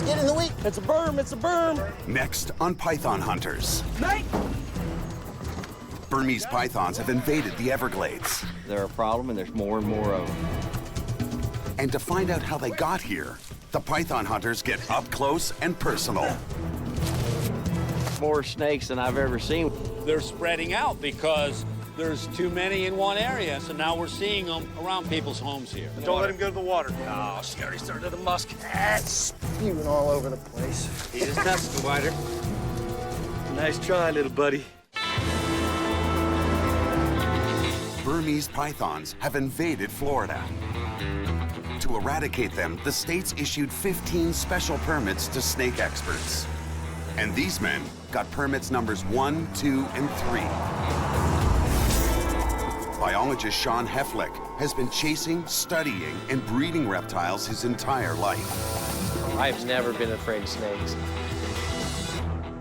Let's get in the week. It's a berm, it's a berm. Next on Python Hunters. Nate! Burmese pythons have invaded the Everglades. They're a problem, and there's more and more of them. And to find out how they got here, the python hunters get up close and personal. More snakes than I've ever seen. They're spreading out because there's too many in one area, so now we're seeing them around people's homes here. Don't let him go to the water. Oh, scary start to the musk. That's spewing all over the place. He's a testing wider. Nice try, little buddy. Burmese pythons have invaded Florida. To eradicate them, the state's issued 15 special permits to snake experts. And these men got permits numbers 1, 2, and 3. Biologist Sean Heflick has been chasing, studying, and breeding reptiles his entire life. I've never been afraid of snakes.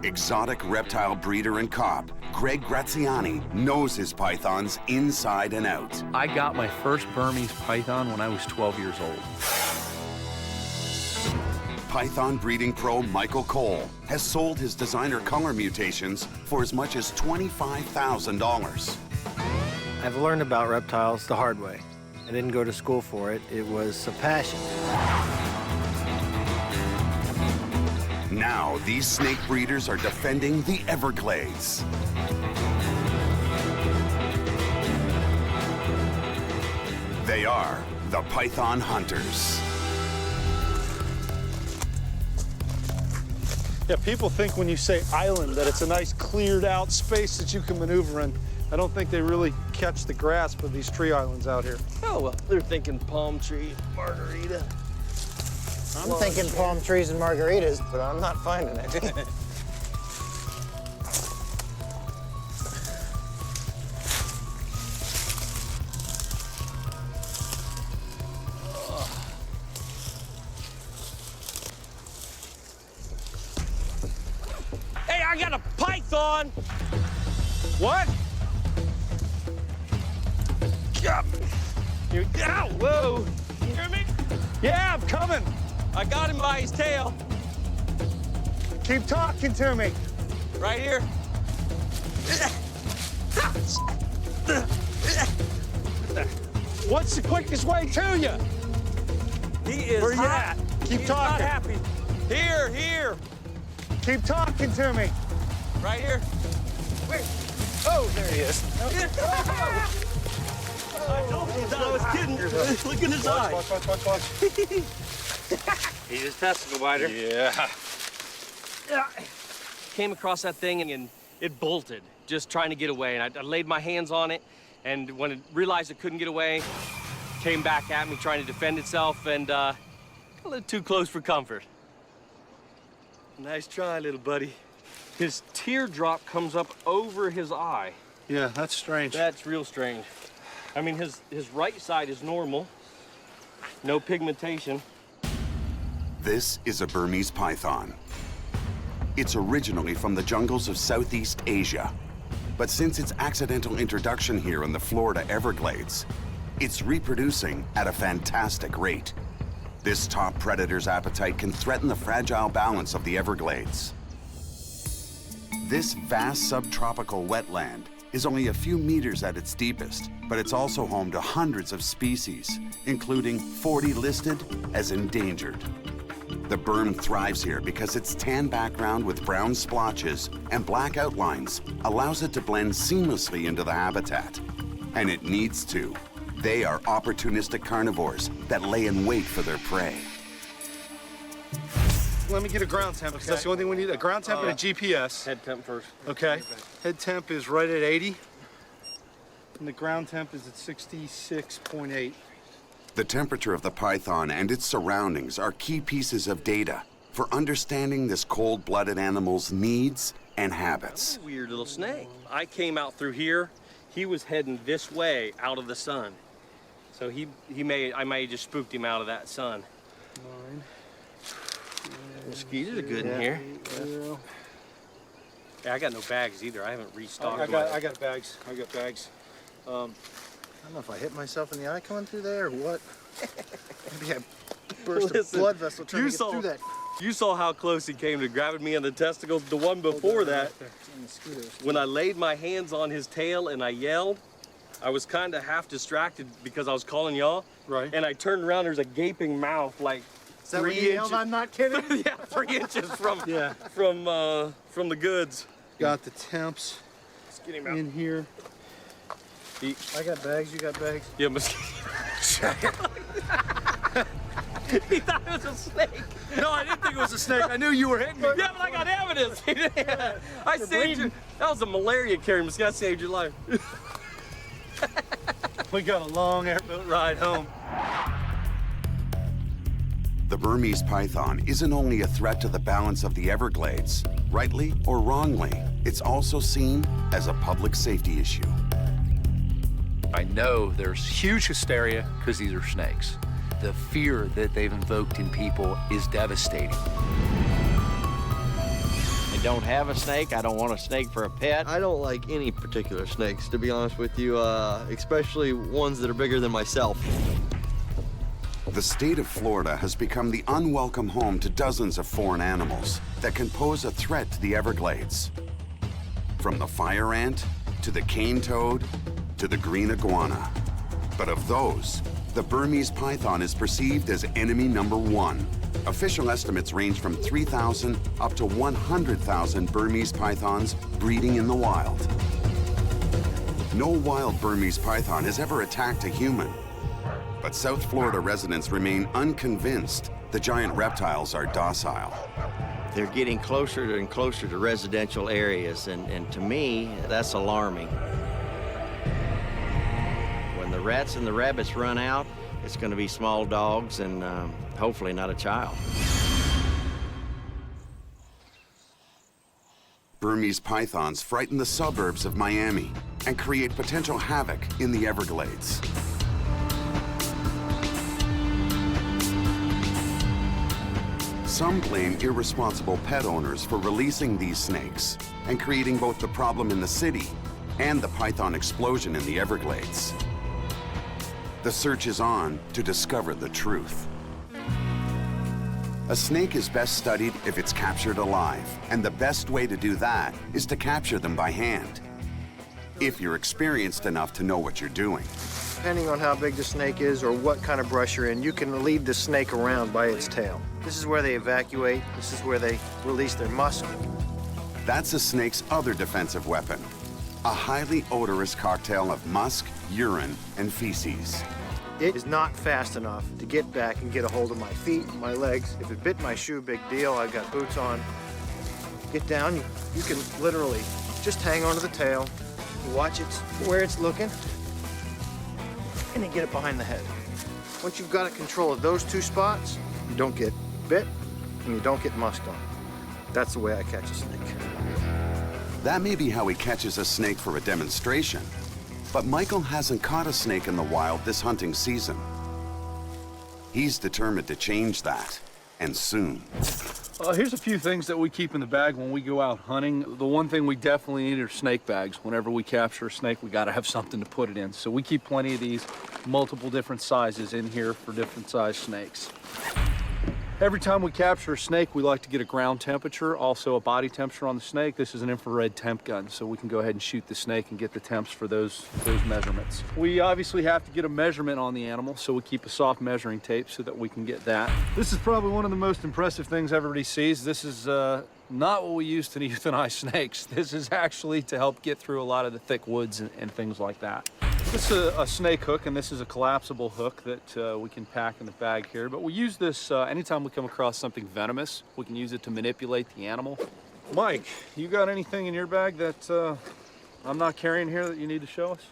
Exotic reptile breeder and cop, Greg Graziani, knows his pythons inside and out. I got my first Burmese python when I was 12 years old. Python breeding pro Michael Cole has sold his designer color mutations for as much as $25,000. I've learned about reptiles the hard way. I didn't go to school for it. It was a passion. Now, these snake breeders are defending the Everglades. They are the Python Hunters. Yeah, people think when you say island that it's a nice cleared out space that you can maneuver in. I don't think they really catch the grasp of these tree islands out here. Oh, well, they're thinking palm tree, margarita. I'm thinking palm trees and margaritas, but I'm not finding it. Hey, I got a python! What? Ow, whoa! You hear me? Yeah, I'm coming. I got him by his tail, Keep talking to me. right here. What's the quickest way to you? He is Where you hot. at? Keep He is talking. not happy. Here, Keep talking to me. right here. Oh, there he is. I told you that I was kidding. Look in his eye. Watch. He's a testicle wider. Yeah. Came across that thing and it bolted, just trying to get away. And I laid my hands on it, and when it realized it couldn't get away, came back at me trying to defend itself, and got a little too close for comfort. Nice try, little buddy. His teardrop comes up over his eye. Yeah, that's strange. That's real strange. I mean, his right side is normal, no pigmentation. This is a Burmese python. It's originally from the jungles of Southeast Asia. But since its accidental introduction here in the Florida Everglades, it's reproducing at a fantastic rate. This top predator's appetite can threaten the fragile balance of the Everglades. This vast subtropical wetland is only a few meters at its deepest, but it's also home to hundreds of species, including 40 listed as endangered. The berm thrives here because its tan background with brown splotches and black outlines allows it to blend seamlessly into the habitat. And it needs to. They are opportunistic carnivores that lay in wait for their prey. Let me get a ground temp, because that's the only thing we need. A ground temp and a GPS. Head temp first. Okay. Head temp is right at 80. And the ground temp is at 66.8. The temperature of the python and its surroundings are key pieces of data for understanding this cold-blooded animal's needs and habits. Weird little snake. I came out through here. He was heading this way out of the sun. So I may have just spooked him out of that sun. 9. Mosquitoes are good in here. Yeah, I got no bags either. I haven't restocked. I got bags. I don't know if I hit myself in the eye coming through there or what. Maybe I burst a blood vessel trying to get through that You saw how close he came to grabbing me on the testicles. The one before that, when I laid my hands on his tail and I yelled, I was kind of half distracted because I was calling y'all. Right. And I turned around, there's a gaping mouth like Is that what you yelled? I'm not kidding. yeah, 3 inches from Yeah. from the goods. Got the temps Let's get him out. in here. I got bags. You got bags? Yeah, mosquito. He thought it was a snake. No, I didn't think it was a snake. I knew you were hitting me. Yeah, but I got evidence. I saved you. That was a malaria carrying mosquito. I saved your life. We got a long airboat ride home. The Burmese python isn't only a threat to the balance of the Everglades. Rightly or wrongly, it's also seen as a public safety issue. I know there's huge hysteria because these are snakes. The fear that they've invoked in people is devastating. I don't have a snake. I don't want a snake for a pet. I don't like any particular snakes, to be honest with you, especially ones that are bigger than myself. The state of Florida has become the unwelcome home to dozens of foreign animals that can pose a threat to the Everglades. From the fire ant, to the cane toad, to the green iguana. But of those, the Burmese python is perceived as enemy #1. Official estimates range from 3,000 up to 100,000 Burmese pythons breeding in the wild. No wild Burmese python has ever attacked a human. But South Florida residents remain unconvinced the giant reptiles are docile. They're getting closer and closer to residential areas, and to me, that's alarming. When the rats and the rabbits run out, it's going to be small dogs and hopefully not a child. Burmese pythons frighten the suburbs of Miami and create potential havoc in the Everglades. Some blame irresponsible pet owners for releasing these snakes and creating both the problem in the city and the python explosion in the Everglades. The search is on to discover the truth. A snake is best studied if it's captured alive, and the best way to do that is to capture them by hand. If you're experienced enough to know what you're doing. Depending on how big the snake is or what kind of brush you're in, you can lead the snake around by its tail. This is where they evacuate. This is where they release their musk. That's a snake's other defensive weapon, a highly odorous cocktail of musk, urine, and feces. It is not fast enough to get back and get a hold of my feet, my legs. If it bit my shoe, big deal. I've got boots on. Get down, you can literally just hang onto the tail. You watch it where it's looking, and you get it behind the head. Once you've got control of those two spots, you don't get bit and you don't get musked on. That's the way I catch a snake. That may be how he catches a snake for a demonstration, but Michael hasn't caught a snake in the wild this hunting season. He's determined to change that, and soon. Here's a few things that we keep in the bag when we go out hunting. The one thing we definitely need are snake bags. Whenever we capture a snake, we gotta have something to put it in. So we keep plenty of these, multiple different sizes in here for different size snakes. Every time we capture a snake, we like to get a ground temperature, also a body temperature on the snake. This is an infrared temp gun, so we can go ahead and shoot the snake and get the temps for those measurements. We obviously have to get a measurement on the animal, so we keep a soft measuring tape so that we can get that. This is probably one of the most impressive things everybody sees. This is not what we use to euthanize snakes. This is actually to help get through a lot of the thick woods and things like that. This is a snake hook, and this is a collapsible hook that we can pack in the bag here. But we use this anytime we come across something venomous. We can use it to manipulate the animal. Mike, you got anything in your bag that I'm not carrying here that you need to show us?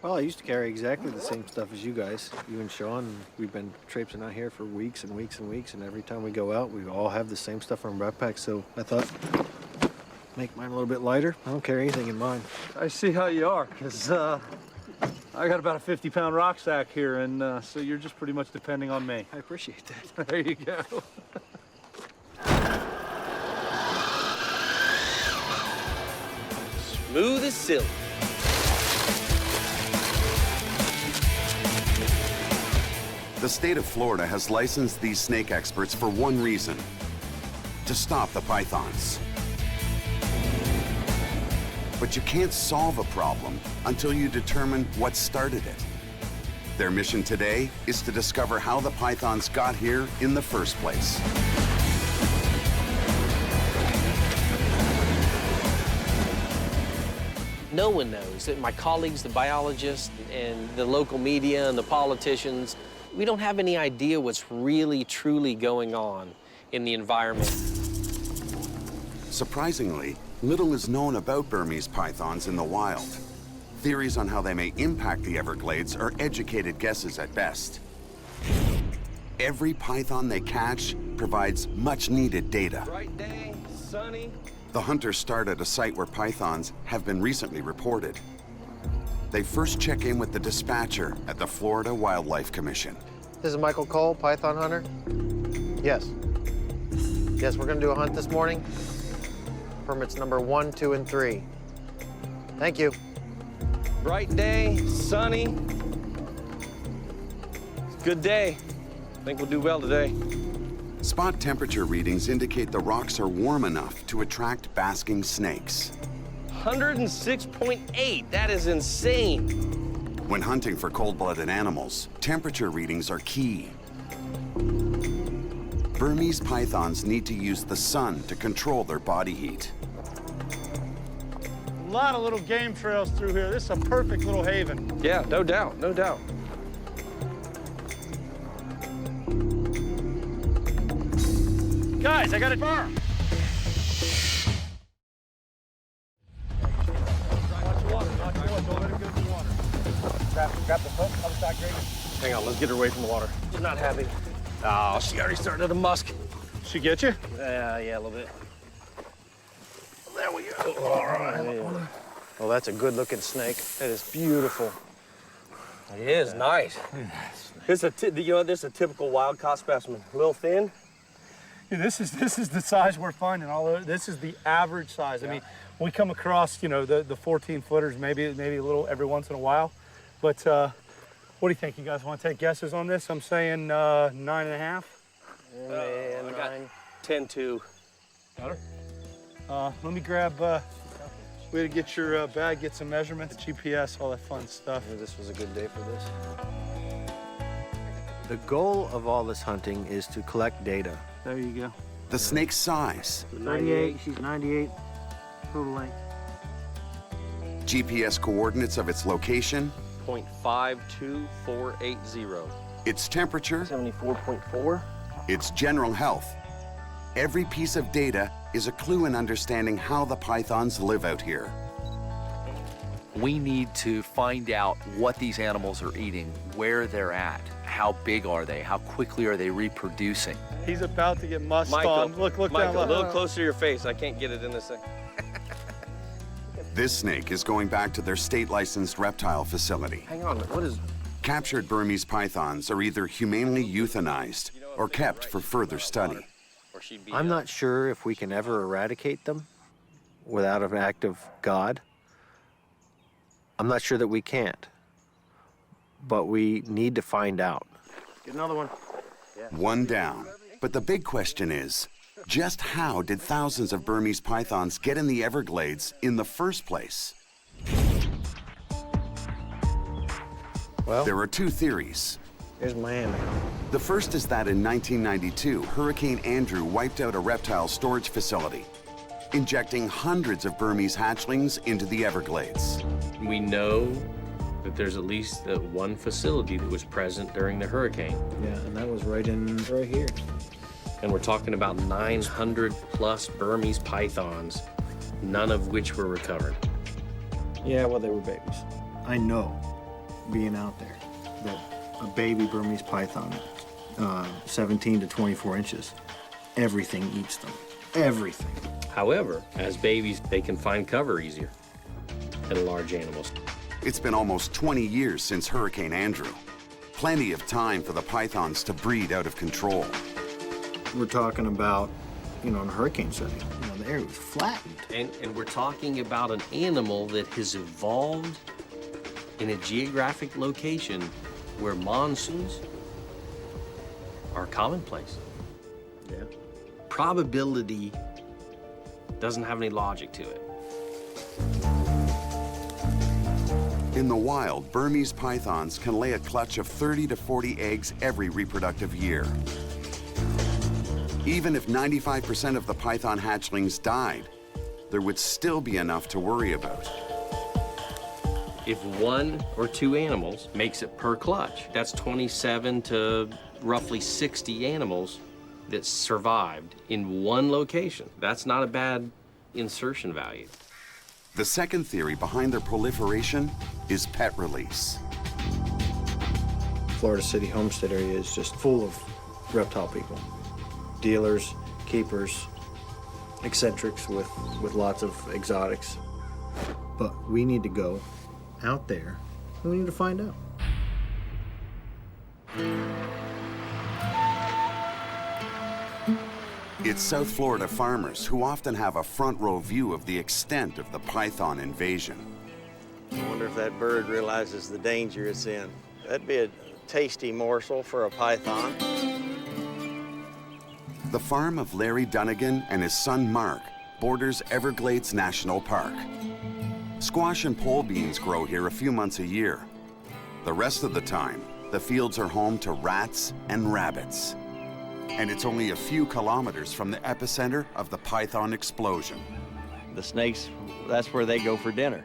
Well, I used to carry exactly the same stuff as you guys, you and Sean. We've been traipsing out here for weeks and weeks and weeks, and every time we go out, we all have the same stuff in our backpacks. So I thought, make mine a little bit lighter. I don't carry anything in mine. I see how you are, because I got about a 50-pound rucksack here, and so you're just pretty much depending on me. I appreciate that. There you go. Smooth as silk. The state of Florida has licensed these snake experts for one reason: to stop the pythons. But you can't solve a problem until you determine what started it. Their mission today is to discover how the pythons got here in the first place. No one knows. My colleagues, the biologists, and the local media and the politicians, we don't have any idea what's really, truly going on in the environment. Surprisingly, little is known about Burmese pythons in the wild. Theories on how they may impact the Everglades are educated guesses at best. Every python they catch provides much-needed data. Bright day, sunny. The hunters start at a site where pythons have been recently reported. They first check in with the dispatcher at the Florida Wildlife Commission. This is Michael Cole, python hunter. Yes. Yes, we're gonna do a hunt this morning. Permits number 1, 2, and 3. Thank you. Bright day, sunny. It's a good day. I think we'll do well today. Spot temperature readings indicate the rocks are warm enough to attract basking snakes. 106.8, that is insane. When hunting for cold-blooded animals, temperature readings are key. Burmese pythons need to use the sun to control their body heat. A lot of little game trails through here. This is a perfect little haven. Yeah, no doubt, no doubt. Guys, I got a bar. Grab the hook, other side, Greg. Hang on, let's get her away from the water. She's not happy. Oh, she already started to musk. She get you? Yeah, a little bit. There we go. All right. Well, that's a good-looking snake. That is beautiful. It is nice. This is this is a typical wild caught specimen. A little thin. Yeah, this is the size we're finding. This is the average size. Yeah. I mean, we come across, the 14-footers, maybe a little every once in a while. But what do you think? You guys want to take guesses on this? I'm saying 9.5. I got 10-2. Got her? Let me grab. We had to get your bag, get some measurements, GPS, all that fun stuff. Yeah, this was a good day for this. The goal of all this hunting is to collect data. There you go. The snake's size, 98, she's 98, total length. GPS coordinates of its location, 0.52480. its temperature, 74.4. its general health. Every piece of data is a clue in understanding how the pythons live out here. We need to find out what these animals are eating, where they're at, how big are they, how quickly are they reproducing. He's about to get musked Michael, on. Look Michael, down. a little closer to your face. I can't get it in this thing. This snake is going back to their state-licensed reptile facility. Hang on, what is... Captured Burmese pythons are either humanely euthanized or kept for further study. I'm not sure if we can ever eradicate them without an act of God. I'm not sure that we can't, but we need to find out. Get another one. One down. But the big question is, just how did thousands of Burmese pythons get in the Everglades in the first place? Well, There are two theories. here's Miami. The first is that in 1992, Hurricane Andrew wiped out a reptile storage facility, injecting hundreds of Burmese hatchlings into the Everglades. We know that there's at least one facility that was present during the hurricane. Yeah, and that was right here. And we're talking about 900 plus Burmese pythons, none of which were recovered. Yeah, well, they were babies. I know, being out there, that a baby Burmese python, 17 to 24 inches, everything eats them. Everything. However, as babies, they can find cover easier than large animals. It's been almost 20 years since Hurricane Andrew. Plenty of time for the pythons to breed out of control. We're talking about, in a hurricane setting, the area was flattened. And we're talking about an animal that has evolved in a geographic location where monsoons are commonplace. Yeah. probability doesn't have any logic to it. In the wild, Burmese pythons can lay a clutch of 30 to 40 eggs every reproductive year. Even if 95% of the python hatchlings died, there would still be enough to worry about. If 1 or 2 animals makes it per clutch, that's 27 to roughly 60 animals that survived in one location. That's not a bad insertion value. The second theory behind their proliferation is pet release. Florida City Homestead area is just full of reptile people. Dealers, keepers, eccentrics with lots of exotics. But we need to go out there and we need to find out. It's South Florida farmers who often have a front row view of the extent of the python invasion. I wonder if that bird realizes the danger it's in. That'd be a tasty morsel for a python. The farm of Larry Dunnigan and his son Mark borders Everglades National Park. Squash and pole beans grow here a few months a year. The rest of the time, the fields are home to rats and rabbits. And it's only a few kilometers from the epicenter of the python explosion. The snakes, that's where they go for dinner.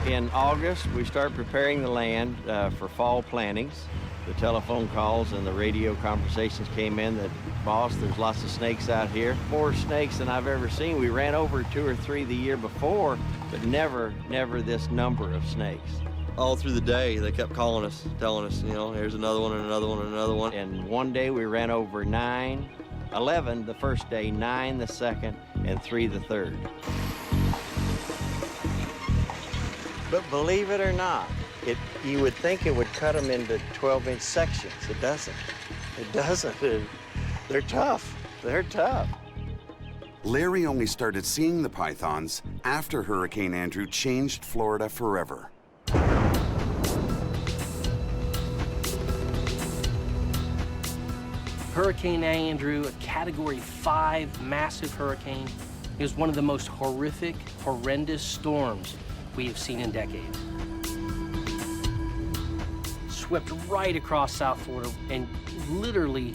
In August, we start preparing the land for fall plantings. The telephone calls and the radio conversations came in that, boss, there's lots of snakes out here. More snakes than I've ever seen. We ran over 2 or 3 the year before, but never this number of snakes. All through the day, they kept calling us, telling us, you know, here's another one and another one and another one. And one day we ran over 11 the first day, 9 the second, and 3 the third. But believe it or not, you would think it would cut them into 12-inch sections. It doesn't. It doesn't. They're tough. They're tough. Larry only started seeing the pythons after Hurricane Andrew changed Florida forever. Hurricane Andrew, a Category 5 massive hurricane, it was one of the most horrific, horrendous storms we have seen in decades. Swept right across South Florida and literally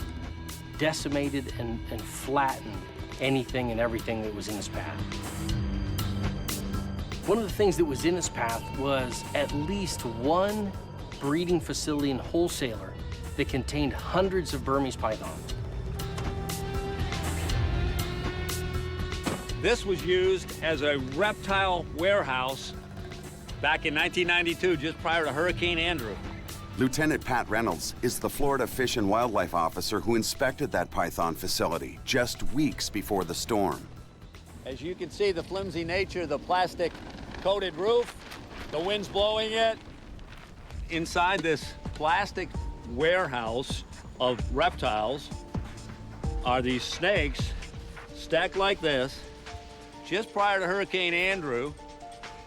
decimated and flattened anything and everything that was in its path. One of the things that was in its path was at least one breeding facility and wholesaler that contained hundreds of Burmese pythons. This was used as a reptile warehouse back in 1992, just prior to Hurricane Andrew. Lieutenant Pat Reynolds is the Florida Fish and Wildlife officer who inspected that python facility just weeks before the storm. As you can see, the flimsy nature of the plastic coated roof, the wind's blowing it. Inside this plastic warehouse of reptiles are these snakes stacked like this just prior to Hurricane Andrew.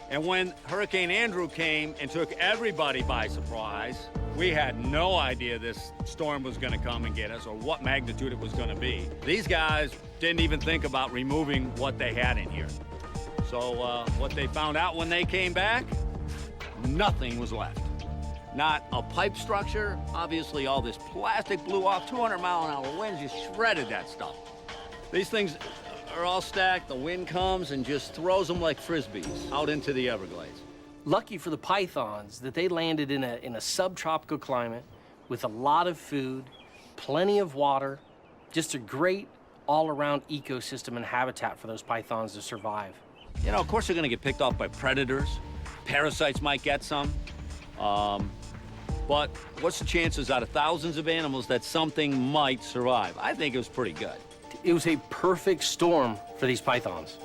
And when Hurricane Andrew came and took everybody by surprise, we had no idea this storm was going to come and get us or what magnitude it was going to be. These guys didn't even think about removing what they had in here. So what they found out when they came back, nothing was left. Not a pipe structure. Obviously, all this plastic blew off. 200-mile-an-hour winds just shredded that stuff. These things are all stacked. The wind comes and just throws them like frisbees out into the Everglades. Lucky for the pythons that they landed in a subtropical climate with a lot of food, plenty of water, just a great all-around ecosystem and habitat for those pythons to survive. You know, of course, they're going to get picked off by predators. Parasites might get some. But what's the chances out of thousands of animals that something might survive? I think it was pretty good. It was a perfect storm for these pythons.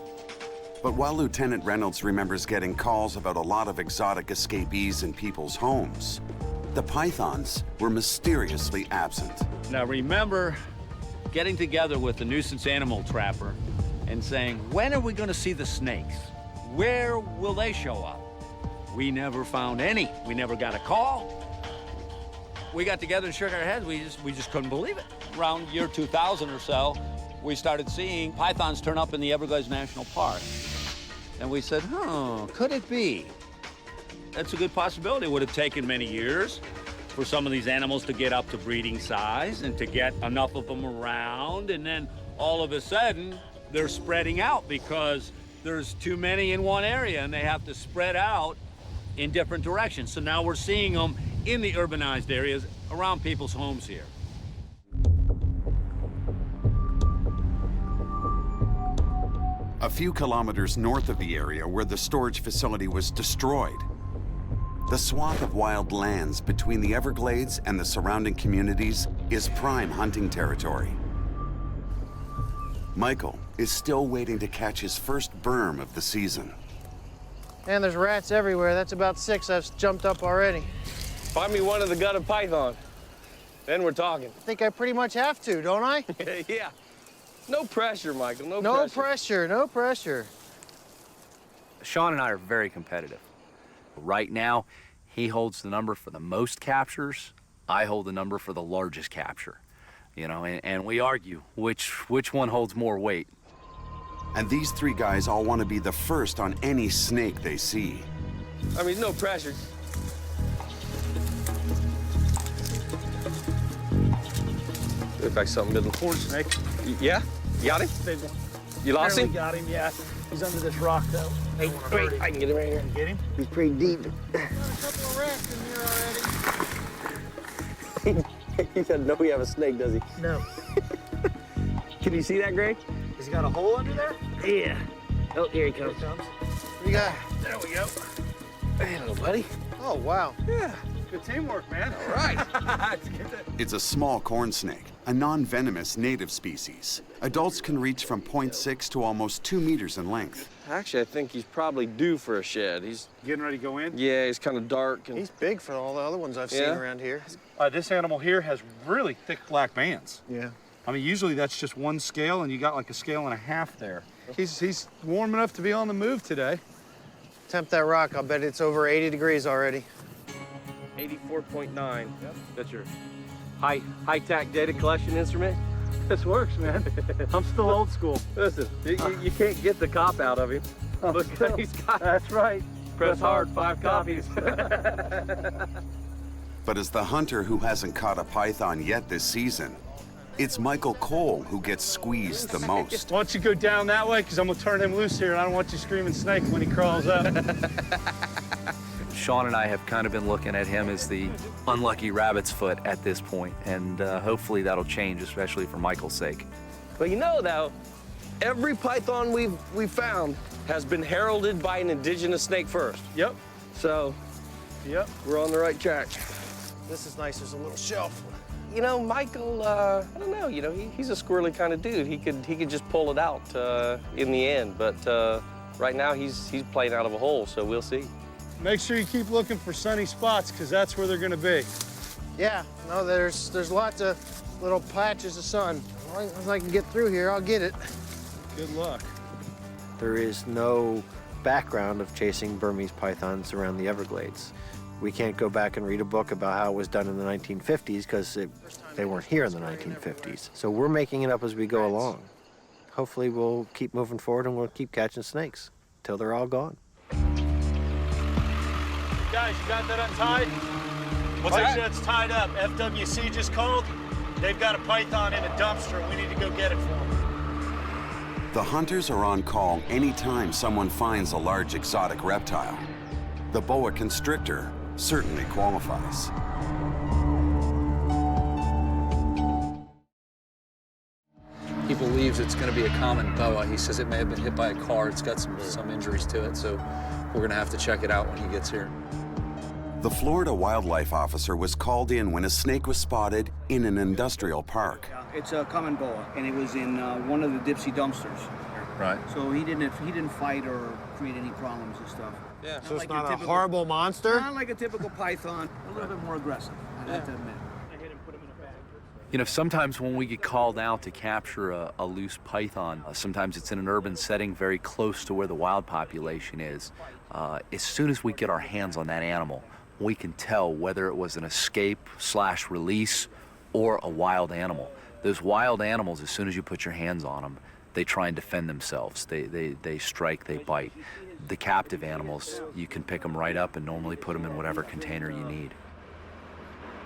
But while Lieutenant Reynolds remembers getting calls about a lot of exotic escapees in people's homes, the pythons were mysteriously absent. Now remember getting together with the nuisance animal trapper and saying, when are we going to see the snakes? Where will they show up? We never found any. We never got a call. We got together and shook our heads. We just couldn't believe it. around year 2000 or so, we started seeing pythons turn up in the Everglades National Park. And we said, could it be? That's a good possibility. It would have taken many years for some of these animals to get up to breeding size and to get enough of them around. And then all of a sudden, they're spreading out because there's too many in one area and they have to spread out in different directions. So now we're seeing them in the urbanized areas around people's homes here. A few kilometers north of the area where the storage facility was destroyed, the swath of wild lands between the Everglades and the surrounding communities is prime hunting territory. Michael is still waiting to catch his first berm of the season. And there's rats everywhere. That's about 6 I've jumped up already. Find me one of the gutted python. Then we're talking. I think I pretty much have to, don't I? Yeah. No pressure, Michael, no No pressure. pressure, no pressure. Sean and I are very competitive. Right now, he holds the number for the most captures. I hold the number for the largest capture. You know, and we argue which one holds more weight. And these three guys all want to be the first on any snake they see. I mean, no pressure. Looks like something middle. Corn snake. Yeah? You got him? Big one. You lost Barely him? got him, yeah. He's under this rock, though. Hey, wait, I can get him right here. Get him? He's pretty deep. Got a couple of rats in here already. He doesn't know we have a snake, does he? No. Can you see that, Greg? Has he got a hole under there? Yeah. Oh, here he Here comes. it comes. What do you got? There we go. Hey, little buddy. Oh, wow. Yeah. Good teamwork, man. All right. It's a small corn snake, a non-venomous native species. Adults can reach from 0.6 to almost 2 meters in length. Actually, I think he's probably due for a shed. He's, Getting ready to go in? yeah, he's kind of dark. And He's big for all the other ones I've seen Yeah? around here. This animal here has really thick black bands. Yeah. I mean, usually that's just one scale, and you got like a scale and a half there. He's warm enough to be on the move today. Tempt that rock, I'll bet it's over 80 degrees already. 84.9. Yep. That's your high-tech data collection instrument. This works, man. I'm still old school. Listen, you can't get the cop out of him. Look, he's got. That's right. Press hard, 5 copies. But as the hunter who hasn't caught a python yet this season, it's Michael Cole who gets squeezed the most. Why don't you go down that way, because I'm going to turn him loose here, and I don't want you screaming snake when he crawls up. Sean and I have kind of been looking at him as the unlucky rabbit's foot at this point, and hopefully that'll change, especially for Michael's sake. But you know, though, every python we've found has been heralded by an indigenous snake first. Yep. So, Yep. we're on the right track. This is nice, there's a little shelf. You know, Michael, I don't know, you know, he's a squirrely kind of dude. He could just pull it out in the end, but right now he's playing out of a hole, so we'll see. Make sure you keep looking for sunny spots, because that's where they're going to be. Yeah, no, there's lots of little patches of sun. As long as I can get through here, I'll get it. Good luck. There is no background of chasing Burmese pythons around the Everglades. We can't go back and read a book about how it was done in the 1950s because they weren't here in the 1950s. So we're making it up as we go along. Hopefully we'll keep moving forward and we'll keep catching snakes till they're all gone. Guys, you got that untied? What's that? It's tied up. FWC just called. They've got a python in a dumpster. We need to go get it for them. The hunters are on call anytime someone finds a large exotic reptile. The boa constrictor certainly qualifies. He believes it's going to be a common boa. He says it may have been hit by a car. It's got some injuries to it, so we're going to have to check it out when he gets here. The Florida wildlife officer was called in when a snake was spotted in an industrial park. It's a common boa, and it was in one of the Dipsy dumpsters. Right. So he didn't fight or create any problems and stuff. Yeah. So it's not a horrible monster? Not like a typical python, a little bit more aggressive, I have to admit. You know, sometimes when we get called out to capture a loose python, sometimes it's in an urban setting very close to where the wild population is. As soon as we get our hands on that animal, we can tell whether it was an escape/release or a wild animal. Those wild animals, as soon as you put your hands on them, they try and defend themselves. They strike, they bite. The captive animals, you can pick them right up and normally put them in whatever container you need.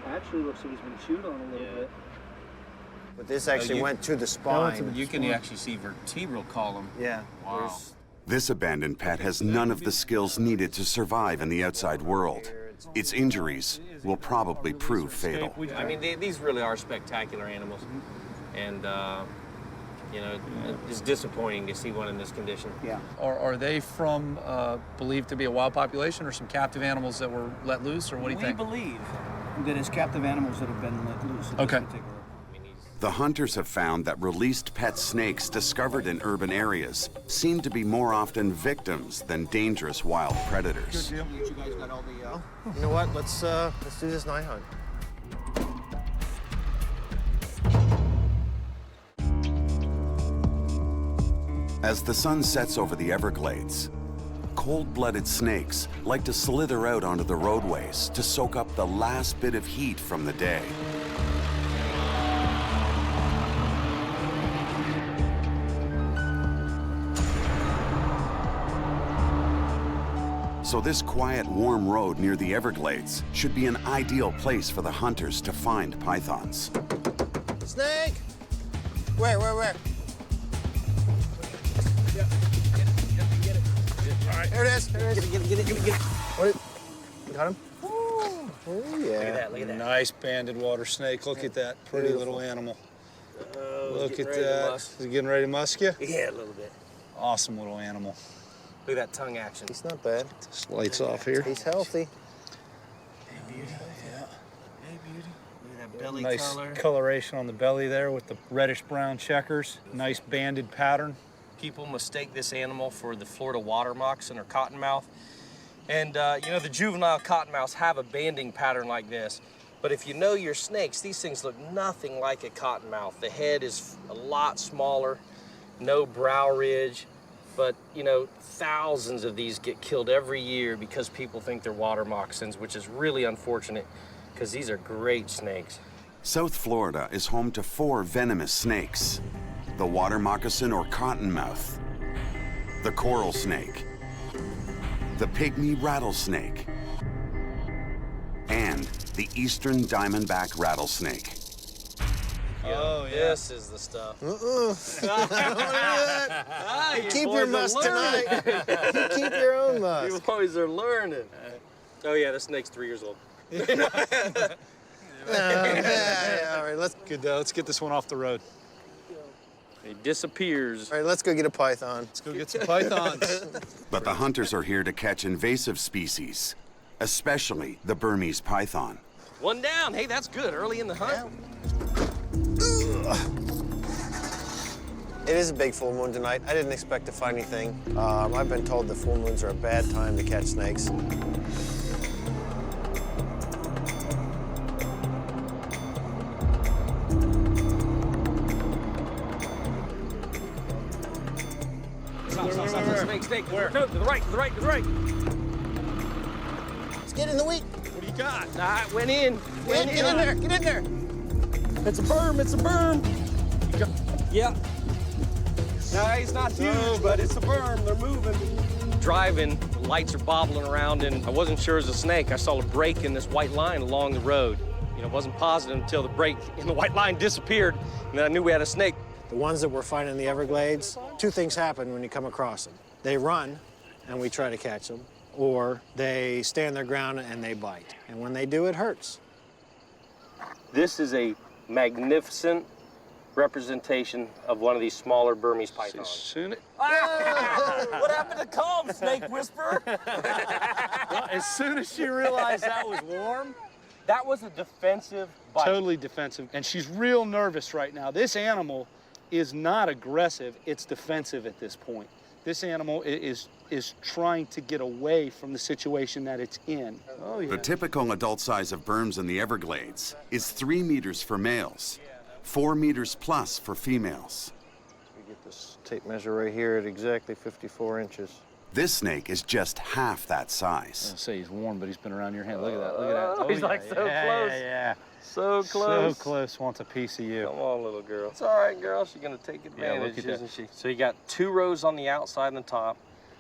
Actually looks like he's been chewed on a little bit. But this actually went to the spine. You can actually see vertebral column. Yeah. Wow. This abandoned pet has none of the skills needed to survive in the outside world. Its injuries will probably prove fatal. I mean, these really are spectacular animals. And, you know, it's disappointing to see one in this condition. Yeah. Are they from believed to be a wild population or some captive animals that were let loose, or what do you think? We believe that it's captive animals that have been let loose. at this Okay. particular- The hunters have found that released pet snakes discovered in urban areas seem to be more often victims than dangerous wild predators. You guys got all the, you know what? Let's do this night hunt. As the sun sets over the Everglades, cold-blooded snakes like to slither out onto the roadways to soak up the last bit of heat from the day. So this quiet, warm road near the Everglades should be an ideal place for the hunters to find pythons. Snake! Where? There it is. There it is. Get it. What? You got him? Oh yeah. Look at that. Nice banded water snake. Look at that pretty little animal. Look at that. Is he getting ready to musk you? Yeah, a little bit. Awesome little animal. Look at that tongue action. He's not bad. Just lights off here. He's healthy. Look at that belly Nice color. coloration on the belly there with the reddish-brown checkers. Nice banded pattern. People mistake this animal for the Florida water moccasin or cottonmouth. And you know, the juvenile cottonmouths have a banding pattern like this. But if you know your snakes, these things look nothing like a cottonmouth. The head is a lot smaller, no brow ridge. But, you know, thousands of these get killed every year because people think they're water moccasins, which is really unfortunate because these are great snakes. South Florida is home to 4 venomous snakes: the water moccasin or cottonmouth, the coral snake, the pygmy rattlesnake, and the eastern diamondback rattlesnake. Oh, yeah. This is the stuff. I don't want to do that. You keep your musk tonight. You keep your own musk. You boys are learning. Oh, yeah, the snake's 3 years old. Yeah, all right, let's Let's get this one off the road. He disappears. all right, let's go get a python. Let's go get some pythons. But the hunters are here to catch invasive species, especially the Burmese python. One down. Hey, that's good. Early in the hunt. It is a big full moon tonight. I didn't expect to find anything. I've been told that full moons are a bad time to catch snakes. Snake. Where? No, to the right. Let's get in the wheat. What do you got? Nah, went in. Get in there. Get in there. It's a berm. Yeah. No, he's not huge, but it's a berm. They're moving. Driving, lights are bobbling around, and I wasn't sure it was a snake. I saw a break in this white line along the road. You know, wasn't positive until the break in the white line disappeared, and then I knew we had a snake. The ones that we're finding in the Everglades, 2 things happen when you come across them. They run, and we try to catch them, or they stand their ground and they bite. And when they do, it hurts. This is a magnificent representation of one of these smaller Burmese pythons. What happened to calm, Snake Whisperer? As soon as she realized that was warm, That was a defensive bite. totally defensive. And she's real nervous right now. This animal is not aggressive, it's defensive at this point. This animal is trying to get away from the situation that it's in. Oh, yeah. The typical adult size of berms in the Everglades is 3 meters for males, 4 meters plus for females. We get this tape measure right here at exactly 54 inches. This snake is just half that size. I'll say he's warm, but he's been around your hand. Look at that, look at that. He's like so close. Yeah. So close. So close, wants a piece of you. Come on, little girl. It's all right, girl. She's gonna take advantage, look at isn't she? So you got 2 rows on the outside and the top,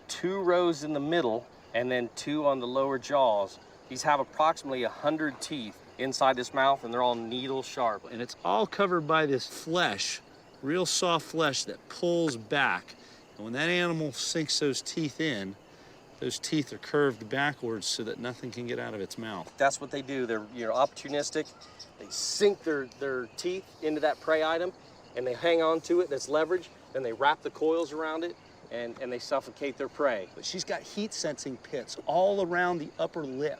2 rows in the middle, and then 2 on the lower jaws. These have approximately 100 teeth inside this mouth, and they're all needle sharp. And it's all covered by this flesh, real soft flesh that pulls back. And when that animal sinks those teeth in, those teeth are curved backwards so that nothing can get out of its mouth. That's what they do. They're opportunistic. They sink their teeth into that prey item, and they hang on to it. That's leverage. Then they wrap the coils around it, and they suffocate their prey. But she's got heat-sensing pits all around the upper lip.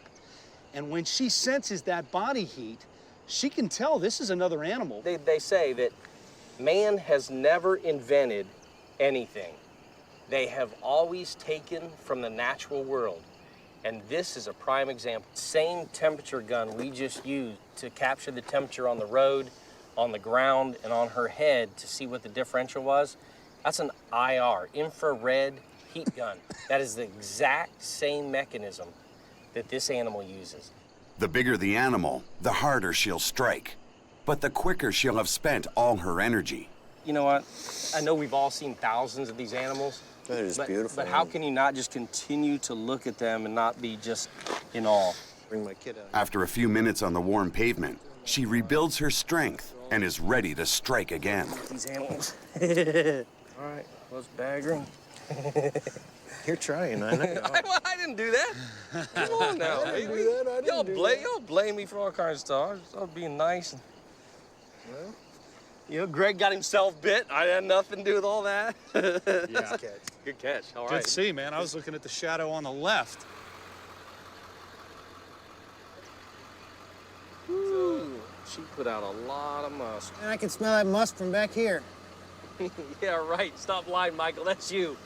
And when she senses that body heat, she can tell this is another animal. They say that man has never invented anything. They have always taken from the natural world. And this is a prime example. Same temperature gun we just used to capture the temperature on the road, on the ground, and on her head to see what the differential was. That's an IR, infrared heat gun. That is the exact same mechanism that this animal uses. The bigger the animal, the harder she'll strike. But the quicker she'll have spent all her energy. You know what? I know we've all seen thousands of these animals. They're just beautiful. But how can you not just continue to look at them and not be just in awe? Bring my kid out. After a few minutes on the warm pavement, she rebuilds her strength and is ready to strike again. These animals. All right, let's bag her. You're trying, I know. I didn't do that. Come on now. Y'all blame me for all kinds of stuff. I was being nice. Well, you know, Greg got himself bit. I had nothing to do with all that. Yeah. Good catch. All Good right. to see, man. I was looking at the shadow on the left. Ooh, she put out a lot of musk. And I can smell that musk from back here. Yeah, right. Stop lying, Michael. That's you.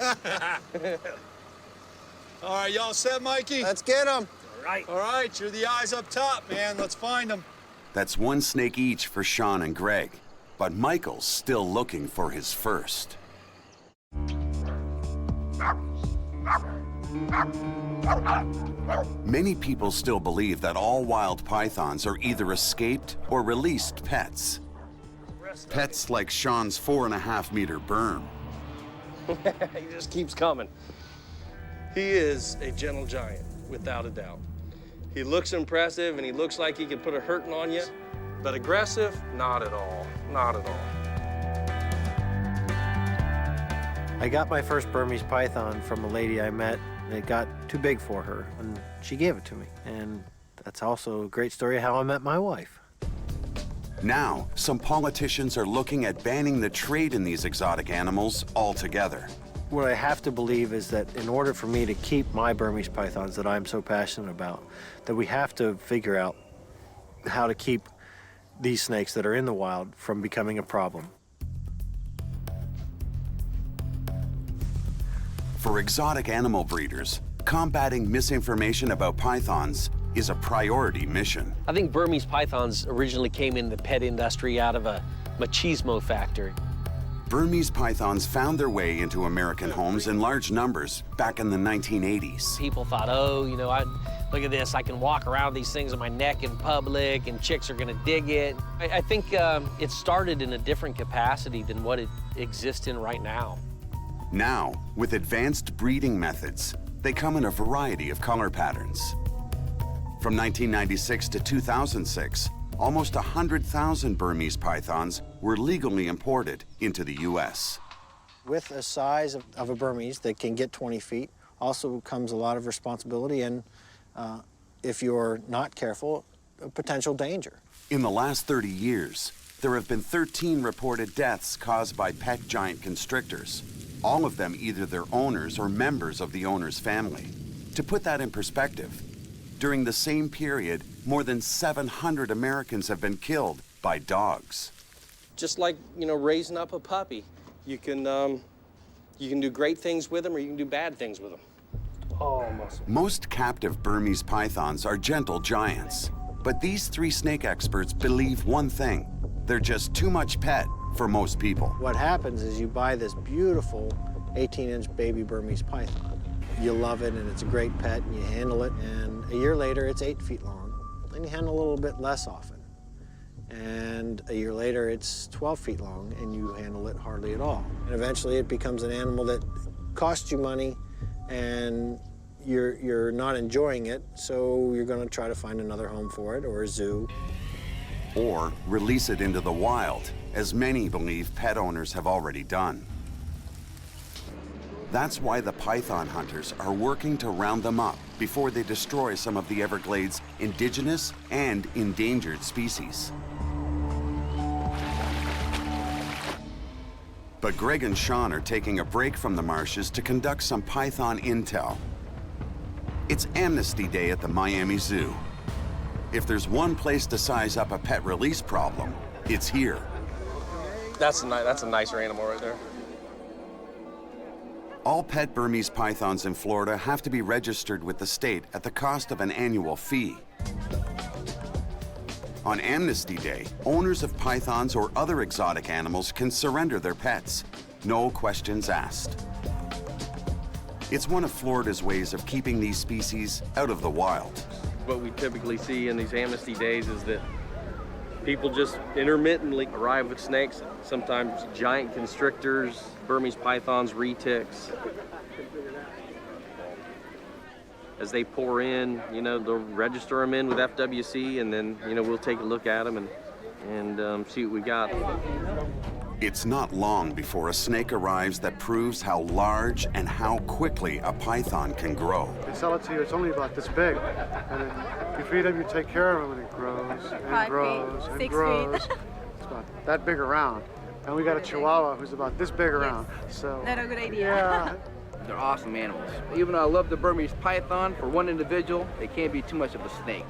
All right, y'all set, Mikey? Let's get him. All right. All right, you're the eyes up top, man. Let's find them. That's 1 snake each for Sean and Greg. But Michael's still looking for his first. Many people still believe that all wild pythons are either escaped or released pets. Pets like Sean's 4.5-meter berm. He just keeps coming. He is a gentle giant, without a doubt. He looks impressive and he looks like he could put a hurting on you, but aggressive, not at all, not at all. I got my first Burmese python from a lady I met. It got too big for her, and she gave it to me. And that's also a great story of how I met my wife. Now, some politicians are looking at banning the trade in these exotic animals altogether. What I have to believe is that in order for me to keep my Burmese pythons that I'm so passionate about, that we have to figure out how to keep these snakes that are in the wild from becoming a problem. For exotic animal breeders, combating misinformation about pythons is a priority mission. I think Burmese pythons originally came in the pet industry out of a machismo factory. Burmese pythons found their way into American homes in large numbers back in the 1980s. People thought, oh, you know, look at this, I can walk around these things on my neck in public and chicks are gonna dig it. I think it started in a different capacity than what it exists in right now. Now, with advanced breeding methods, they come in a variety of color patterns. From 1996 to 2006, almost 100,000 Burmese pythons were legally imported into the U.S. With a size of a Burmese that can get 20 feet also comes a lot of responsibility and, if you're not careful, a potential danger. In the last 30 years, there have been 13 reported deaths caused by pet giant constrictors, all of them either their owners or members of the owner's family. To put that in perspective, during the same period, more than 700 Americans have been killed by dogs. Just like, you know, raising up a puppy. You can do great things with them or you can do bad things with them. Oh, muscle. Most captive Burmese pythons are gentle giants, but these 3 snake experts believe one thing: they're just too much pet for most people. What happens is you buy this beautiful 18-inch baby Burmese python. You love it, and it's a great pet, and you handle it, and a year later, it's 8 feet long, and you handle a little bit less often. and a year later it's 12 feet long and you handle it hardly at all. And eventually it becomes an animal that costs you money and you're not enjoying it, so you're gonna try to find another home for it or a zoo. Or release it into the wild, as many believe pet owners have already done. That's why the python hunters are working to round them up before they destroy some of the Everglades' indigenous and endangered species. But Greg and Sean are taking a break from the marshes to conduct some python intel. It's Amnesty Day at the Miami Zoo. If there's one place to size up a pet release problem, it's here. That's a nicer animal right there. All pet Burmese pythons in Florida have to be registered with the state at the cost of an annual fee. On Amnesty Day, owners of pythons or other exotic animals can surrender their pets, no questions asked. It's one of Florida's ways of keeping these species out of the wild. What we typically see in these amnesty days is that people just intermittently arrive with snakes, sometimes giant constrictors, Burmese pythons, retics. As they pour in, they'll register them in with FWC, and then, we'll take a look at them and see what we got. It's not long before a snake arrives that proves how large and how quickly a python can grow. They sell it to you, it's only about this big. And you feed them, you take care of them, and it grows and grows and grows. It's about that big around. And we got a Chihuahua who's about this big around. So not a good idea. Yeah. They're awesome animals. Even though I love the Burmese python, for one individual, they can't be too much of a snake.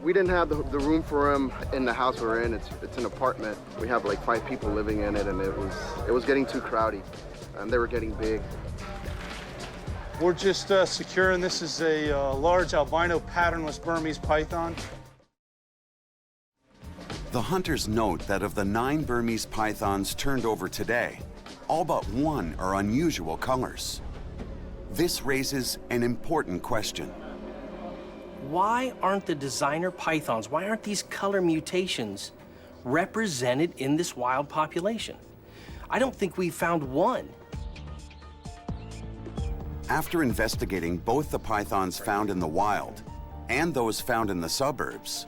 We didn't have the room for him in the house we're in. It's an apartment. We have like 5 people living in it, and it was getting too crowded, and they were getting big. We're just securing this is a large albino patternless Burmese python. The hunters note that of the 9 Burmese pythons turned over today, all but 1 are unusual colors. This raises an important question. Why aren't the designer pythons, why aren't these color mutations represented in this wild population? I don't think we've found one. After investigating both the pythons found in the wild and those found in the suburbs,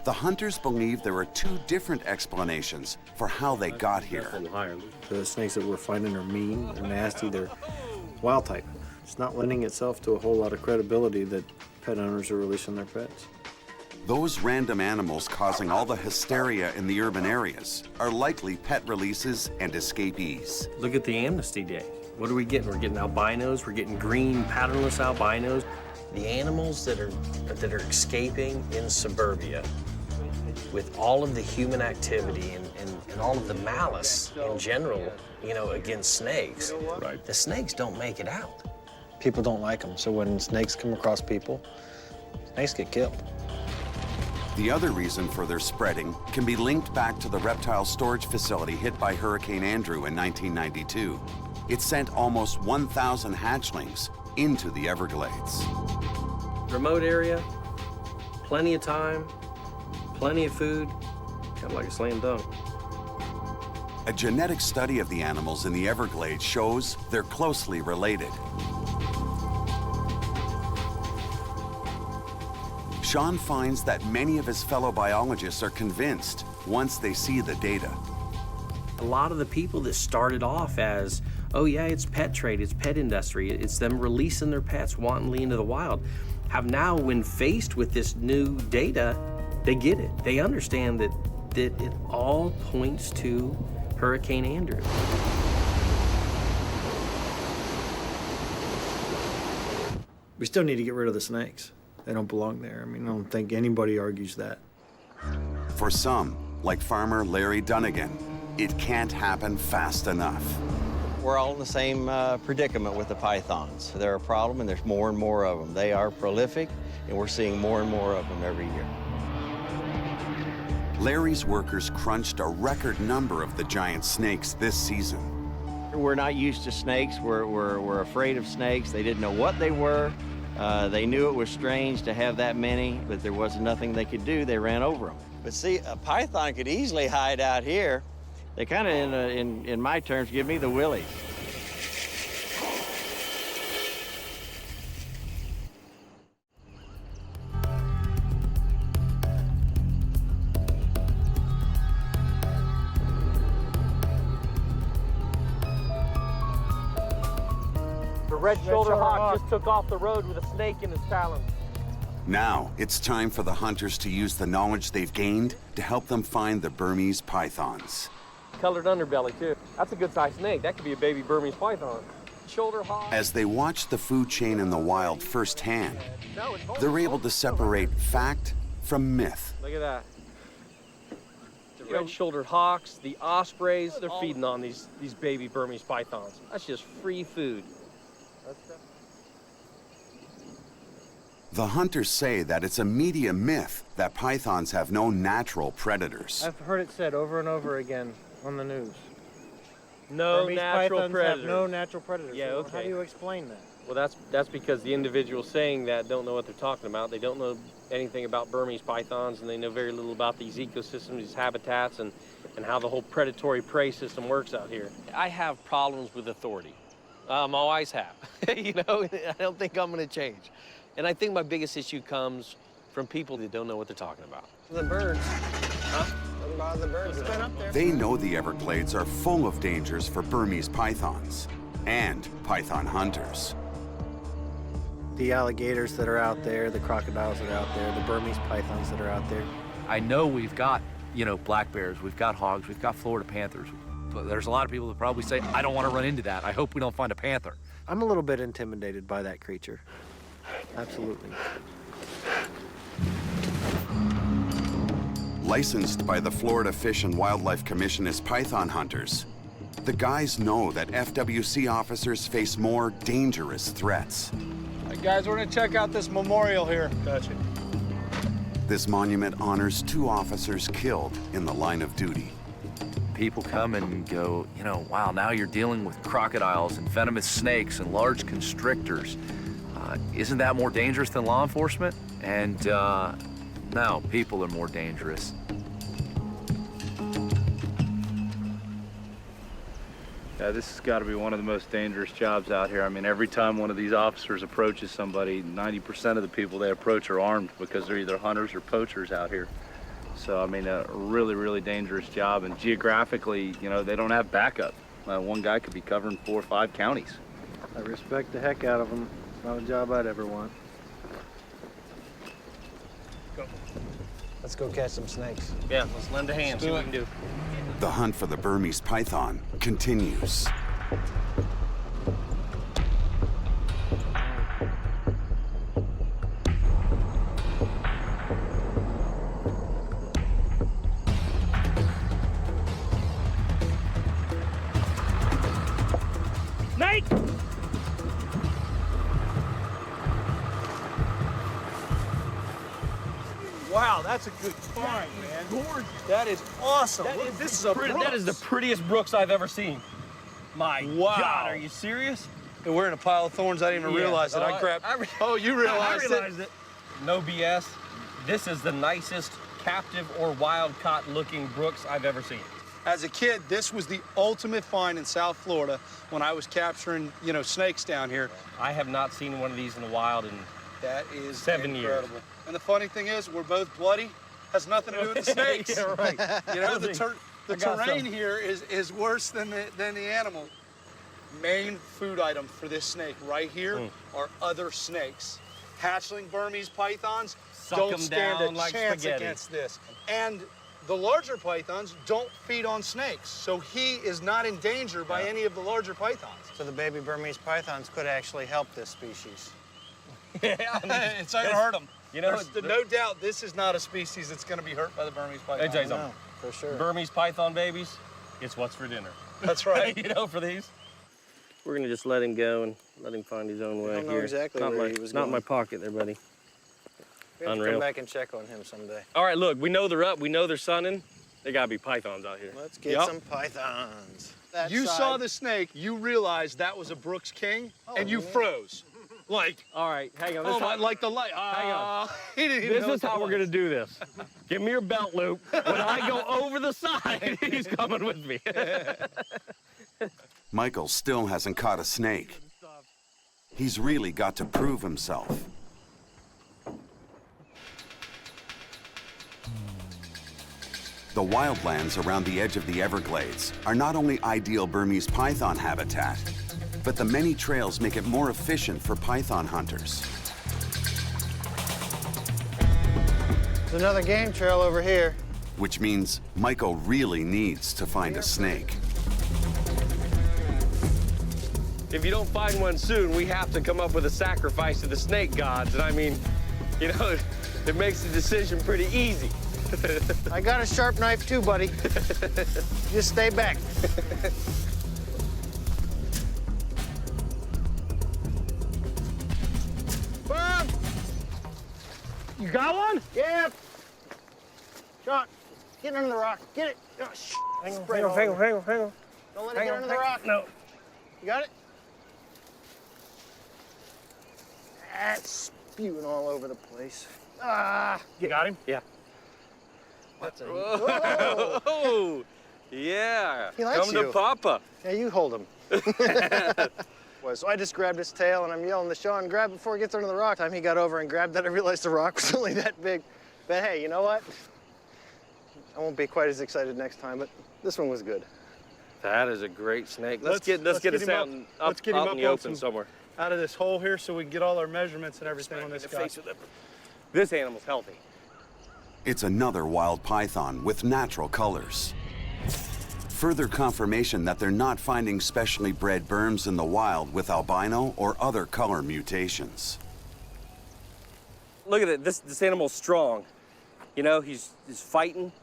the hunters believe there are 2 different explanations for how they got here. The snakes that we're finding are mean, they're nasty, they're wild type. It's not lending itself to a whole lot of credibility that pet owners are releasing their pets. Those random animals causing all the hysteria in the urban areas are likely pet releases and escapees. Look at the Amnesty Day. What are we getting? We're getting albinos, we're getting green patternless albinos. The animals that are escaping in suburbia with all of the human activity and all of the malice in general, against snakes, right. The snakes don't make it out. People don't like them, so when snakes come across people, snakes get killed. The other reason for their spreading can be linked back to the reptile storage facility hit by Hurricane Andrew in 1992. It sent almost 1,000 hatchlings into the Everglades. Remote area, plenty of time, plenty of food, kind of like a slam dunk. A genetic study of the animals in the Everglades shows they're closely related. Sean finds that many of his fellow biologists are convinced once they see the data. A lot of the people that started off as, oh yeah, it's pet trade, it's pet industry, it's them releasing their pets wantonly into the wild, have now, when faced with this new data, they get it. They understand that it all points to Hurricane Andrew. We still need to get rid of the snakes. They don't belong there. I don't think anybody argues that. For some, like farmer Larry Dunnigan, it can't happen fast enough. We're all in the same predicament with the pythons. They're a problem, and there's more and more of them. They are prolific, and we're seeing more and more of them every year. Larry's workers crunched a record number of the giant snakes this season. We're not used to snakes. We're afraid of snakes. They didn't know what they were. They knew it was strange to have that many, but there wasn't nothing they could do. They ran over them. But see, a python could easily hide out here. They kind of, in my terms, give me the willies. The red-shouldered hawk just took off the road with a snake in his talons. Now, it's time for the hunters to use the knowledge they've gained to help them find the Burmese pythons. Colored underbelly, too. That's a good-sized snake. That could be a baby Burmese python. Shoulder hawk. As they watch the food chain in the wild firsthand, they're able to separate fact from myth. Look at that. The red-shouldered hawks, the ospreys, they're feeding on these baby Burmese pythons. That's just free food. The hunters say that it's a media myth that pythons have no natural predators. I've heard it said over and over again on the news. No Burmese natural pythons predators. have no natural predators. Yeah, So okay. How do you explain that? Well, that's because the individuals saying that don't know what they're talking about. They don't know anything about Burmese pythons, and they know very little about these ecosystems, these habitats, and how the whole predatory prey system works out here. I have problems with authority. Always have. You know, I don't think I'm going to change. And I think my biggest issue comes from people that don't know what they're talking about. The birds. Huh? What about the birds? It's been up there. They know the Everglades are full of dangers for Burmese pythons and python hunters. The alligators that are out there, the crocodiles that are out there, the Burmese pythons that are out there. I know we've got, you know, black bears, we've got hogs, we've got Florida panthers. But there's a lot of people that probably say, I don't want to run into that. I hope we don't find a panther. I'm a little bit intimidated by that creature. Absolutely. Licensed by the Florida Fish and Wildlife Commission as python hunters, the guys know that FWC officers face more dangerous threats. Hey guys, we're gonna check out this memorial here. Gotcha. This monument honors 2 officers killed in the line of duty. People come and go, you know, wow, now you're dealing with crocodiles and venomous snakes and large constrictors. Isn't that more dangerous than law enforcement? And no, people are more dangerous. Yeah, this has got to be one of the most dangerous jobs out here. I mean, every time one of these officers approaches somebody, 90% of the people they approach are armed because they're either hunters or poachers out here. So, I mean, a really, really dangerous job. And geographically, you know, they don't have backup. One guy could be covering 4 or 5 counties. I respect the heck out of them. Not a job I'd ever want. Go. Let's go catch some snakes. Yeah, let's lend a hand, see what we can do. The hunt for the Burmese python continues. Snake! Wow, that's a good find, man. Gorgeous. That is awesome. Look, this is a Brooks. That is the prettiest Brooks I've ever seen. My Wow. God, are you serious? And we're in a pile of thorns. I didn't even realize it. I grabbed. Oh, you realized it? I realized it. No BS. This is the nicest captive or wild caught looking Brooks I've ever seen. As a kid, this was the ultimate find in South Florida when I was capturing, you know, snakes down here. I have not seen one of these in the wild in That is 7 years. incredible. And the funny thing is, we're both bloody. Has nothing to do with the snakes. Yeah, right. You know, the I got terrain some. here is worse than the animal. Main food item for this snake right here are other snakes. Hatchling Burmese pythons Suck don't 'em stand down a like chance spaghetti. against this. And the larger pythons don't feed on snakes, so he is not in danger by any of the larger pythons. So the baby Burmese pythons could actually help this species. Yeah, I mean, It's not gonna hurt them. You know, There's no doubt this is not a species that's gonna be hurt by the Burmese python. Let me tell you something. For sure. Burmese python babies, it's what's for dinner. That's right. You know, for these. We're gonna just let him go and let him find his own way don't know here. exactly not where my, he was Not in going. my pocket there, buddy. We have to Unreal. come back and check on him someday. All right, look, we know they're up. We know they're sunning. They gotta be pythons out here. Let's get some pythons. You saw the snake, you realized that was a Brooks King, and you froze. Like, all right, hang on. Oh, like the light. Hang on. He didn't even This know is how we're gonna do this. Give me your belt loop. When I go over the side, he's coming with me. Michael still hasn't caught a snake. He's really got to prove himself. The wildlands around the edge of the Everglades are not only ideal Burmese python habitat, but the many trails make it more efficient for python hunters. There's another game trail over here. Which means Michael really needs to find a snake. If you don't find one soon, we have to come up with a sacrifice to the snake gods. And I mean, you know, it makes the decision pretty easy. I got a sharp knife too, buddy. Just stay back. Bob! You got one? Yeah. Sean, get under the rock. Get it. Oh, Hang on, Spray hang it on, all hang on, over. hang on, hang on. Don't let it get under the rock. No. You got it? That's spewing all over the place. Ah! You got him? Yeah. What's a... Whoa. Oh, yeah. He likes Come you. to Papa. Yeah, you hold him. So I just grabbed his tail and I'm yelling to Sean, grab it before he gets under the rock. Time he got over and grabbed that, I realized the rock was only that big. But hey, you know what? I won't be quite as excited next time, but this one was good. That is a great snake. Let's get him us out, let's get him out up in the on open somewhere. Out of this hole here so we can get all our measurements and everything on this guy. This animal's healthy. It's another wild python with natural colors. Further confirmation that they're not finding specially bred Burms in the wild with albino or other color mutations. Look at it. This animal's strong. You know, he's fighting.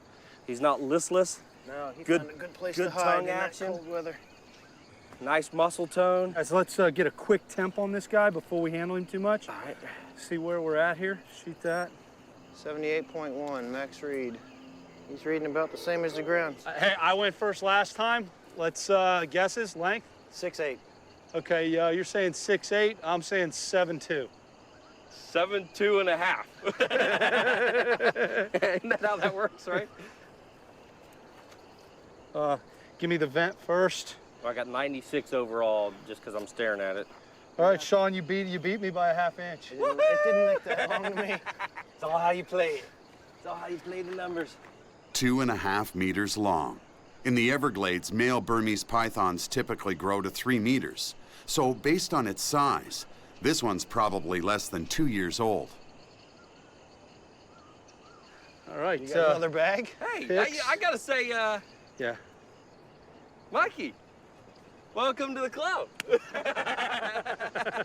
He's not listless. No, he Good- found a good place good to hide tongue in that action. cold weather. Nice muscle tone. Guys, let's get a quick temp on this guy before we handle him too much. All right. See where we're at here. Shoot that. 78.1, max read. He's reading about the same as the ground. Hey, I went first last time. Let's guesses, length. 6'8". Okay, you're saying 6'8". I'm saying 7'2". 7'2.5". Isn't that how that works, right? Give me the vent first. Well, I got 96 overall just because I'm staring at it. All right, Sean, you beat me by a ½ inch. It didn't look that long to me. It's all how you play it. It's all how you play the numbers. 2.5 meters long. In the Everglades, male Burmese pythons typically grow to 3 meters. So based on its size, this one's probably less than 2 years old. All right. You got another bag? Hey, I gotta say, Yeah. Mikey, welcome to the club.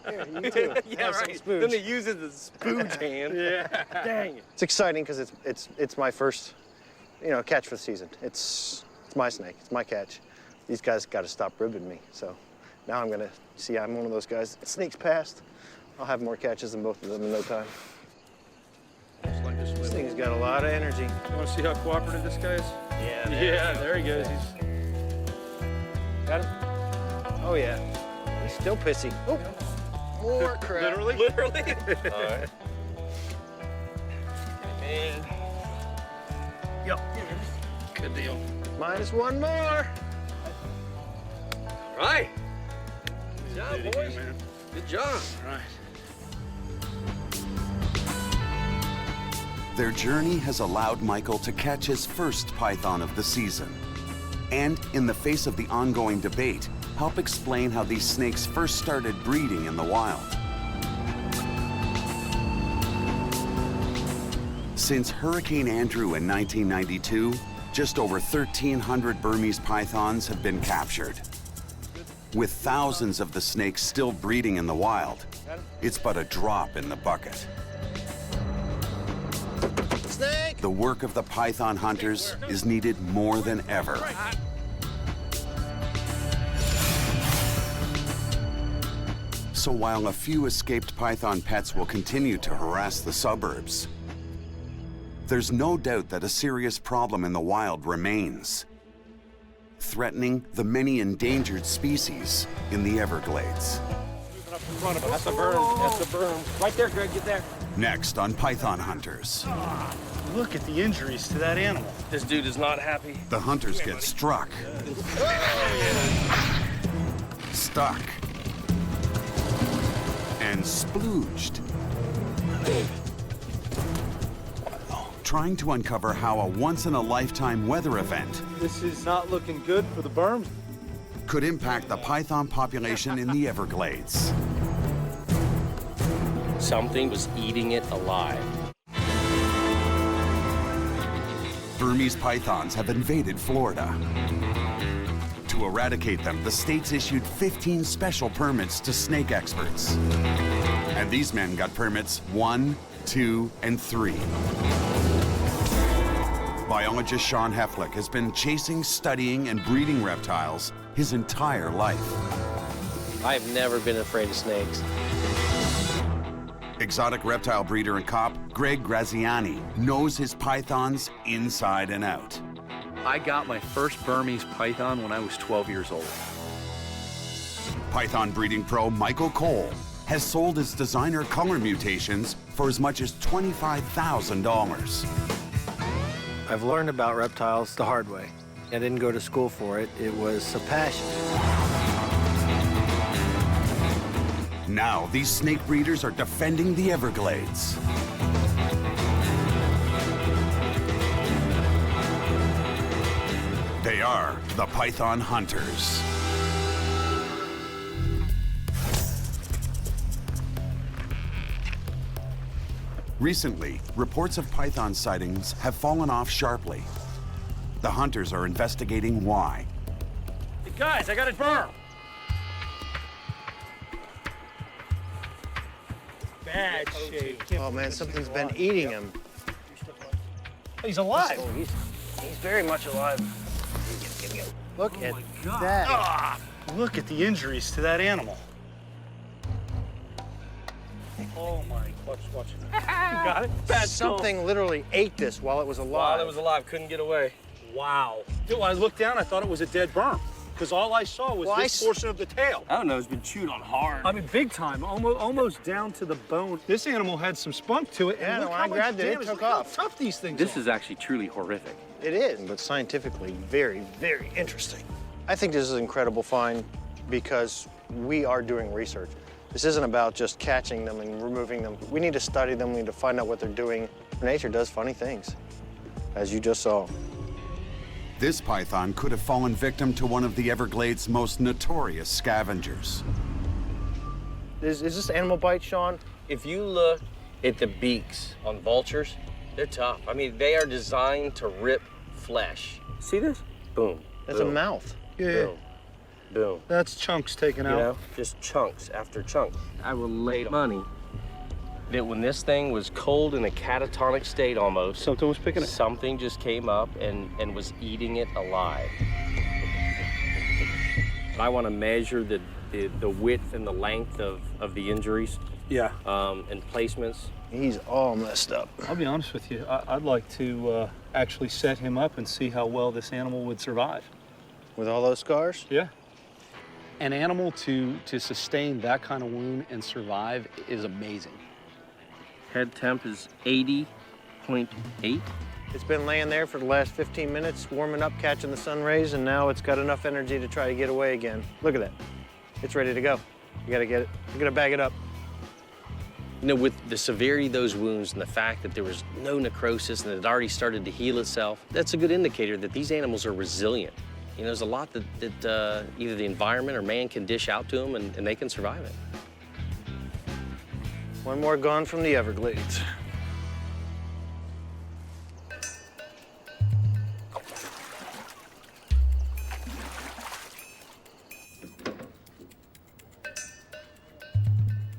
Here, you too. Yeah, Have some right. spooge. Then they use it as a spooge hand. Yeah. Dang it. It's exciting because it's my first, catch for the season. It's my snake. It's my catch. These guys got to stop ribbing me. So now I'm gonna see. I'm one of those guys. It sneaks past. I'll have more catches than both of them in no time. This thing's got a lot of energy. You want to see how cooperative this guy is? Yeah. Yeah, there he goes. Got him? Oh yeah. He's still pissy. Oh, more crap. Literally? All right. And Yep. good deal. Minus one more. All right. Good job, boys. Man. Good job. All right. Their journey has allowed Michael to catch his first python of the season. And in the face of the ongoing debate, help explain how these snakes first started breeding in the wild. Since Hurricane Andrew in 1992, just over 1,300 Burmese pythons have been captured. With thousands of the snakes still breeding in the wild, it's but a drop in the bucket. Snake. The work of the python hunters is needed more than ever. So while a few escaped python pets will continue to harass the suburbs, there's no doubt that a serious problem in the wild remains, threatening the many endangered species in the Everglades. front of us. That's the berm. That's the berm. Right there, Greg. Get there. Next on Python Hunters. Look at the injuries to that animal. This dude is not happy. The hunters get struck, stuck, and splooged. Trying to uncover how a once-in-a-lifetime weather event This is not looking good for the berm. could impact the python population in the Everglades. Something was eating it alive. Burmese pythons have invaded Florida. To eradicate them, the state's issued 15 special permits to snake experts. And these men got permits 1, 2, and 3. Biologist Sean Heflick has been chasing, studying, and breeding reptiles his entire life. I've never been afraid of snakes. Exotic reptile breeder and cop Greg Graziani knows his pythons inside and out. I got my first Burmese python when I was 12 years old. Python breeding pro Michael Cole has sold his designer color mutations for as much as $25,000. I've learned about reptiles the hard way. I didn't go to school for it. It was a passion. Now, these snake breeders are defending the Everglades. They are the Python Hunters. Recently, reports of python sightings have fallen off sharply. The hunters are investigating why. Hey guys, I got it berm. Bad shape. Oh man, something's been eating him. He's alive. Oh, he's very much alive. Look at that. Ah, look at the injuries to that animal. Oh my, watch. You got it? Something literally ate this while it was alive. While it was alive, couldn't get away. Wow. Dude, when I looked down, I thought it was a dead berm. Because all I saw was this portion of the tail. I don't know, it's been chewed on hard. I mean, big time, almost down to the bone. This animal had some spunk to it. Yeah, and no, look when how I much grabbed it, it damage- took look how off. tough these things This are. is actually truly horrific. It is, but scientifically very, very interesting. I think this is an incredible find because we are doing research. This isn't about just catching them and removing them. We need to study them. We need to find out what they're doing. Nature does funny things, as you just saw. This python could have fallen victim to one of the Everglades' most notorious scavengers. Is this animal bite, Sean? If you look at the beaks on vultures, they're tough. I mean, they are designed to rip flesh. See this? Boom. That's boom, a mouth. Yeah, boom. Boom. that's chunks taken You out. know, just chunks after chunks. I will lay money that when this thing was cold in a catatonic state almost, Something was picking it. something just came up and was eating it alive. I want to measure the width and the length of the injuries Yeah. and placements. He's all messed up. I'll be honest with you. I'd like to actually set him up and see how well this animal would survive. With all those scars? Yeah. An animal to sustain that kind of wound and survive is amazing. Head temp is 80.8. It's been laying there for the last 15 minutes, warming up, catching the sun rays, and now it's got enough energy to try to get away again. Look at that. It's ready to go. You gotta get it. You gotta bag it up. You know, with the severity of those wounds and the fact that there was no necrosis and it had already started to heal itself, that's a good indicator that these animals are resilient. You know, there's a lot that either the environment or man can dish out to them and they can survive it. One more gone from the Everglades.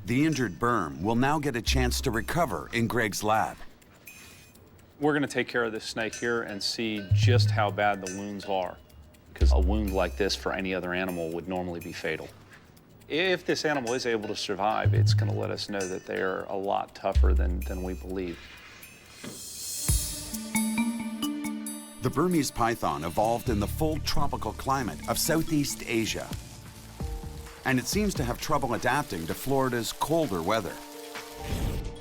The injured berm will now get a chance to recover in Greg's lab. We're gonna take care of this snake here and see just how bad the wounds are, because a wound like this for any other animal would normally be fatal. If this animal is able to survive, it's gonna let us know that they're a lot tougher than we believe. The Burmese python evolved in the full tropical climate of Southeast Asia. and it seems to have trouble adapting to Florida's colder weather.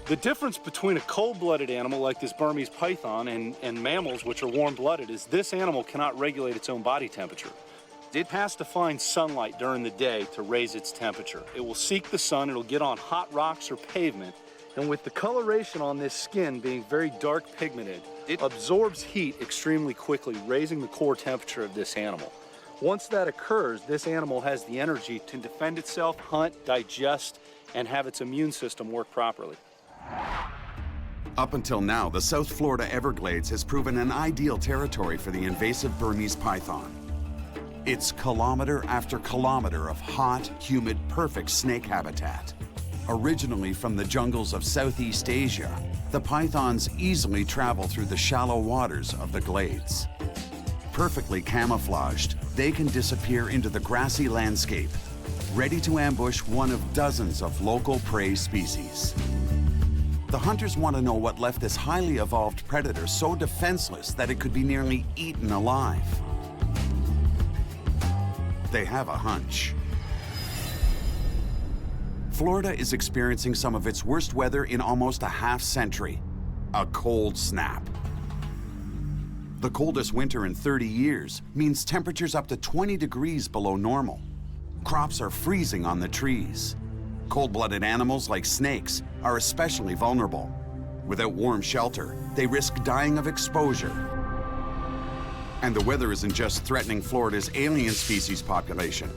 The difference between a cold-blooded animal like this Burmese python and mammals, which are warm-blooded, is this animal cannot regulate its own body temperature. It has to find sunlight during the day to raise its temperature. It will seek the sun, it'll get on hot rocks or pavement, and with the coloration on this skin being very dark pigmented, it absorbs heat extremely quickly, raising the core temperature of this animal. Once that occurs, this animal has the energy to defend itself, hunt, digest, and have its immune system work properly. Up until now, the South Florida Everglades has proven an ideal territory for the invasive Burmese python. It's kilometer after kilometer of hot, humid, perfect snake habitat. Originally from the jungles of Southeast Asia, the pythons easily travel through the shallow waters of the glades. Perfectly camouflaged, they can disappear into the grassy landscape, ready to ambush one of dozens of local prey species. The hunters want to know what left this highly evolved predator so defenseless that it could be nearly eaten alive. They have a hunch. Florida is experiencing some of its worst weather in almost a half-century, a cold snap. The coldest winter in 30 years means temperatures up to 20 degrees below normal. Crops are freezing on the trees. Cold-blooded animals like snakes are especially vulnerable. Without warm shelter, they risk dying of exposure. And the weather isn't just threatening Florida's alien species population.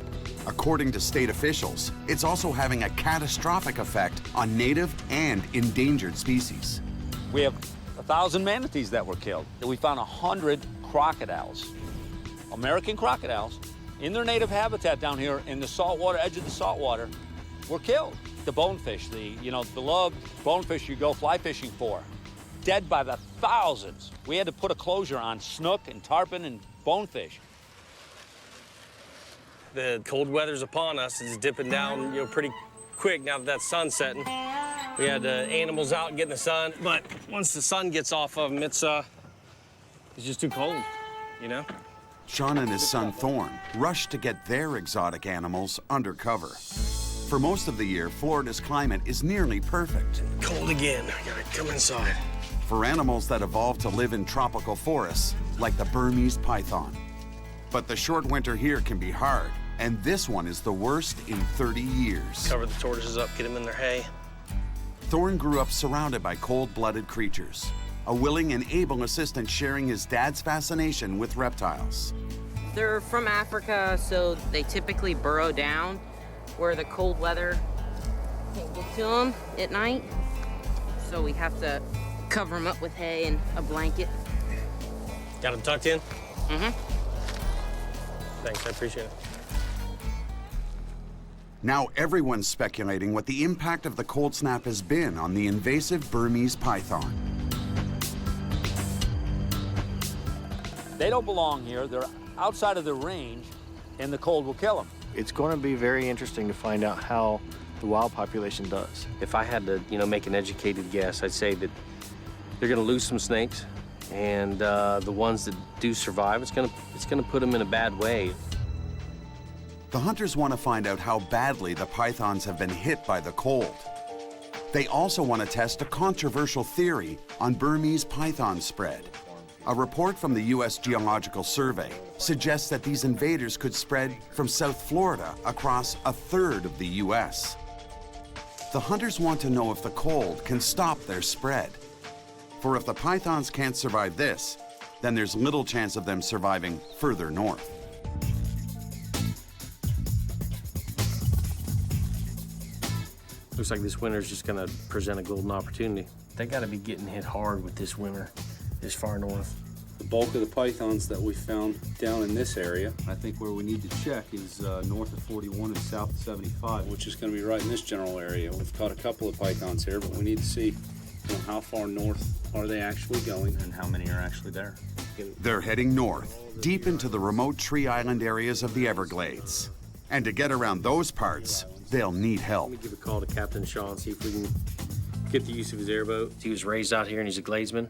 According to state officials, it's also having a catastrophic effect on native and endangered species. We have 1,000 manatees that were killed. We found 100 crocodiles, American crocodiles, in their native habitat down here in the saltwater, edge of the saltwater, were killed. The bonefish, the beloved bonefish you go fly fishing for, dead by the thousands. We had to put a closure on snook and tarpon and bonefish. The cold weather's upon us. It's dipping down, pretty quick now that that's sun setting. We had animals out getting the sun, but once the sun gets off of them, it's just too cold, Sean and his son Thorn rushed to get their exotic animals under cover. For most of the year, Florida's climate is nearly perfect. Cold again. I gotta come inside. For animals that evolved to live in tropical forests, like the Burmese python. But the short winter here can be hard, and this one is the worst in 30 years. Cover the tortoises up, get them in their hay. Thorn grew up surrounded by cold-blooded creatures, a willing and able assistant sharing his dad's fascination with reptiles. They're from Africa, so they typically burrow down where the cold weather can't get to them at night. So we have to cover them up with hay and a blanket. Got them tucked in? Mm-hmm. Thanks, I appreciate it. Now everyone's speculating what the impact of the cold snap has been on the invasive Burmese python. They don't belong here. They're outside of their range, and the cold will kill them. It's going to be very interesting to find out how the wild population does. If I had to, make an educated guess, I'd say that they're gonna lose some snakes, and the ones that do survive, it's gonna put them in a bad way. The hunters want to find out how badly the pythons have been hit by the cold. They also want to test a controversial theory on Burmese python spread. A report from the U.S. Geological Survey suggests that these invaders could spread from South Florida across a third of the U.S. The hunters want to know if the cold can stop their spread. For if the pythons can't survive this, then there's little chance of them surviving further north. Looks like this winter's just gonna present a golden opportunity. They gotta be getting hit hard with this winter, this far north. The bulk of the pythons that we found down in this area, I think where we need to check is north of 41 and south of 75, which is going to be right in this general area. We've caught a couple of pythons here, but we need to see how far north are they actually going and how many are actually there. They're heading north, deep into the remote tree island areas of the Everglades. And to get around those parts, they'll need help. Let me give a call to Captain Shaw, see if we can get the use of his airboat. He was raised out here and he's a gladesman.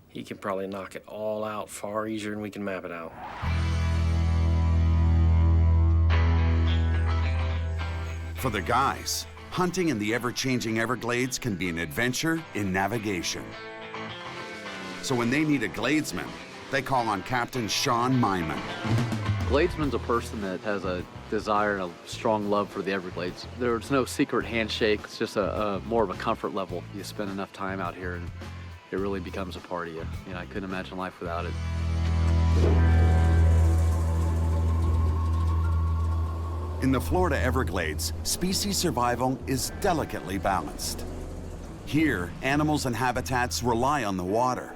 He can probably knock it all out far easier than we can map it out. For the guys, hunting in the ever-changing Everglades can be an adventure in navigation. So when they need a gladesman, they call on Captain Sean Myman. Gladesman's a person that has a desire and a strong love for the Everglades. There's no secret handshake. It's just a more of a comfort level. You spend enough time out here and it really becomes a part of you. You know, I couldn't imagine life without it. In the Florida Everglades, species survival is delicately balanced. Here, animals and habitats rely on the water.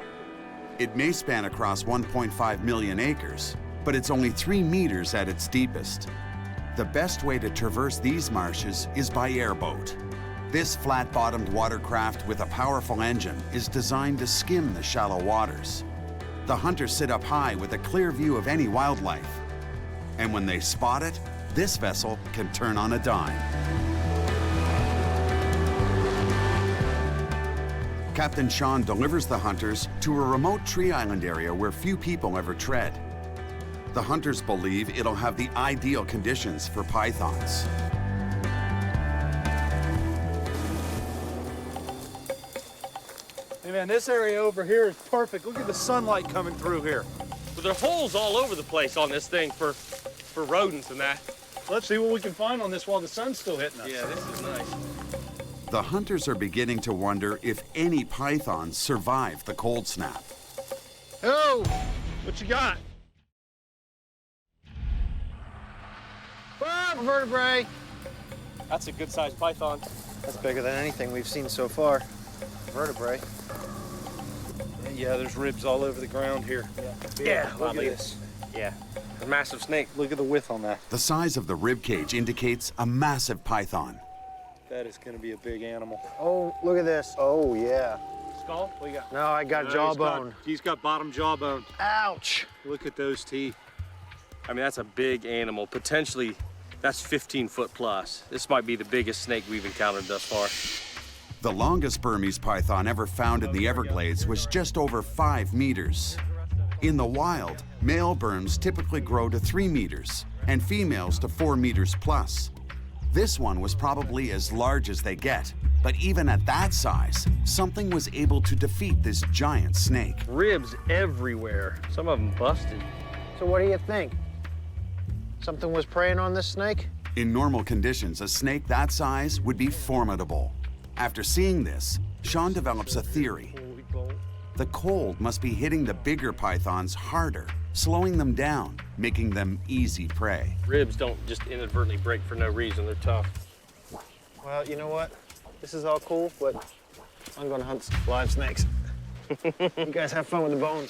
It may span across 1.5 million acres, but it's only 3 meters at its deepest. The best way to traverse these marshes is by airboat. This flat-bottomed watercraft with a powerful engine is designed to skim the shallow waters. The hunters sit up high with a clear view of any wildlife. And when they spot it, this vessel can turn on a dime. Captain Sean delivers the hunters to a remote tree island area where few people ever tread. The hunters believe it'll have the ideal conditions for pythons. Hey man, this area over here is perfect. Look at the sunlight coming through here. But there are holes all over the place on this thing for rodents and that. Let's see what we can find on this while the sun's still hitting us. Yeah, this is nice. The hunters are beginning to wonder if any pythons survive the cold snap. Oh, what you got? Ah, vertebrae. That's a good-sized python. That's bigger than anything we've seen so far. Vertebrae. Yeah, there's ribs all over the ground here. Yeah, look at this. Yeah, a massive snake. Look at the width on that. The size of the rib cage indicates a massive python. That is going to be a big animal. Oh, look at this. Oh, yeah. Skull? What you got? No, I got jawbone. He's got bottom jawbone. Ouch. Look at those teeth. I mean, that's a big animal. Potentially, that's 15 foot plus. This might be the biggest snake we've encountered thus far. The longest Burmese python ever found in the Everglades was just over 5 meters. In the wild, male Burms typically grow to 3 meters and females to 4 meters plus. This one was probably as large as they get, but even at that size, something was able to defeat this giant snake. Ribs everywhere. Some of them busted. So what do you think? Something was preying on this snake? In normal conditions, a snake that size would be formidable. After seeing this, Sean develops a theory. The cold must be hitting the bigger pythons harder, slowing them down, making them easy prey. Ribs don't just inadvertently break for no reason. They're tough. Well, you know what? This is all cool, but I'm gonna hunt live snakes. You guys have fun with the bones.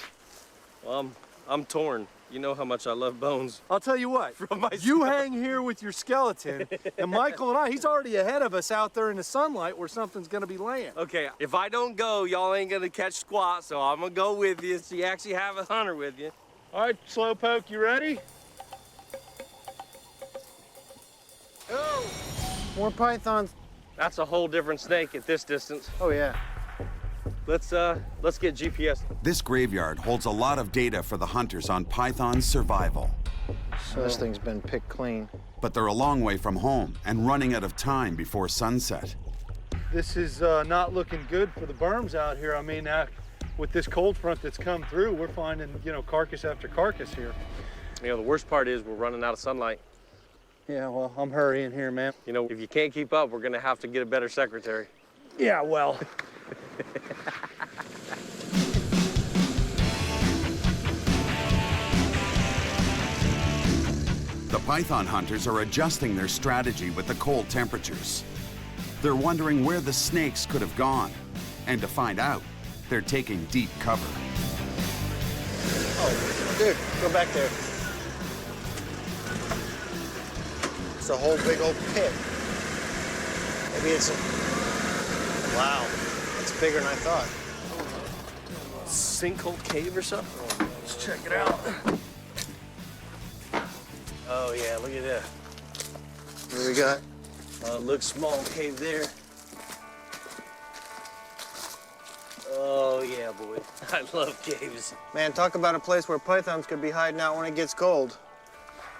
Well, I'm torn. You know how much I love bones. I'll tell you what, you hang here with your skeleton, and Michael and he's already ahead of us out there in the sunlight where something's gonna be laying. Okay, if I don't go, y'all ain't gonna catch squat, so I'm gonna go with you so you actually have a hunter with you. All right, Slowpoke, you ready? Oh! More pythons. That's a whole different snake at this distance. Oh, yeah. Let's get GPS. This graveyard holds a lot of data for the hunters on python's survival. So this thing's been picked clean. But they're a long way from home and running out of time before sunset. This is not looking good for the Burms out here. I mean, with this cold front that's come through, we're finding, you know, carcass after carcass here. You know, the worst part is we're running out of sunlight. Yeah, well, I'm hurrying here, man. You know, if you can't keep up, we're gonna have to get a better secretary. Yeah, well. The python hunters are adjusting their strategy with the cold temperatures. They're wondering where the snakes could have gone. And to find out, they're taking deep cover. Oh, dude, go back there. It's a whole big old pit. Maybe it's a... Wow, it's bigger than I thought. Sinkhole cave or something? Let's check it out. Oh yeah, look at that. What do we got? Looks small cave there. Oh yeah, boy. I love caves. Man, talk about a place where pythons could be hiding out when it gets cold.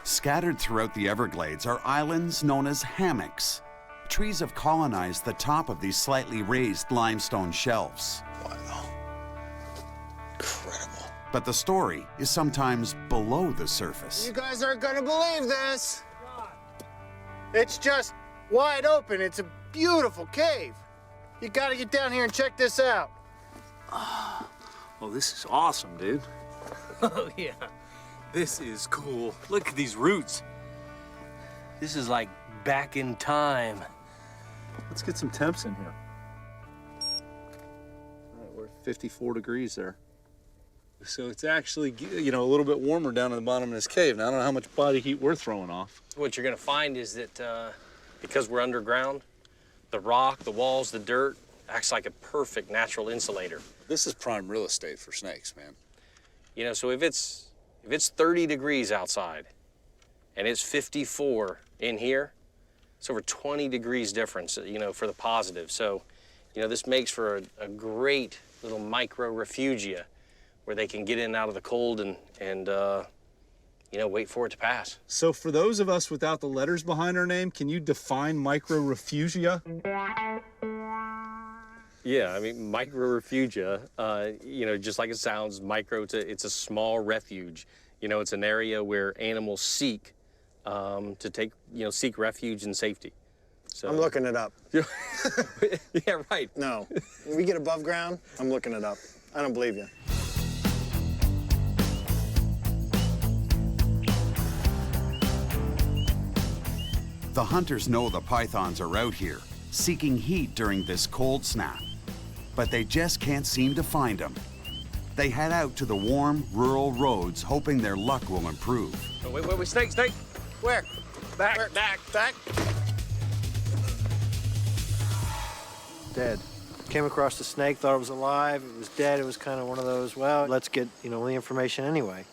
Scattered throughout the Everglades are islands known as hammocks. trees have colonized the top of these slightly raised limestone shelves. Wow. Incredible. But the story is sometimes below the surface. You guys aren't gonna believe this. It's just wide open. It's a beautiful cave. You gotta get down here and check this out. Oh, this is awesome, dude. Oh, yeah. This is cool. Look at these roots. This is like back in time. Let's get some temps in here. All right, we're at 54 degrees there. So it's actually, you know, a little bit warmer down in the bottom of this cave. Now, I don't know how much body heat we're throwing off. What you're gonna find is that because we're underground, the rock, the walls, the dirt acts like a perfect natural insulator. This is prime real estate for snakes, man. You know, so if it's 30 degrees outside and it's 54 in here, it's over 20 degrees difference, you know, for the positive. So, you know, this makes for a great little micro refugia where they can get in and out of the cold and you know, wait for it to pass. So for those of us without the letters behind our name, can you define micro refugia? Yeah, I mean, micro-refugia, you know, just like it sounds, micro, it's a small refuge. You know, it's an area where animals seek to take, you know, seek refuge and safety. So. I'm looking it up. Yeah, right. No. When we get above ground, I'm looking it up. I don't believe you. The hunters know the pythons are out here, seeking heat during this cold snap. But they just can't seem to find them. They head out to the warm, rural roads, hoping their luck will improve. Oh, wait, snake! Where? Back. Dead. Came across the snake, thought it was alive, it was dead. It was kind of one of those, well, let's get, you know, the information anyway.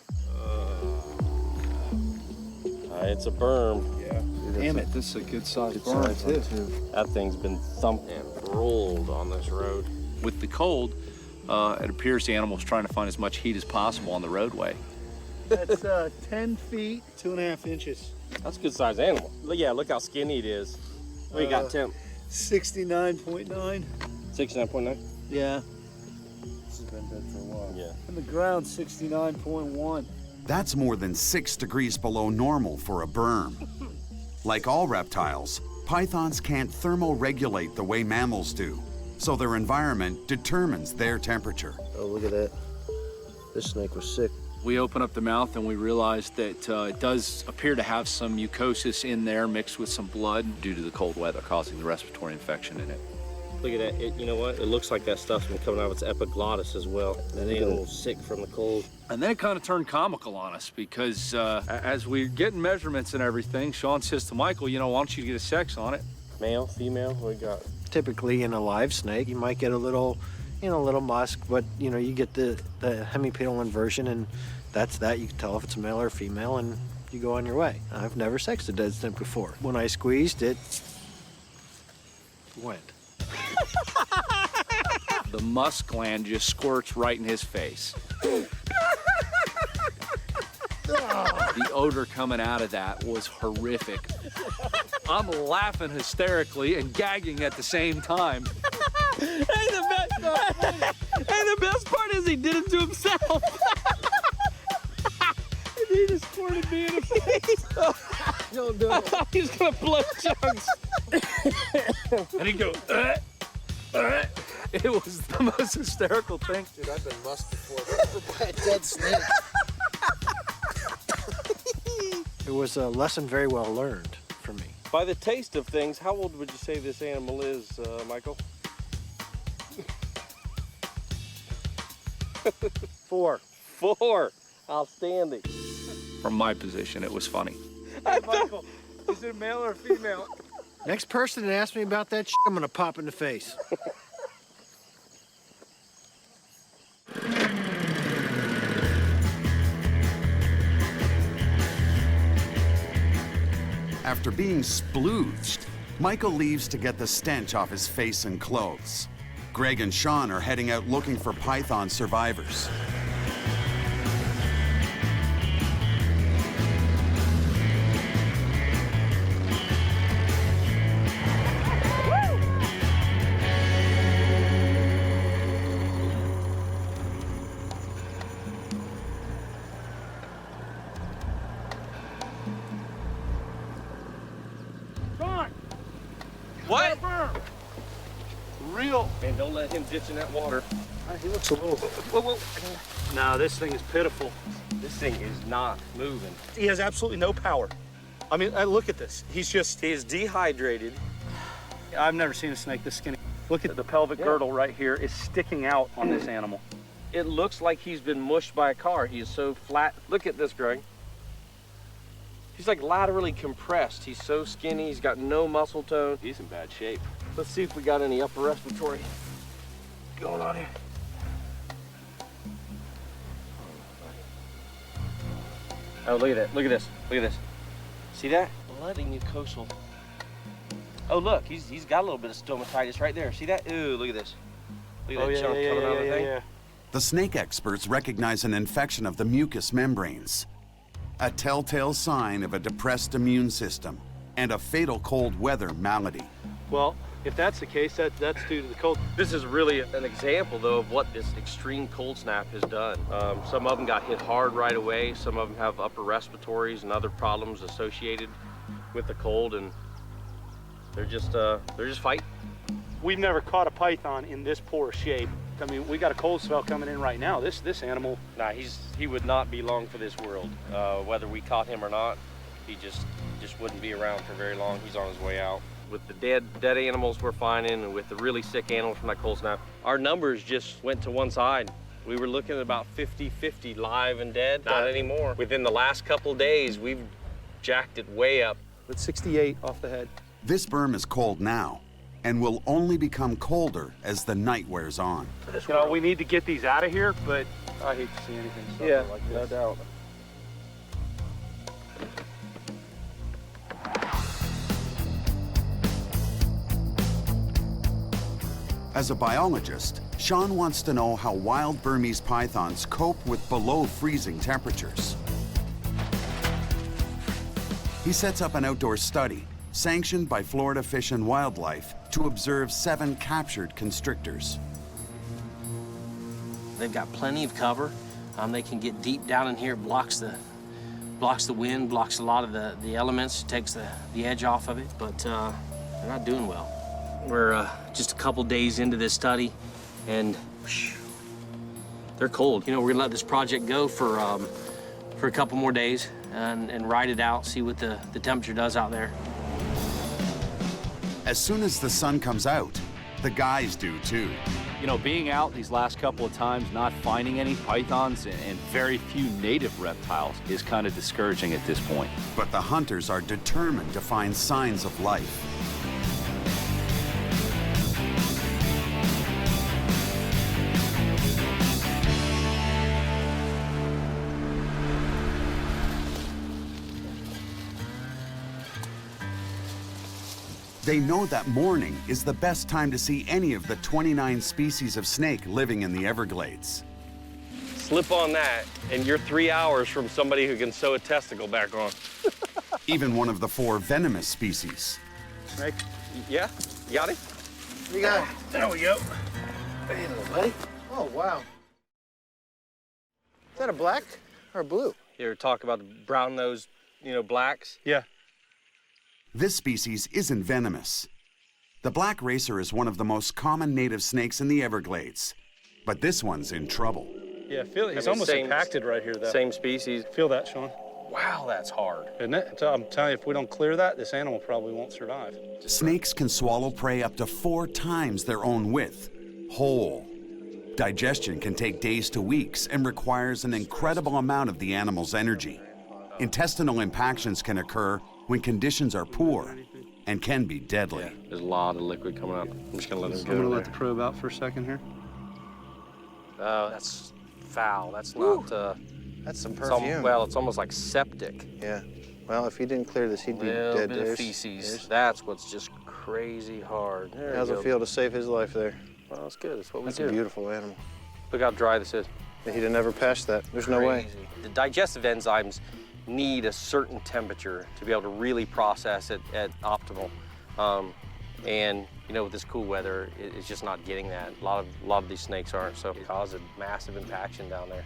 It's a berm. Yeah. Damn it, this is a good sized berm, too. That thing's been thumped and rolled on this road. With the cold, it appears the animal's trying to find as much heat as possible on the roadway. That's 10 feet, 2.5 inches. That's a good sized animal. Yeah, look how skinny it is. What you got, Tim? 69.9. 69.9? Yeah. This has been dead for a while. Yeah. And the ground, 69.1. That's more than 6 degrees below normal for a berm. Like all reptiles, pythons can't thermoregulate the way mammals do, so their environment determines their temperature. Oh, look at that. This snake was sick. We open up the mouth and we realize that it does appear to have some mucosis in there mixed with some blood due to the cold weather causing the respiratory infection in it. Look at that. You know what? It looks like that stuff's been coming out of its epiglottis as well. That animal's sick from the cold. And then it kind of turned comical on us because as we're getting measurements and everything, Sean says to Michael, you know, why don't you get a sex on it? Male, female, what we got? Typically in a live snake, you might get a little, you know, a little musk, but, you know, you get the hemipedal inversion, and that's that. You can tell if it's a male or female, and you go on your way. I've never sexed a dead snake before. When I squeezed it, went. The musk gland just squirts right in his face. The odor coming out of that was horrific. I'm laughing hysterically and gagging at the same time. Hey, the best part is he did it to himself. He just squirted me in the face. Don't do it. I thought he was gonna blow chunks. And he'd go, It was the most hysterical thing. Dude, I've been musked before by a dead snake. It was a lesson very well learned for me. By the taste of things, how old would you say this animal is, Michael? 4. 4. Outstanding. From my position, it was funny. Hey, Michael, is it a male or a female? Next person that asks me about that shit, I'm gonna pop in the face. After being splooged, Michael leaves to get the stench off his face and clothes. Greg and Sean are heading out looking for python survivors. What? Real. Man, don't let him ditch in that water. He looks a little. Whoa. No, this thing is pitiful. This thing is not moving. He has absolutely no power. I mean, look at this. He is dehydrated. I've never seen a snake this skinny. Look at the pelvic girdle right here is sticking out on this animal. It looks like he's been mushed by a car. He is so flat. Look at this, Greg. He's like laterally compressed. He's so skinny. He's got no muscle tone. He's in bad shape. Let's see if we got any upper respiratory going on here. Oh, look at that. Look at this. Look at this. See that? Bloody mucosal. Oh, look. He's got a little bit of stomatitis right there. See that? Ooh, look at this. Look at that chunk coming out of the thing. The snake experts recognize an infection of the mucous membranes, a telltale sign of a depressed immune system and a fatal cold weather malady. Well, if that's the case, that's due to the cold. This is really an example, though, of what this extreme cold snap has done. Some of them got hit hard right away. Some of them have upper respiratories and other problems associated with the cold, and they're just fighting. We've never caught a python in this poor shape. I mean, we got a cold spell coming in right now. This animal. Nah, he would not be long for this world. Whether we caught him or not, he just wouldn't be around for very long. He's on his way out. With the dead animals we're finding, and with the really sick animals from that cold snap, our numbers just went to one side. We were looking at about 50-50 live and dead. Not anymore. Within the last couple of days, we've jacked it way up. With 68 off the head. This berm is cold now and will only become colder as the night wears on. You know, we need to get these out of here, but I hate to see anything suffer like this. No doubt. As a biologist, Sean wants to know how wild Burmese pythons cope with below freezing temperatures. He sets up an outdoor study, sanctioned by Florida Fish and Wildlife, to observe 7 captured constrictors. They've got plenty of cover. They can get deep down in here. It blocks the wind, blocks a lot of the elements, takes the edge off of it, but they're not doing well. We're just a couple days into this study, and they're cold. You know, we're gonna let this project go for a couple more days and ride it out, see what the temperature does out there. As soon as the sun comes out, the guys do too. You know, being out these last couple of times, not finding any pythons and very few native reptiles is kind of discouraging at this point. But the hunters are determined to find signs of life. They know that morning is the best time to see any of the 29 species of snake living in the Everglades. Slip on that, and you're 3 hours from somebody who can sew a testicle back on. Even one of the 4 venomous species. Snake? Yeah? You got him? You got it. There we go. Hey, little buddy. Oh, wow. Is that a black or a blue? You ever talk about the brown-nosed, blacks? Yeah. This species isn't venomous. The black racer is one of the most common native snakes in the Everglades, but this one's in trouble. Yeah, he's almost impacted right here, though. Same species. Feel that, Sean? Wow, that's hard. Isn't it? I'm telling you, if we don't clear that, this animal probably won't survive. Snakes can swallow prey up to 4 times their own width, whole. Digestion can take days to weeks and requires an incredible amount of the animal's energy. Intestinal impactions can occur when conditions are poor and can be deadly. Yeah, there's a lot of liquid coming out. I'm just gonna let him go. I'm gonna let the probe out for a second here. Oh, that's foul. That's not. That's some perfume. It's almost like septic. Yeah. Well, if he didn't clear this, he'd be dead. Bit of feces. That's what's just crazy hard. How's it feel to save his life there? Well, that's good. That's what we do. That's a beautiful animal. Look how dry this is. He'd have never passed that. There's no way. The digestive enzymes need a certain temperature to be able to really process it at optimal. And with this cool weather, it's just not getting that. A lot of these snakes aren't, so it causes a massive impaction down there.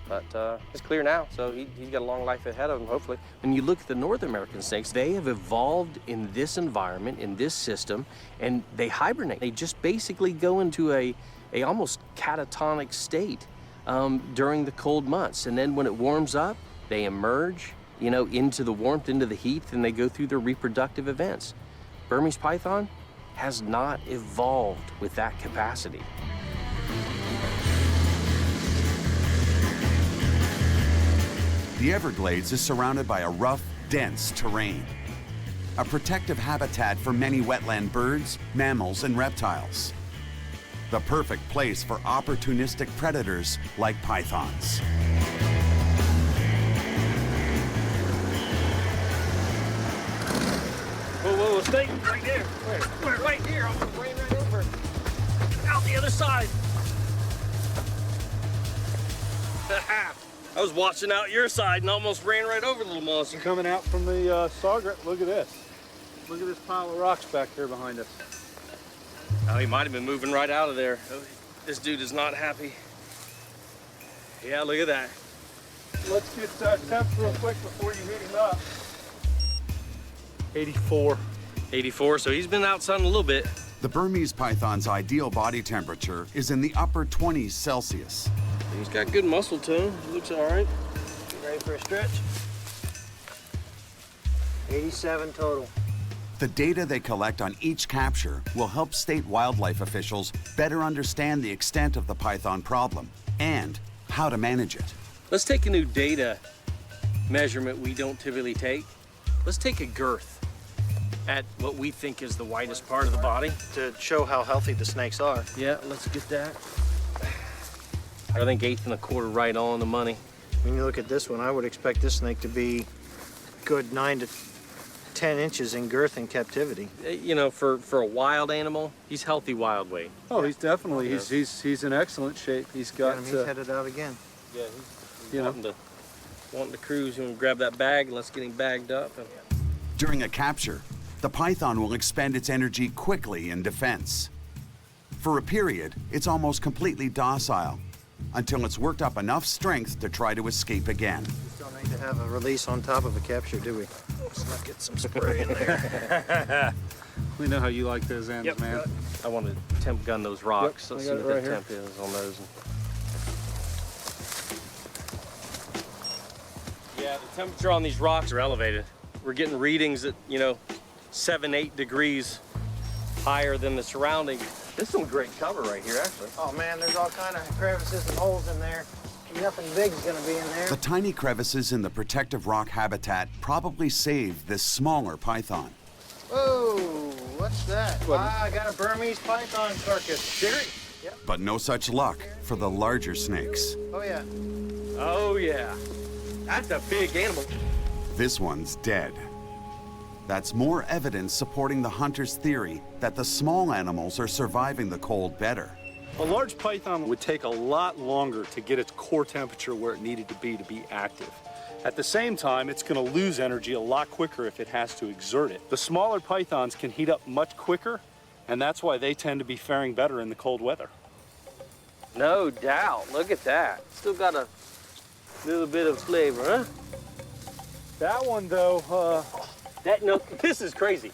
But it's clear now, so he's got a long life ahead of him, hopefully. When you look at the North American snakes, they have evolved in this environment, in this system, and they hibernate. They just basically go into a almost catatonic state during the cold months. And then when it warms up, they emerge, you know, into the warmth, into the heat, and they go through their reproductive events. Burmese python has not evolved with that capacity. The Everglades is surrounded by a rough, dense terrain, a protective habitat for many wetland birds, mammals, and reptiles. The perfect place for opportunistic predators like pythons. Whoa, whoa, snake right there. Where? Right here. I'm gonna rain right over. Out the other side. I was watching out your side and almost ran right over the little monster. Coming out from the sawgrass. Look at this. Look at this pile of rocks back here behind us. Oh, he might have been moving right out of there. Oh, this dude is not happy. Yeah, look at that. Let's get temps real quick before you heat him up. 84. 84, so he's been out sunning a little bit. The Burmese python's ideal body temperature is in the upper 20s Celsius. He's got good muscle to him. He looks all right. You ready for a stretch? 87 total. The data they collect on each capture will help state wildlife officials better understand the extent of the python problem and how to manage it. Let's take a new data measurement we don't typically take. Let's take a girth at what we think is the widest part of the body. To show how healthy the snakes are. Yeah, let's get that. I think 1/8 1/4 right on the money. When you look at this one, I would expect this snake to be good 9 to 10 inches in girth in captivity. You know, for a wild animal, he's healthy wild weight. Oh, he's definitely, he's in excellent shape. He's got, He's headed out again. Yeah, he's wanting to cruise. You want to grab that bag? Let's get him bagged up. During a capture, the python will expend its energy quickly in defense. For a period, it's almost completely docile until it's worked up enough strength to try to escape again. We don't need to have a release on top of a capture, do we? Let's get some spray in there. We know how you like those ends, man. I want to temp gun those rocks. Yep, Let's see what the temp is on those. Yeah, the temperature on these rocks are elevated. We're getting readings at, you know, 7, 8 degrees higher than the surrounding. This is some great cover right here, actually. Oh man, there's all kind of crevices and holes in there. Nothing big is gonna be in there. The tiny crevices in the protective rock habitat probably saved this smaller python. Whoa, what's that? I got a Burmese python carcass. Serious? Yep. But no such luck for the larger snakes. Oh yeah. Oh yeah. That's a big animal. This one's dead. That's more evidence supporting the hunter's theory that the small animals are surviving the cold better. A large python would take a lot longer to get its core temperature where it needed to be active. At the same time, it's going to lose energy a lot quicker if it has to exert it. The smaller pythons can heat up much quicker, and that's why they tend to be faring better in the cold weather. No doubt. Look at that. Still got a little bit of flavor, huh? That one, though, No, this is crazy.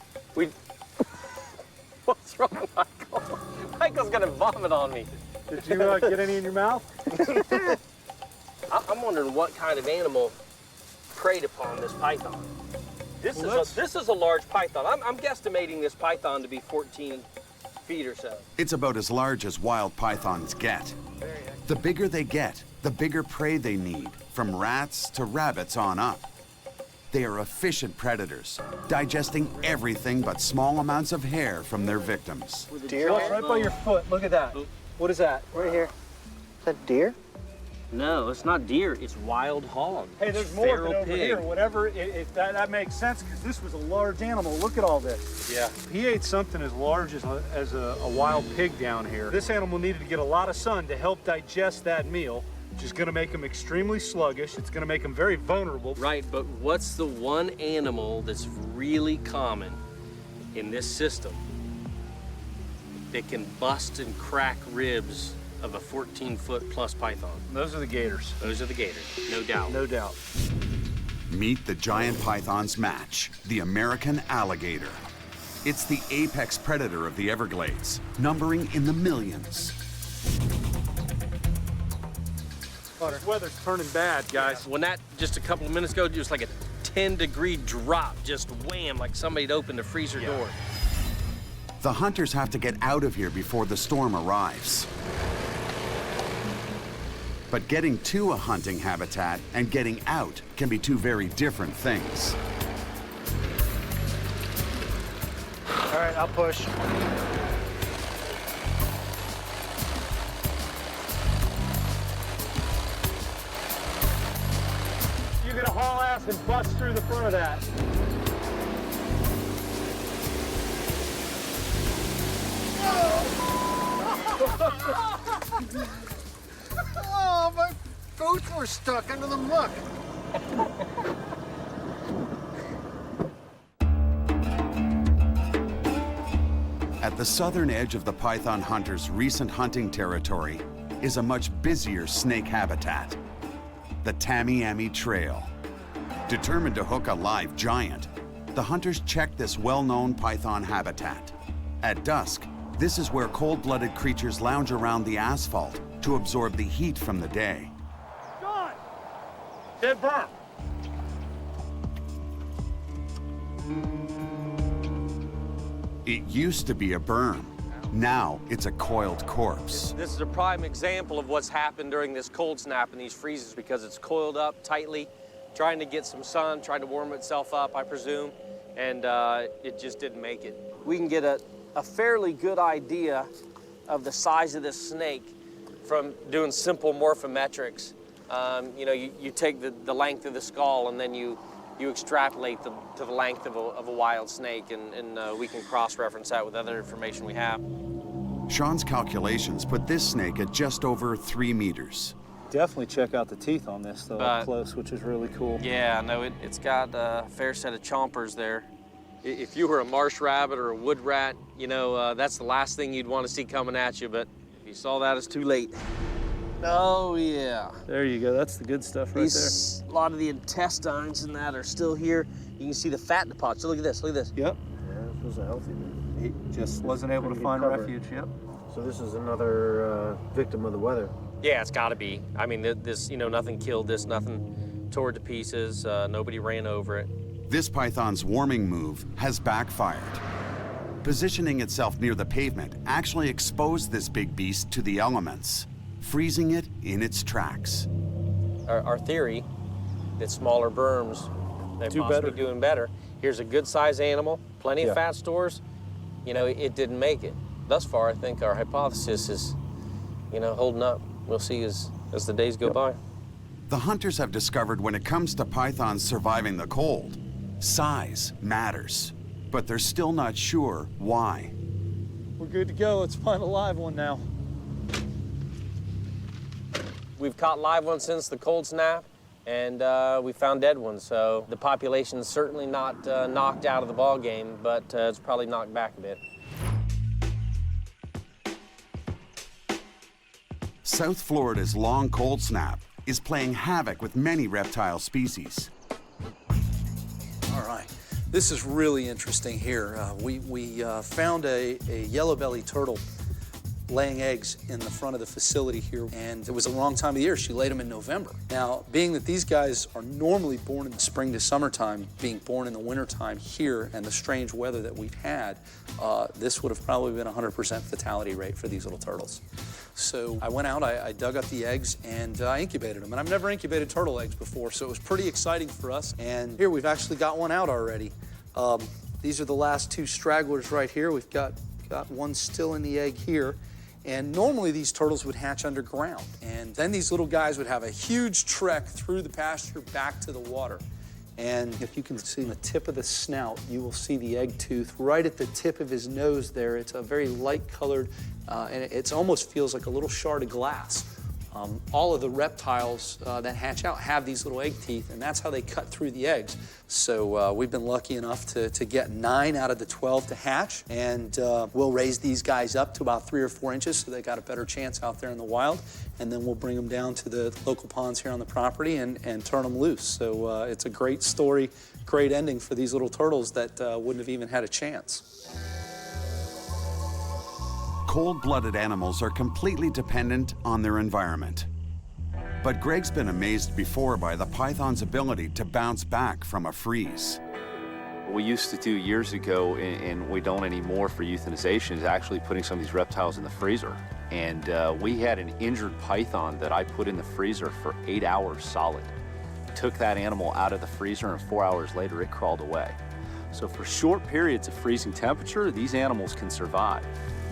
What's wrong, Michael? Michael's gonna vomit on me. Did you get any in your mouth? I'm wondering what kind of animal preyed upon this python. This is a large python. I'm guesstimating this python to be 14 feet or so. It's about as large as wild pythons get. The bigger they get, the bigger prey they need, from rats to rabbits on up. They are efficient predators, digesting everything but small amounts of hair from their victims. Deer? Look, right by your foot. Look at that. What is that? Right here. Is that deer? No, it's not deer. It's wild hog. Hey, there's more of it over here. Whatever, if that makes sense, because this was a large animal. Look at all this. Yeah. He ate something as large as a wild pig down here. This animal needed to get a lot of sun to help digest that meal, which is going to make him extremely sluggish. It's going to make him very vulnerable. Right, but what's the one animal that's really common in this system that can bust and crack ribs of a 14-foot plus python. Those are the gators. Those are the gators, no doubt. No doubt. Meet the giant python's match, the American alligator. It's the apex predator of the Everglades, numbering in the millions. This weather's turning bad, guys. When that, just a couple of minutes ago, it was like a 10-degree drop, just wham, like somebody'd opened a freezer door. The hunters have to get out of here before the storm arrives. But getting to a hunting habitat and getting out can be two very different things. All right, I'll push. You're gonna haul ass and bust through the front of that. Oh, my boots were stuck under the muck. At the southern edge of the python hunters' recent hunting territory is a much busier snake habitat, the Tamiami Trail. Determined to hook a live giant, the hunters check this well-known python habitat. At dusk, this is where cold-blooded creatures lounge around the asphalt to absorb the heat from the day. John! Dead burn. It used to be a berm. Now it's a coiled corpse. This is a prime example of what's happened during this cold snap and these freezes because it's coiled up tightly, trying to get some sun, trying to warm itself up, I presume, and it just didn't make it. We can get a fairly good idea of the size of this snake from doing simple morphometrics. You know, you take the length of the skull and then you extrapolate to the length of a wild snake, and we can cross-reference that with other information we have. Sean's calculations put this snake at just over 3 meters. Definitely check out the teeth on this, though, up close, which is really cool. Yeah, no, it's got a fair set of chompers there. If you were a marsh rabbit or a wood rat, you know, that's the last thing you'd want to see coming at you, but if you saw that, it's too late. Oh, yeah. There you go. That's the good stuff right there. A lot of the intestines in that are still here. You can see the fat deposits. So look at this, look at this. Yep. Yeah, this was a healthy one. He just wasn't able to find refuge, yep. So this is another victim of the weather. Yeah, it's got to be. I mean, this, you know, nothing killed this, nothing tore it to pieces, nobody ran over it. This python's warming move has backfired. Positioning itself near the pavement actually exposed this big beast to the elements, freezing it in its tracks. Our theory that smaller berms, they're possibly doing better. Here's a good size animal, plenty of fat stores. You know, it didn't make it. Thus far, I think our hypothesis is, you know, holding up. We'll see as the days go by. The hunters have discovered when it comes to pythons surviving the cold, size matters, but they're still not sure why. We're good to go. Let's find a live one now. We've caught live ones since the cold snap, and we found dead ones. So the population's certainly not knocked out of the ball game, but it's probably knocked back a bit. South Florida's long cold snap is playing havoc with many reptile species. All right, this is really interesting here. We found a yellow-bellied turtle laying eggs in the front of the facility here, and it was the wrong time of the year. She laid them in November. Now, being that these guys are normally born in the spring to summertime, being born in the wintertime here and the strange weather that we've had, this would have probably been a 100% fatality rate for these little turtles. So I went out, I dug up the eggs, and I incubated them. And I've never incubated turtle eggs before, so it was pretty exciting for us. And here, we've actually got one out already. These are the last two stragglers right here. We've got one still in the egg here. And normally these turtles would hatch underground. And then these little guys would have a huge trek through the pasture back to the water. And if you can see the tip of the snout, you will see the egg tooth right at the tip of his nose there. It's a very light colored, and it almost feels like a little shard of glass. All of the reptiles that hatch out have these little egg teeth, and that's how they cut through the eggs. So we've been lucky enough to get 9 out of the 12 to hatch, and we'll raise these guys up to about 3 or 4 inches so they got a better chance out there in the wild, and then we'll bring them down to the local ponds here on the property and turn them loose. So it's a great story, great ending for these little turtles that wouldn't have even had a chance. Cold-blooded animals are completely dependent on their environment. But Greg's been amazed before by the python's ability to bounce back from a freeze. We used to do years ago, and we don't anymore for euthanization, is actually putting some of these reptiles in the freezer. And we had an injured python that I put in the freezer for 8 hours solid. Took that animal out of the freezer, and 4 hours later it crawled away. So for short periods of freezing temperature, these animals can survive.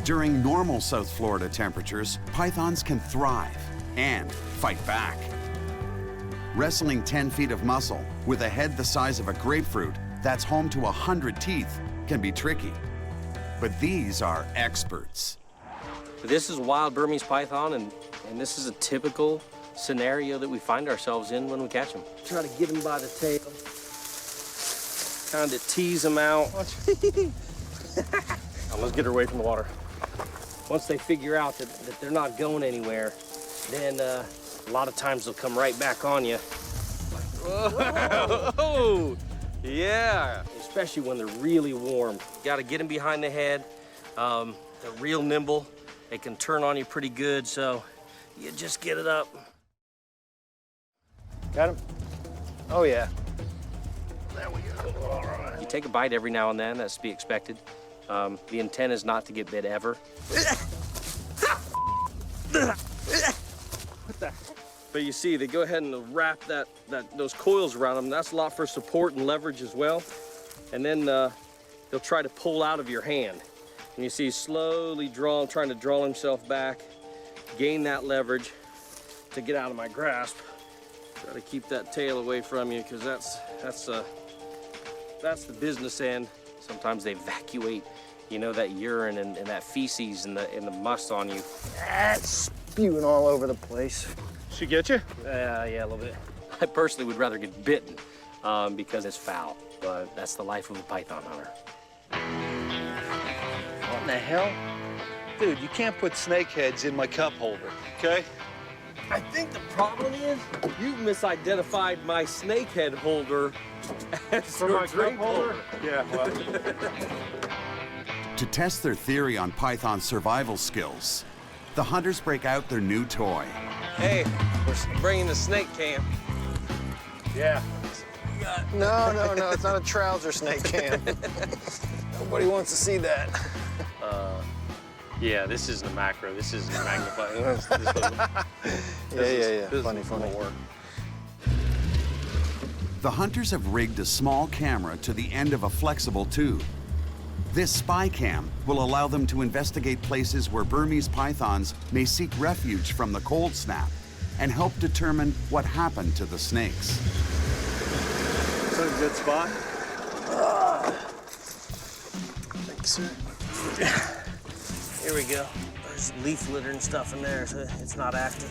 During normal South Florida temperatures, pythons can thrive and fight back. Wrestling 10 feet of muscle with a head the size of a grapefruit that's home to 100 teeth can be tricky. But these are experts. This is wild Burmese python, and this is a typical scenario that we find ourselves in when we catch them. Try to get them by the tail, kind of tease them out. Now, let's get her away from the water. Once they figure out that they're not going anywhere, then a lot of times they'll come right back on you. Whoa! Yeah! Especially when they're really warm. You gotta get them behind the head. They're real nimble. They can turn on you pretty good, so you just get it up. Got him? Oh, yeah. There we go. All right. You take a bite every now and then, that's to be expected. The intent is not to get bit ever. What the? But you see, they go ahead and wrap those coils around them. That's a lot for support and leverage as well. And then they'll try to pull out of your hand. And you see slowly trying to draw himself back, gain that leverage to get out of my grasp. Try to keep that tail away from you, because that's the business end. Sometimes they evacuate, you know, that urine and that feces and the must on you. That's spewing all over the place. She get you? Yeah, a little bit. I personally would rather get bitten because it's foul, but that's the life of a python hunter. What in the hell? Dude, you can't put snake heads in my cup holder, okay? I think the problem is you misidentified my snakehead holder as For your my drink cup holder? holder. Yeah, well. To test their theory on python survival skills, the hunters break out their new toy. Hey, we're bringing the snake cam. Yeah. No, it's not a trouser snake cam. Nobody wants to see that. Yeah, this isn't a macro. This isn't a magnifying. Yeah. Funny. Work. The hunters have rigged a small camera to the end of a flexible tube. This spy cam will allow them to investigate places where Burmese pythons may seek refuge from the cold snap and help determine what happened to the snakes. Is that a good spot? Thanks, sir. Here we go. There's leaf litter and stuff in there, so it's not active.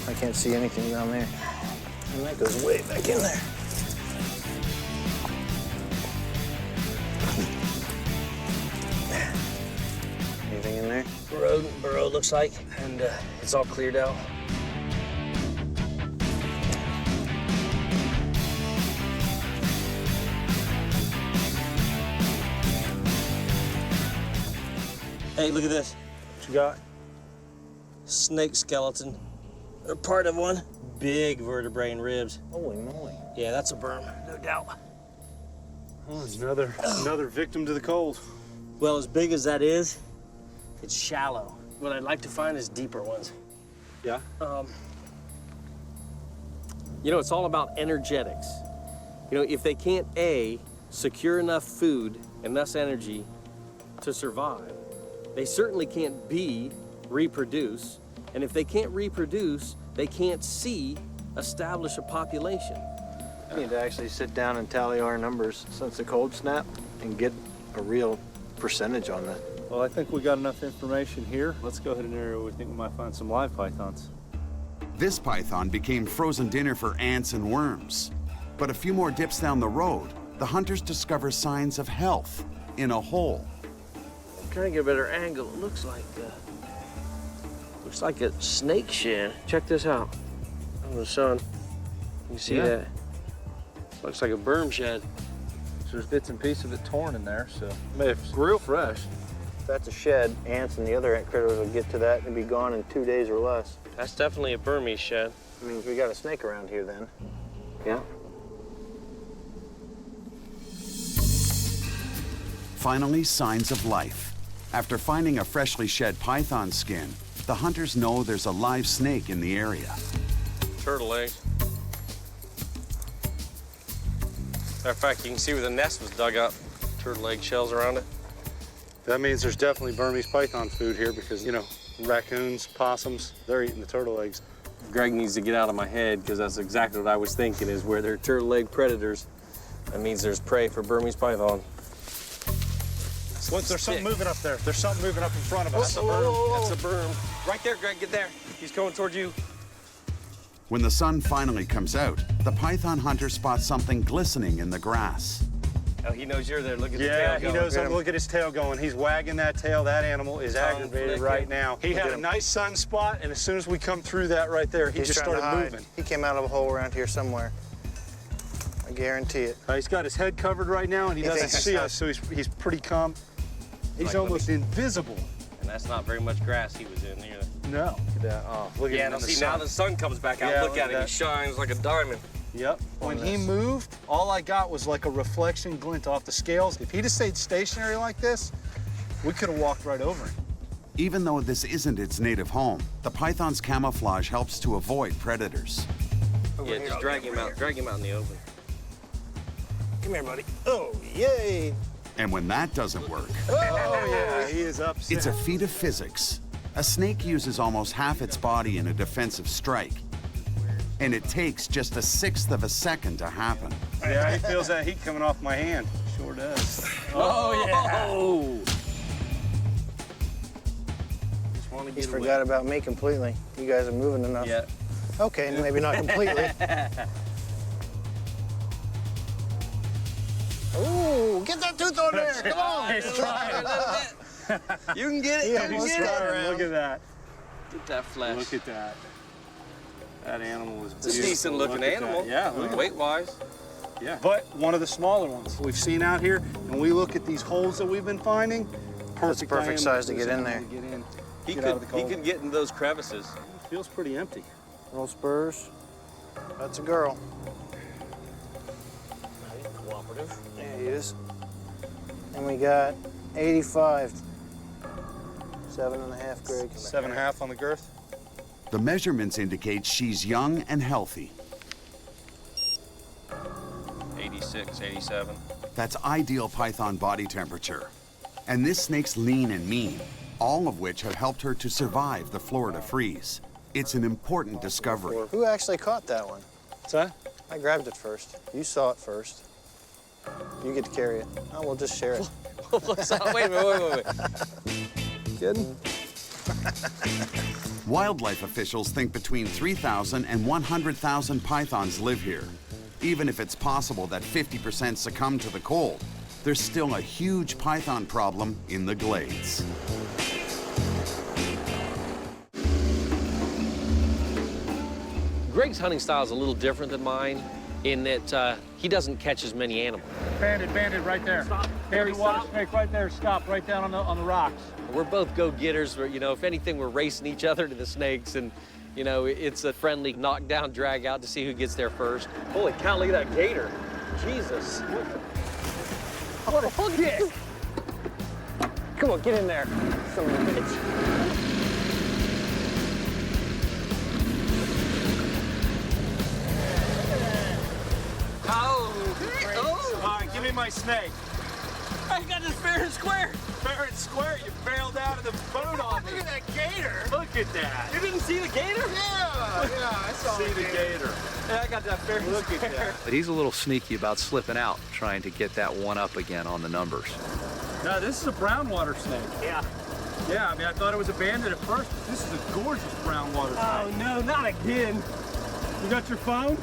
I can't see anything down there. And that goes way back in there. Anything in there? Rodent burrow looks like, and it's all cleared out. Hey, look at this. What you got? Snake skeleton. Or part of one. Big vertebrae and ribs. Holy moly. Yeah, that's a berm, no doubt. Oh, another victim to the cold. Well, as big as that is, it's shallow. What I'd like to find is deeper ones. Yeah? You know, it's all about energetics. You know, if they can't, A, secure enough food, enough energy to survive, they certainly can't, B, reproduce. And if they can't reproduce, they can't, C, establish a population. We need to actually sit down and tally our numbers since the cold snap and get a real percentage on that. Well, I think we got enough information here. Let's go ahead and area where we think we might find some live pythons. This python became frozen dinner for ants and worms. But a few more dips down the road, the hunters discover signs of health in a hole. I'm trying to get a better angle. It looks like a snake shed. Check this out. On the sun. You see that? Looks like a berm shed. So there's bits and pieces of it torn in there, so It's real fresh. If that's a shed, ants and the other ant critters will get to that and be gone in 2 days or less. That's definitely a Burmese shed. That means we got a snake around here then. Yeah. Finally, signs of life. After finding a freshly shed python skin, the hunters know there's a live snake in the area. Turtle eggs. Matter of fact, you can see where the nest was dug up. Turtle egg shells around it. That means there's definitely Burmese python food here because, you know, raccoons, possums, they're eating the turtle eggs. Greg needs to get out of my head because that's exactly what I was thinking is where there are turtle egg predators. That means there's prey for Burmese python. Look, there's something moving up there. There's something moving up in front of us. That's a berm. That's a berm. Right there, Greg, get there. He's coming towards you. When the sun finally comes out, the python hunter spots something glistening in the grass. Oh, he knows you're there. Look at the tail Yeah, he going. knows. Look at his tail going. He's wagging that tail. That animal is aggravated right now. He had a nice sun spot, and as soon as we come through that right there, he just started moving. He came out of a hole around here somewhere. I guarantee it. He's got his head covered right now, and he doesn't see us, so he's pretty calm. He's almost invisible. And that's not very much grass he was in either. No. Look at that. Oh, look at Yeah, him now in the see, sun. now the sun comes back out. Yeah, Look at him. He that. shines like a diamond. Yep. When he moved, all I got was like a reflection glint off the scales. If he'd have stayed stationary like this, we could have walked right over him. Even though this isn't its native home, the python's camouflage helps to avoid predators. Yeah, just drag him out. Drag him out in the open. Come here, buddy. Oh, yay. And when that doesn't work, Oh, yeah, he is upset. it's a feat of physics. A snake uses almost half its body in a defensive strike, and it takes just 1/6 of a second to happen. Yeah, he feels that heat coming off my hand. Sure does. Oh, yeah. He's forgot about me completely. You guys are moving enough. Yeah. Okay, maybe not completely. Ooh, get that tooth on there. Come on. He's trying. You can get it. Yeah, you he's can get trying. it. Look at that. Get that flesh. Look at that. That animal is It's a decent looking Look at that. animal. Yeah, look at Weight-wise. Yeah. But one of the smaller ones we've seen out here, and we look at these holes that we've been finding. That's a perfect size to get in there. He Get out of the could cold. get in those crevices. It feels pretty empty. Little spurs. That's a girl. Cooperative. There he is. And we got 85. 7.5, Greg. 7.5 on the girth. The measurements indicate she's young and healthy. 86, 87. That's ideal python body temperature. And this snake's lean and mean, all of which have helped her to survive the Florida freeze. It's an important discovery. Who actually caught that one? What's that? I grabbed it first. You saw it first. You get to carry it. Oh, we'll just share it. Wait a minute. Kidding? Wildlife officials think between 3,000 and 100,000 pythons live here. Even if it's possible that 50% succumb to the cold, there's still a huge python problem in the glades. Greg's hunting style is a little different than mine in that he doesn't catch as many animals. Banded right there. Stop. There's a water Stop. snake right there. Stop right down on the rocks. We're both go-getters. You know, if anything, we're racing each other to the snakes, and you know, it's a friendly knockdown, drag out to see who gets there first. Holy cow! Look at that gator. Jesus. What a kick! Come on, get in there. Son of a bitch. Oh, all right, give me my snake. I got this fair and square. Fair and square, you bailed out of the boat on me. Look at that gator. Look at that. You didn't see the gator? Yeah, I saw the gator. Yeah, I got that fair and Look square. at that. But he's a little sneaky about slipping out, trying to get that one up again on the numbers. No, this is a brown water snake. Yeah. Yeah, I mean, I thought it was abandoned at first, but this is a gorgeous brown water snake. Oh, no, not again. You got your phone?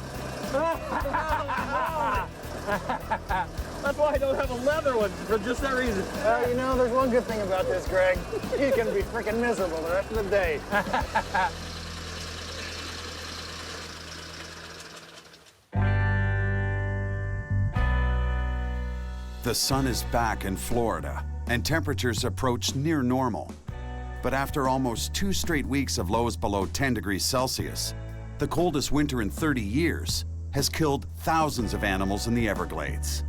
That's why I don't have a leather one, for just that reason. You know, there's one good thing about this, Greg. He's gonna be freaking miserable the rest of the day. The sun is back in Florida, and temperatures approach near normal. But after almost 2 straight weeks of lows below 10 degrees Celsius, the coldest winter in 30 years has killed thousands of animals in the Everglades.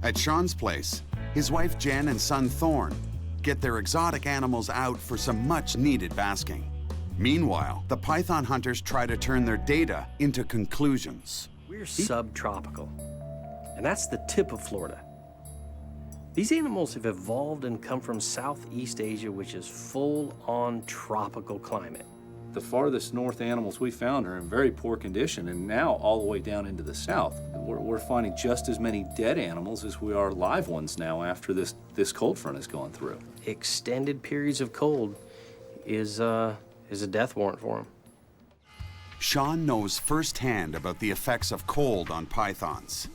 At Sean's place, his wife Jen and son Thorne get their exotic animals out for some much-needed basking. Meanwhile, the python hunters try to turn their data into conclusions. We're subtropical, and that's the tip of Florida. These animals have evolved and come from Southeast Asia, which is full-on tropical climate. The farthest north animals we found are in very poor condition, and now all the way down into the south. We're finding just as many dead animals as we are live ones now after this cold front has gone through. Extended periods of cold is a death warrant for them. Sean knows firsthand about the effects of cold on pythons.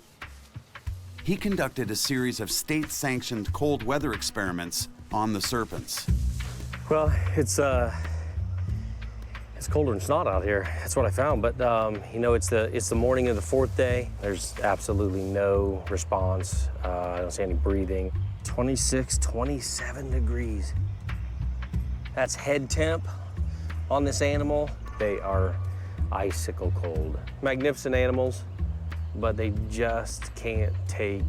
He conducted a series of state-sanctioned cold weather experiments on the serpents. Well, it's colder than snot out here. That's what I found. But you know, it's the morning of the 4th day. There's absolutely no response. I don't see any breathing. 26, 27 degrees. That's head temp on this animal. They are icicle cold. Magnificent animals, but they just can't take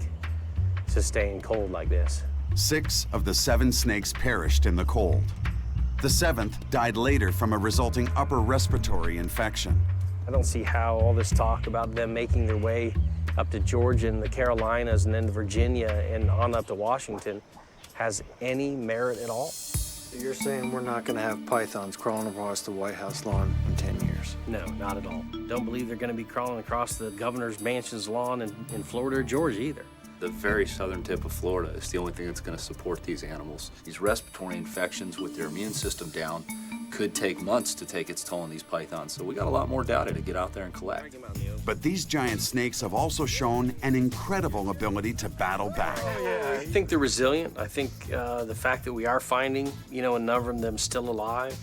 sustained cold like this. 6 of the 7 snakes perished in the cold. The 7th died later from a resulting upper respiratory infection. I don't see how all this talk about them making their way up to Georgia and the Carolinas and then to Virginia and on up to Washington has any merit at all. So you're saying we're not gonna have pythons crawling across the White House lawn in 10 years? No, not at all. Don't believe they're gonna be crawling across the governor's mansion's lawn in Florida or Georgia either. The very southern tip of Florida is the only thing that's going to support these animals. These respiratory infections with their immune system down could take months to take its toll on these pythons, so we got a lot more data to get out there and collect. But these giant snakes have also shown an incredible ability to battle back. I think they're resilient. I think the fact that we are finding, you know, a number of them still alive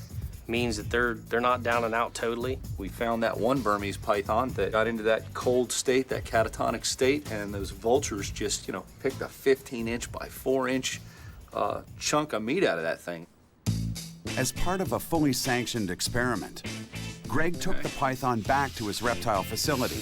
means that they're not down and out totally. We found that one Burmese python that got into that cold state, that catatonic state, and those vultures just, you know, picked a 15-inch by 4-inch chunk of meat out of that thing. As part of a fully sanctioned experiment, Greg took the python back to his reptile facility.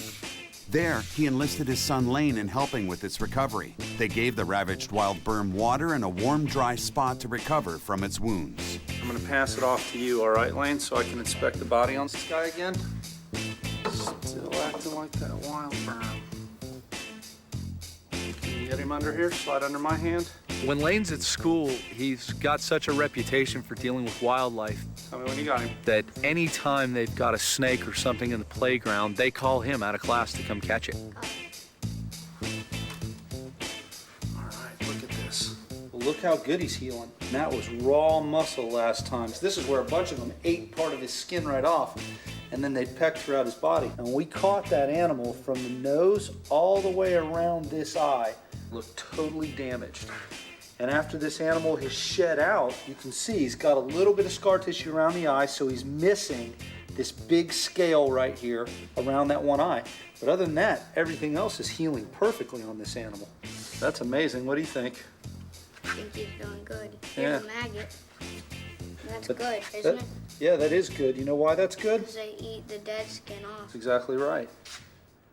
There, he enlisted his son Lane in helping with its recovery. They gave the ravaged wild Burm water and a warm, dry spot to recover from its wounds. I'm gonna pass it off to you, all right, Lane, so I can inspect the body on this guy again. Still acting like that wild Burm. Can you get him under here? Slide under my hand. When Lane's at school, he's got such a reputation for dealing with wildlife. Tell me when you got him. That any time they've got a snake or something in the playground, they call him out of class to come catch it. All right, look at this. Well, look how good he's healing. And that was raw muscle last time. So this is where a bunch of them ate part of his skin right off, and then they pecked throughout his body. And we caught that animal from the nose all the way around this eye. Looked totally damaged. And after this animal has shed out, you can see he's got a little bit of scar tissue around the eye, so he's missing this big scale right here around that one eye. But other than that, everything else is healing perfectly on this animal. That's amazing. What do you think? I think he's doing good. Here's a maggot. That's But good, isn't it? Yeah, that is good. You know why that's good? Because they eat the dead skin off. That's exactly right.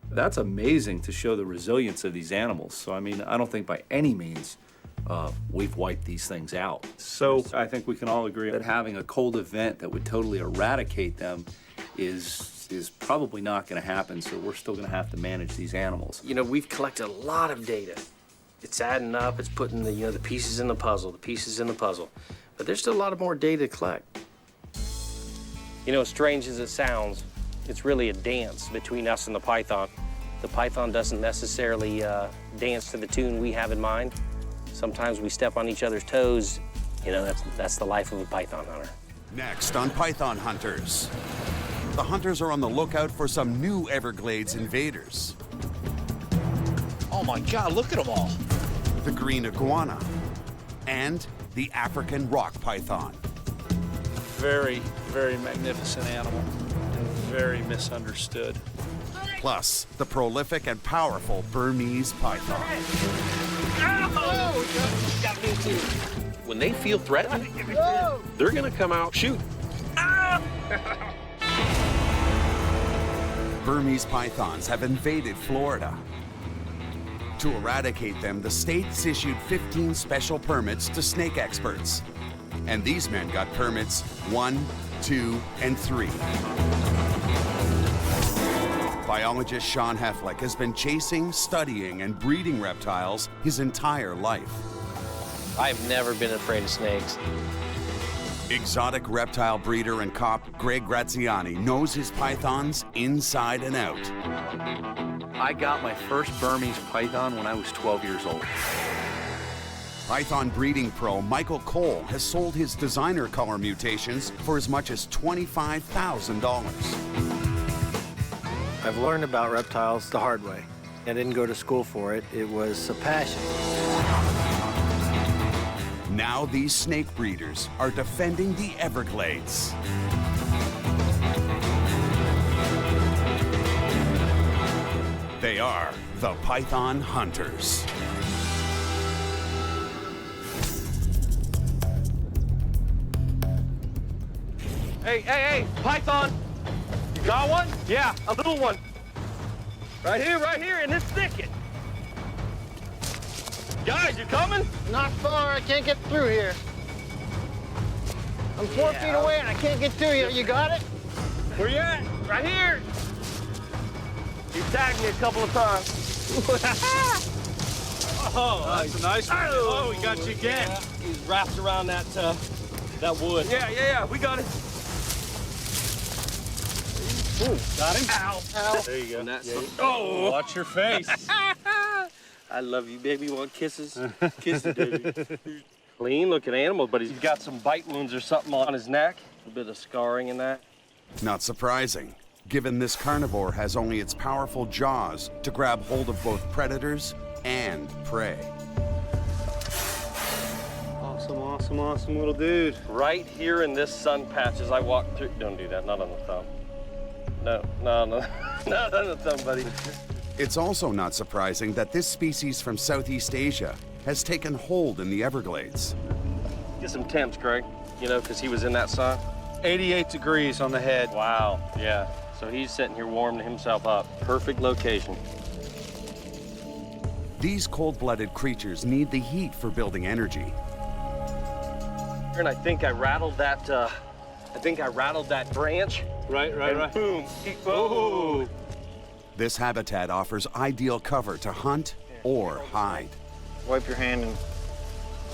That's amazing to show the resilience of these animals. So, I mean, I don't think by any means we've wiped these things out. So I think we can all agree that having a cold event that would totally eradicate them is probably not going to happen. So we're still going to have to manage these animals. You know, we've collected a lot of data. It's adding up. It's putting the pieces in the puzzle. But there's still a lot of more data to collect. You know, as strange as it sounds, it's really a dance between us and the python. The python doesn't necessarily dance to the tune we have in mind. Sometimes we step on each other's toes. You know, that's the life of a python hunter. Next on Python Hunters. The hunters are on the lookout for some new Everglades invaders. Oh my God, look at them all. The green iguana and the African rock python. Very, very magnificent animal and very misunderstood. Plus, the prolific and powerful Burmese python. When they feel threatened, they're gonna come out shoot. Burmese pythons have invaded Florida. To eradicate them, the state's issued 15 special permits to snake experts. And these men got permits 1, 2, and 3. Biologist Sean Heflick has been chasing, studying, and breeding reptiles his entire life. I've never been afraid of snakes. Exotic reptile breeder and cop Greg Graziani knows his pythons inside and out. I got my first Burmese python when I was 12 years old. Python breeding pro Michael Cole has sold his designer color mutations for as much as $25,000. I've learned about reptiles the hard way. I didn't go to school for it. It was a passion. Now these snake breeders are defending the Everglades. They are the Python Hunters. Hey, python! You got one? Yeah, a little one. Right here, in this thicket. Guys, you coming? Not far, I can't get through here. I'm 4 feet away and I can't get to you. You got it? Where you at? Right here. You tagged me a couple of times. Oh, that's a nice one. Oh, we got you again. Yeah, he's wrapped around that wood. Yeah, we got it. Ooh, got him. Ow. There you go. Oh, watch your face. I love you, baby. Want kisses? Kisses, baby. Clean looking animal, but he's got some bite wounds or something on his neck. A bit of scarring in that. Not surprising, given this carnivore has only its powerful jaws to grab hold of both predators and prey. Awesome little dude. Right here in this sun patch as I walk through. Don't do that, not on the thumb. No, not on the thumb, buddy. It's also not surprising that this species from Southeast Asia has taken hold in the Everglades. Get some temps, Greg, you know, because he was in that sun. 88 degrees on the head. Wow, yeah. So he's sitting here warming himself up. Perfect location. These cold-blooded creatures need the heat for building energy. And I think I rattled that, branch. Right. Boom. Oh. This habitat offers ideal cover to hunt or hide. Wipe your hand and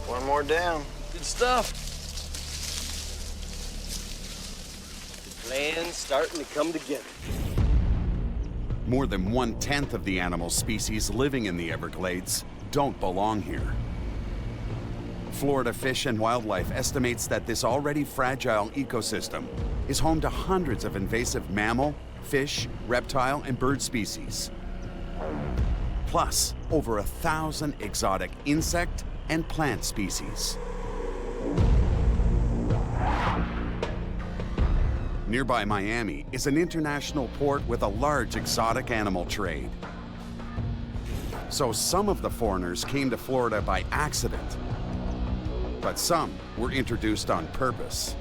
one more down. Good stuff. The plan's starting to come together. More than 1/10 of the animal species living in the Everglades don't belong here. Florida Fish and Wildlife estimates that this already fragile ecosystem is home to hundreds of invasive mammal, fish, reptile, and bird species. Plus, over 1,000 exotic insect and plant species. Nearby Miami is an international port with a large exotic animal trade. So some of the foreigners came to Florida by accident, but some were introduced on purpose.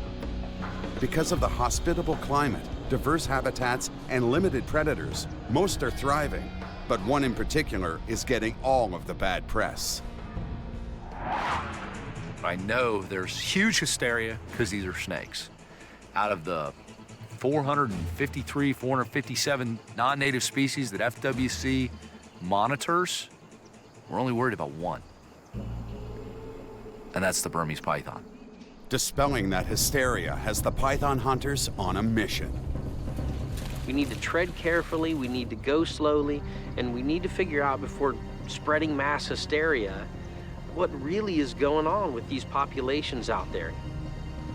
Because of the hospitable climate, diverse habitats, and limited predators, most are thriving, but one in particular is getting all of the bad press. I know there's huge hysteria because these are snakes. Out of the 453, 457 non-native species that FWC monitors, we're only worried about one. And that's the Burmese python. Dispelling that hysteria has the python hunters on a mission. We need to tread carefully, we need to go slowly, and we need to figure out before spreading mass hysteria what really is going on with these populations out there.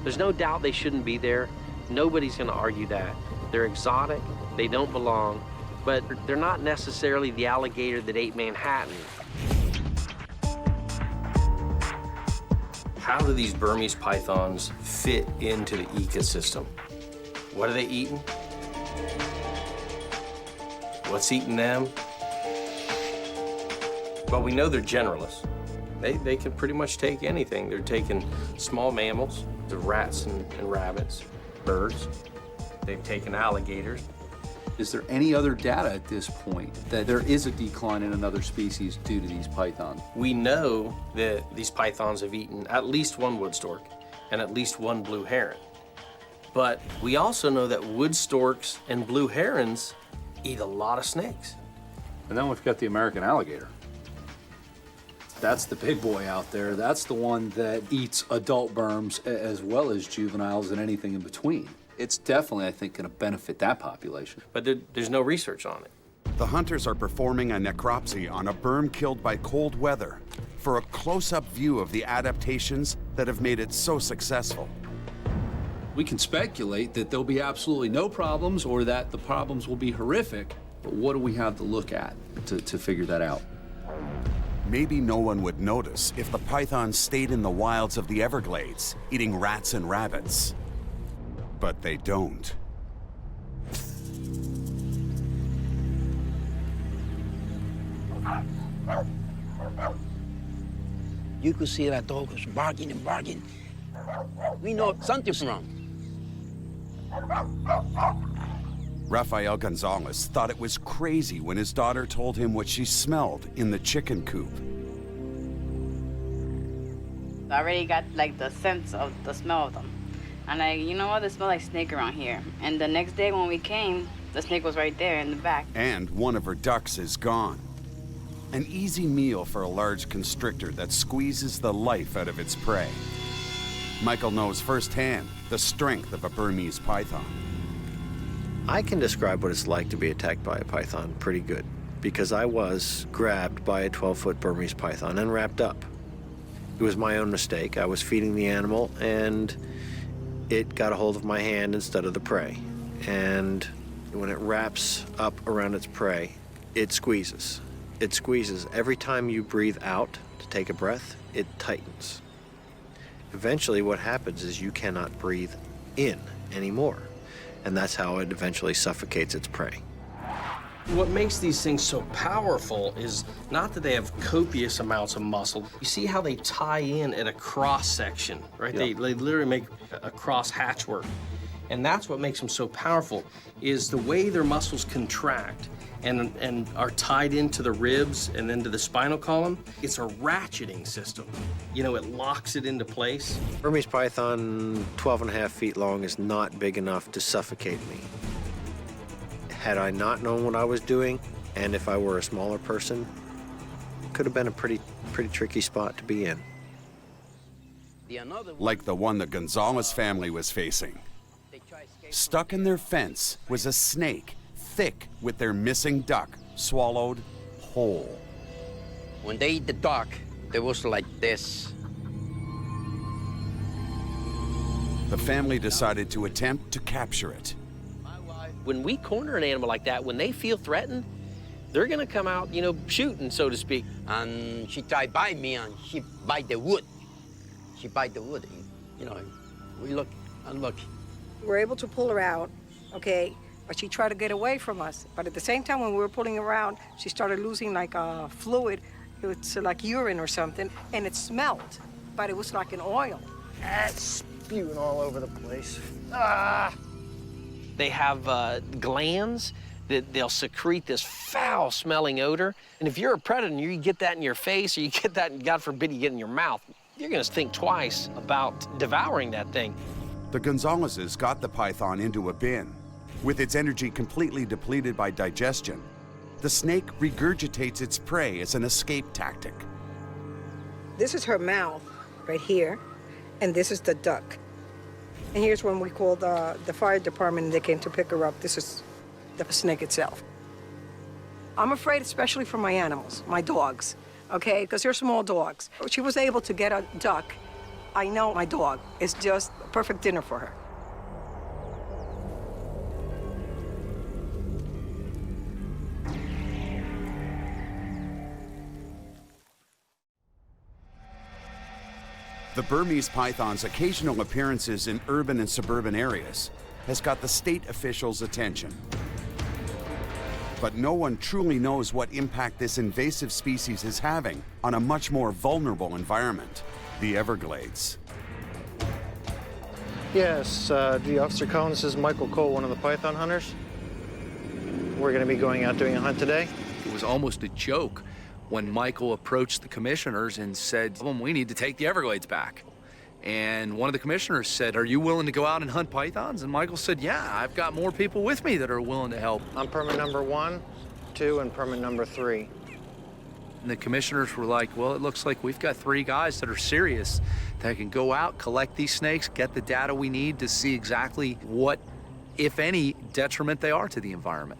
There's no doubt they shouldn't be there. Nobody's going to argue that. They're exotic, they don't belong, but they're not necessarily the alligator that ate Manhattan. How do these Burmese pythons fit into the ecosystem? What are they eating? What's eating them? Well, we know they're generalists. They can pretty much take anything. They're taking small mammals, the rats and rabbits, birds. They've taken alligators. Is there any other data at this point that there is a decline in another species due to these pythons? We know that these pythons have eaten at least one wood stork and at least one blue heron. But we also know that wood storks and blue herons eat a lot of snakes. And then we've got the American alligator. That's the big boy out there. That's the one that eats adult burms as well as juveniles and anything in between. It's definitely, I think, going to benefit that population. But there's no research on it. The hunters are performing a necropsy on a burm killed by cold weather for a close-up view of the adaptations that have made it so successful. We can speculate that there'll be absolutely no problems or that the problems will be horrific, but what do we have to look at to figure that out? Maybe no one would notice if the pythons stayed in the wilds of the Everglades, eating rats and rabbits. But they don't. You could see that dog was barking and barking. We know something's wrong. Rafael Gonzalez thought it was crazy when his daughter told him what she smelled in the chicken coop. I already got like the sense of the smell of them. And like, you know what, they smell like snake around here. And the next day when we came, the snake was right there in the back. And one of her ducks is gone. An easy meal for a large constrictor that squeezes the life out of its prey. Michael knows firsthand the strength of a Burmese python. I can describe what it's like to be attacked by a python pretty good, because I was grabbed by a 12-foot Burmese python and wrapped up. It was my own mistake. I was feeding the animal, and it got a hold of my hand instead of the prey. And when it wraps up around its prey, it squeezes. It squeezes. Every time you breathe out to take a breath, it tightens. Eventually what happens is you cannot breathe in anymore. And that's how it eventually suffocates its prey. What makes these things so powerful is not that they have copious amounts of muscle. You see how they tie in at a cross section, right? Yep. They literally make a cross hatchwork. And that's what makes them so powerful, is the way their muscles contract and are tied into the ribs and then to the spinal column. It's a ratcheting system. You know, it locks it into place. Burmese python, 12.5 feet long, is not big enough to suffocate me. Had I not known what I was doing, and if I were a smaller person, it could have been a pretty tricky spot to be in. Like the one the Gonzalez family was facing. Stuck in their fence was a snake, thick with their missing duck, swallowed whole. When they eat the duck, it was like this. The family decided to attempt to capture it. When we corner an animal like that, when they feel threatened, they're gonna come out, you know, shooting, so to speak. And she tried to bite me, and she bite the wood. She bite the wood, you know, we look and look. We were able to pull her out, okay, but she tried to get away from us. But at the same time, when we were pulling her around, she started losing like a fluid. It was like urine or something, and it smelled, but it was like an oil. It's spewing all over the place. Ah! They have glands that they'll secrete this foul-smelling odor. And if you're a predator and you get that in your face, or you get that, God forbid, you get in your mouth, you're gonna think twice about devouring that thing. The Gonzaleses got the python into a bin. With its energy completely depleted by digestion, the snake regurgitates its prey as an escape tactic. This is her mouth right here, and this is the duck. And here's when we called the fire department, and they came to pick her up. This is the snake itself. I'm afraid, especially for my animals, my dogs. okay, because they're small dogs. She was able to get a duck. I know my dog is just a perfect dinner for her. The Burmese python's occasional appearances in urban and suburban areas has got the state officials' attention. But no one truly knows what impact this invasive species is having on a much more vulnerable environment, the Everglades. Yes, Officer Collins, this is Michael Cole, one of the python hunters. We're going to be going out doing a hunt today. It was almost a joke when Michael approached the commissioners and said, well, we need to take the Everglades back. And one of the commissioners said, are you willing to go out and hunt pythons? And Michael said, yeah, I've got more people with me that are willing to help. I'm permit number 1, 2, and permit number 3. And the commissioners were like, well, it looks like we've got 3 guys that are serious that can go out, collect these snakes, get the data we need to see exactly what, if any, detriment they are to the environment.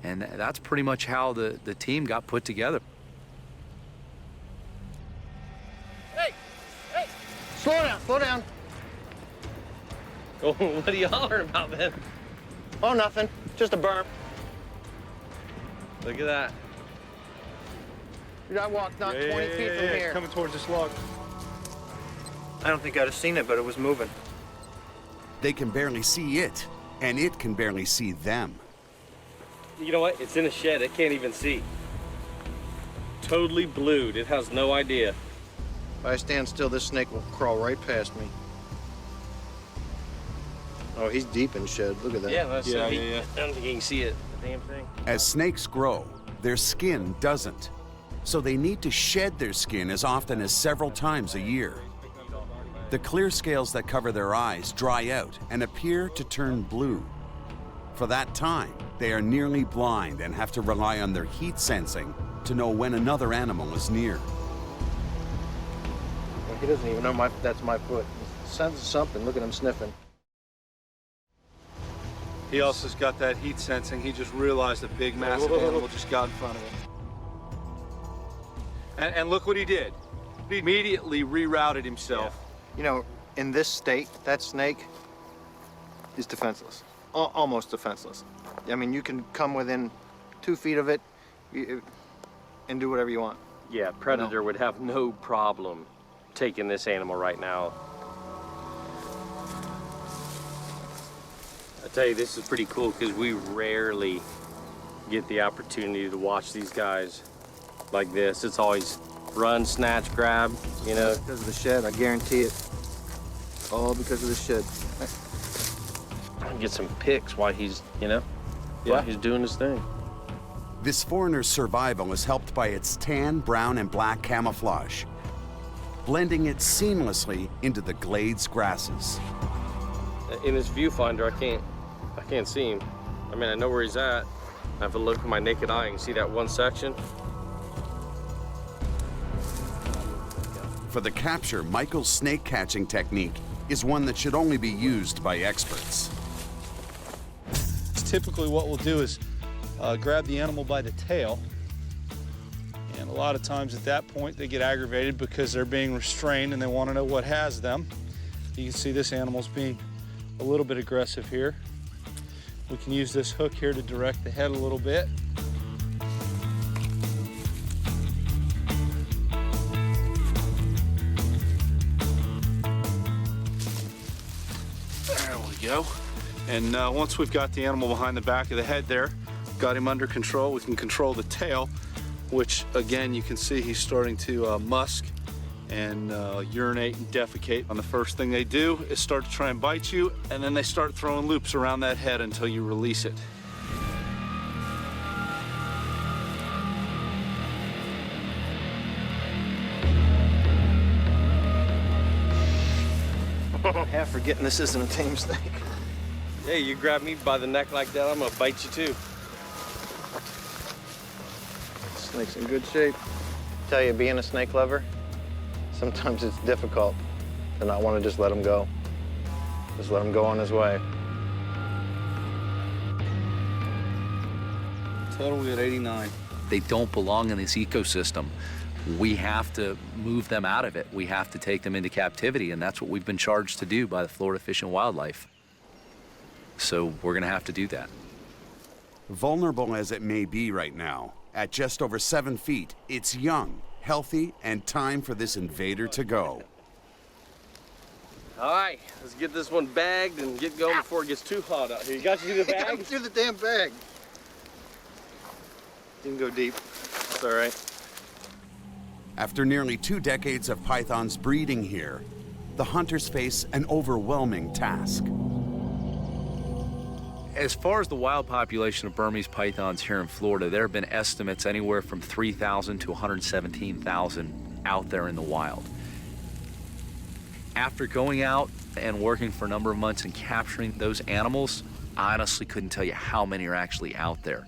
And that's pretty much how the team got put together. Hey! Hey! Slow down, slow down. Oh, what are you hollering about, man? Oh, nothing. Just a burp. Look at that. I walked not 20 feet from here. Coming towards this log. I don't think I'd have seen it, but it was moving. They can barely see it, and it can barely see them. You know what? It's in a shed. It can't even see. Totally blued. It has no idea. If I stand still, this snake will crawl right past me. Oh, he's deep in shed. Look at that. Yeah, that's I don't think you can see it. The damn thing. As snakes grow, their skin doesn't. So they need to shed their skin as often as several times a year. The clear scales that cover their eyes dry out and appear to turn blue. For that time, they are nearly blind and have to rely on their heat sensing to know when another animal is near. He doesn't even know that's my foot. He senses something. Look at him sniffing. He also's got that heat sensing. He just realized a big, massive animal just got in front of him. And look what he did. He immediately rerouted himself. Yeah. You know, in this state, that snake is defenseless. Almost defenseless. I mean, you can come within 2 feet of it and do whatever you want. Yeah, predator would have no problem taking this animal right now. I tell you, this is pretty cool because we rarely get the opportunity to watch these guys like this. It's always run, snatch, grab, you know. Because of the shed, I guarantee it. All because of the shed. Get some pics while he's, you know, while he's doing his thing. This foreigner's survival is helped by its tan, brown, and black camouflage, blending it seamlessly into the glades grasses. In this viewfinder, I can't see him. I mean, I know where he's at. I have to look with my naked eye and see that one section. For the capture, Michael's snake catching technique is one that should only be used by experts. Typically what we'll do is grab the animal by the tail, and a lot of times at that point they get aggravated because they're being restrained and they want to know what has them. You can see this animal's being a little bit aggressive here. We can use this hook here to direct the head a little bit. There we go. And once we've got the animal behind the back of the head there, got him under control, we can control the tail, which again, you can see he's starting to musk and urinate and defecate. And the first thing they do is start to try and bite you, and then they start throwing loops around that head until you release it. Half forgetting this isn't a tame snake. Hey, you grab me by the neck like that, I'm gonna bite you too. Snake's in good shape. Tell you, being a snake lover, sometimes it's difficult to not want to just let him go. Just let him go on his way. Total, we had 89. They don't belong in this ecosystem. we have to move them out of it. We have to take them into captivity, and that's what we've been charged to do by the Florida Fish and Wildlife. So we're going to have to do that. Vulnerable as it may be right now, at just over 7 feet, it's young, healthy, and time for this invader to go. All right, let's get this one bagged and get going before it gets too hot out here. You got to do the bag? Do the damn bag. You can go deep. That's all right. After nearly 2 decades of pythons breeding here, the hunters face an overwhelming task. As far as the wild population of Burmese pythons here in Florida, there have been estimates anywhere from 3,000 to 117,000 out there in the wild. After going out and working for a number of months and capturing those animals, I honestly couldn't tell you how many are actually out there.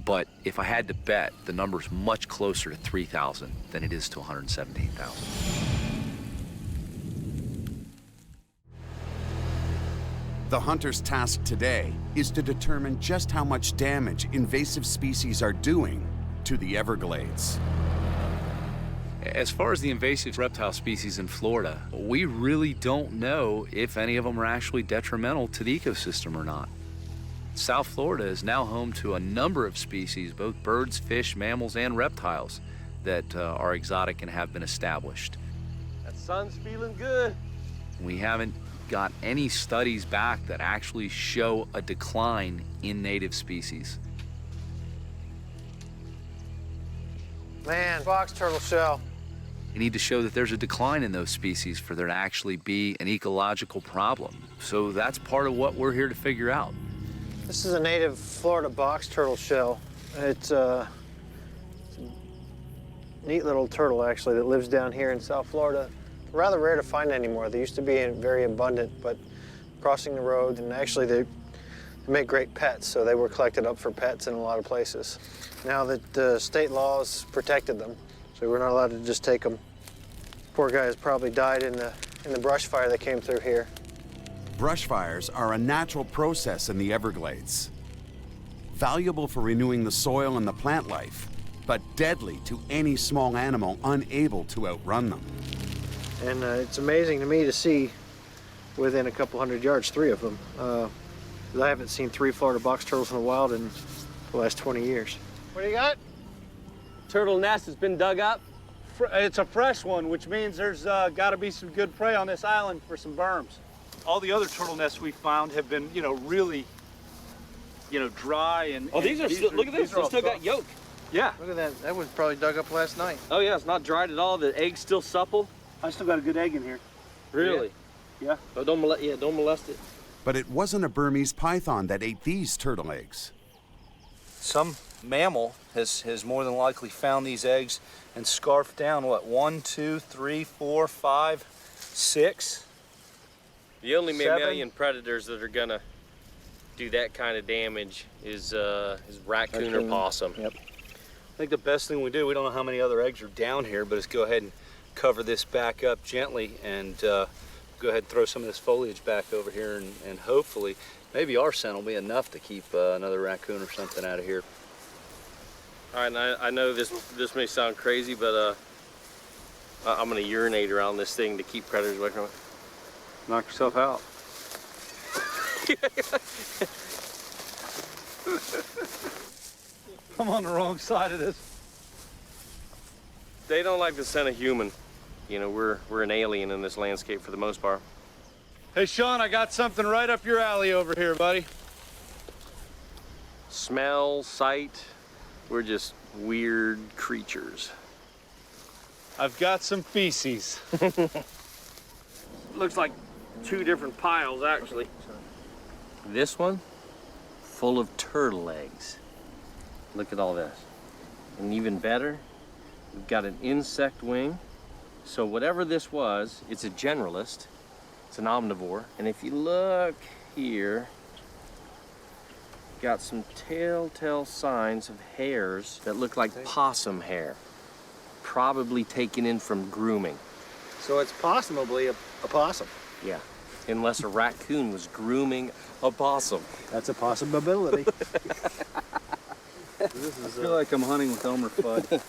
But if I had to bet, the number's much closer to 3,000 than it is to 117,000. The hunter's task today is to determine just how much damage invasive species are doing to the Everglades. As far as the invasive reptile species in Florida, we really don't know if any of them are actually detrimental to the ecosystem or not. South Florida is now home to a number of species, both birds, fish, mammals, and reptiles, that are exotic and have been established. That sun's feeling good. We haven't got any studies back that actually show a decline in native species. Man, box turtle shell. We need to show that there's a decline in those species for there to actually be an ecological problem. So that's part of what we're here to figure out. This is a native Florida box turtle shell. It's a neat little turtle, actually, that lives down here in South Florida. Rather rare to find anymore. They used to be very abundant, but crossing the road, and actually they make great pets, so they were collected up for pets in a lot of places. Now that state laws protected them, so we're not allowed to just take them. Poor guy has probably died in the brush fire that came through here. Brush fires are a natural process in the Everglades. Valuable for renewing the soil and the plant life, but deadly to any small animal unable to outrun them. And it's amazing to me to see within a couple hundred yards, 3 of them. I haven't seen 3 Florida box turtles in the wild in the last 20 years. What do you got? Turtle nest has been dug up. It's a fresh one, which means there's got to be some good prey on this island for some berms. All the other turtle nests we found have been, really, dry and. Oh, these are still, look at this, they still got yolk. Yeah. Look at that. That was probably dug up last night. Oh yeah, it's not dried at all. The egg's still supple. I still got a good egg in here. Really? Yeah. Oh, don't molest it. But it wasn't a Burmese python that ate these turtle eggs. Some mammal has more than likely found these eggs and scarfed down, what, 1, 2, 3, 4, 5, 6? The only 7. mammalian predators that are gonna do that kind of damage is raccoon or possum. Yep. I think the best thing we do, we don't know how many other eggs are down here, but is go ahead and cover this back up gently and go ahead and throw some of this foliage back over here and hopefully, maybe our scent will be enough to keep another raccoon or something out of here. All right, and I know this may sound crazy, but I'm gonna urinate around this thing to keep predators away from it. Knock yourself out. I'm on the wrong side of this. They don't like the scent of human. We're an alien in this landscape for the most part. Hey, Sean, I got something right up your alley over here, buddy. Smell, sight, we're just weird creatures. I've got some feces. Looks like 2 different piles, actually. This one, full of turtle eggs. Look at all this. And even better, we've got an insect wing. So whatever this was, it's a generalist. It's an omnivore. And if you look here, got some telltale signs of hairs that look like possum hair. Probably taken in from grooming. So it's possibly a possum. Yeah, unless a raccoon was grooming a possum. That's a possibility. I feel like I'm hunting with Elmer Fudd.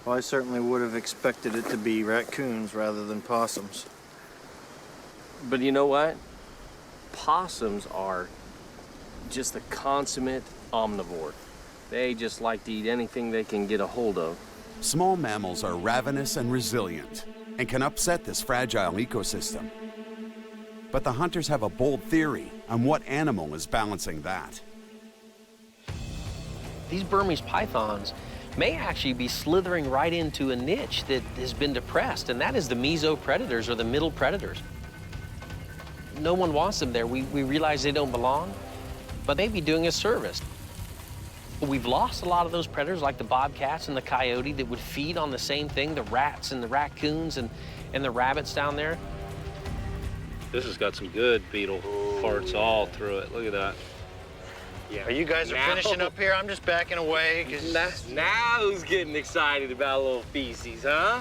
Well, I certainly would have expected it to be raccoons rather than possums. But you know what? Possums are just the consummate omnivore. They just like to eat anything they can get a hold of. Small mammals are ravenous and resilient and can upset this fragile ecosystem. But the hunters have a bold theory on what animal is balancing that. These Burmese pythons may actually be slithering right into a niche that has been depressed, and that is the mesopredators or the middle predators. No one wants them there. We realize they don't belong, but they'd be doing a service. We've lost a lot of those predators, like the bobcats and the coyote, that would feed on the same thing, the rats and the raccoons and the rabbits down there. This has got some good beetle parts all through it. Look at that. Yeah. You guys are finishing up here? I'm just backing away. Now who's getting excited about a little feces, huh?